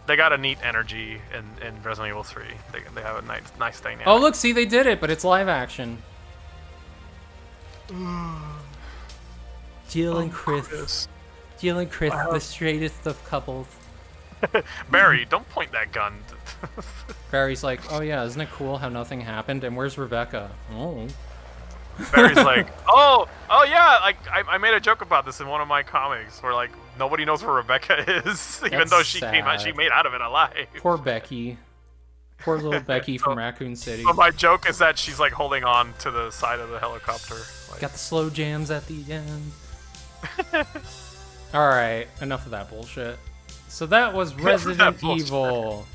They got a neat energy in Resident Evil 3. They have a nice dynamic. Oh look, see they did it, but it's live action. Jill and Chris. Jill and Chris, the straightest of couples. Barry, don't point that gun. Barry's like, oh yeah, isn't it cool how nothing happened? And where's Rebecca? Oh. Barry's like, oh yeah, like I made a joke about this in one of my comics where like nobody knows where Rebecca is, even though she came out, she made out of it alive. Poor Becky. Poor little Becky from Raccoon City. But my joke is that she's like holding on to the side of the helicopter. Like, Got the slow jams at the end. Alright, enough of that bullshit. So that was Resident Evil.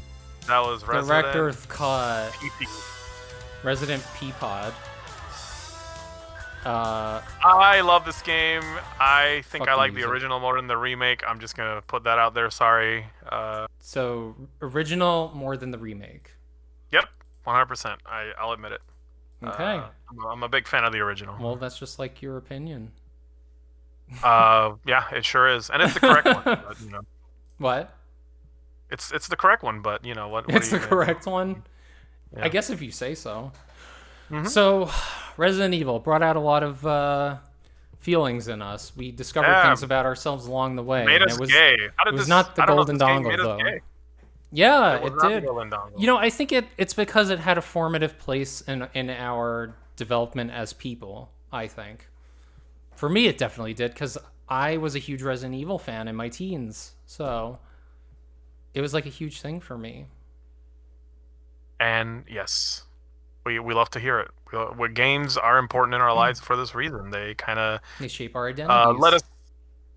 that was Director's Cut. PP. Resident Peapod. I love this game. I think Fuck I the like the music. original more than the remake. I'm just gonna put that out there. Sorry. So, original more than the remake. Yep, 100%. I'll admit it. Okay. I'm a big fan of the original. Well, that's just like your opinion. Yeah, it sure is, and it's the correct one. But, you know, What? it's the correct one, but you know what? It's are the you gonna do? correct one? Yeah. I guess if you say so. Mhm. So, Resident Evil brought out a lot of feelings in us. We discovered Yeah. things about ourselves along the way. Made and us it was, gay. How did it was this, not the I don't know if golden this game dongle, made us though. gay. Yeah, It was it not the did. golden dongle. You know, I think it's because it had a formative place in our development as people, I think. For me, it definitely did, because I was a huge Resident Evil fan in my teens. So, it was like a huge thing for me. And yes, we love to hear it. Games are important in our lives for this reason. They kind of They shape our identities. let us,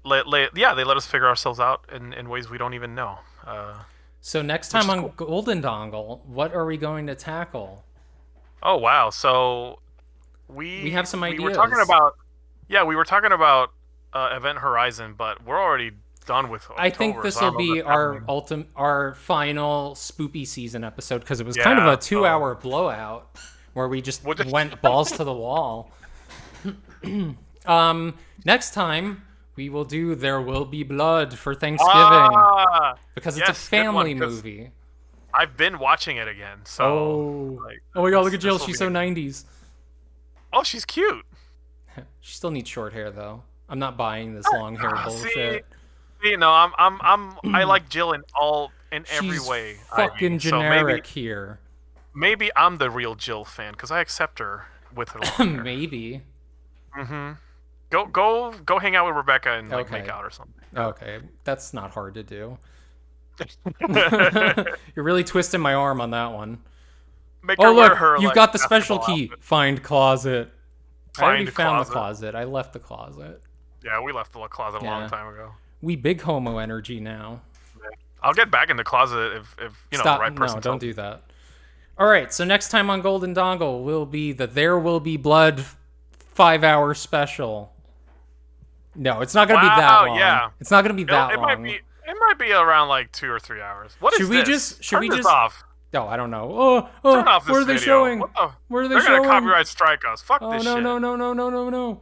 they let us figure ourselves out in ways we don't even know. So next which time is on cool. Golden Dongle, what are we going to tackle? Oh wow! So we have some We were talking ideas. about Event Horizon, but we're already done with October. I think this so I will don't know be what's happening. our final spoopy season episode, because it was kind of Yeah, a 2-hour blowout where we just We'll just- went balls to the wall. Next time we will do There Will Be Blood for Thanksgiving, because it's yes, a good one, family 'cause movie. I've been watching it again. So Oh, like, oh my God! Look at this Jill. will She's be- so 90s. Oh, she's cute. She still needs short hair though. I'm not buying this long hair bullshit. See, no, I like Jill in every She's way. fucking Ivy. So generic here. maybe I'm the real Jill fan because I accept her with her long hair. Maybe. Go hang out with Rebecca and like Okay. make out or something. Okay, that's not hard to do. You're really twisting my arm on that one. Make her Oh wear look, her, you've like, got the special basketball key. outfit. Find closet. I already Find found the closet. closet. I left the closet. Yeah, we left the closet a Yeah. long time ago. We big homo energy now. I'll get back in the closet if you know Stop. the right person. No, don't do that. All right, so next time on Golden Dongle will be the There Will Be Blood 5-hour special. No, it's not gonna be that Wow, long. yeah. It's not gonna be that It long. might be around like 2 or 3 hours. What is Should we this? just- should Turn we this just- off? Oh, I don't know. Oh, Turn off this what are they video. showing? What the? What are they They're showing? gonna copyright strike us. Fuck Oh this no, shit. no, no, no, no, no, no.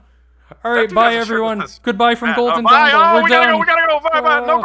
All right, dude bye has a shirt with everyone. this. Goodbye from Golden Bye. Dongle. Oh, We're we done. gotta go. We gotta go. Bye. Bye. No.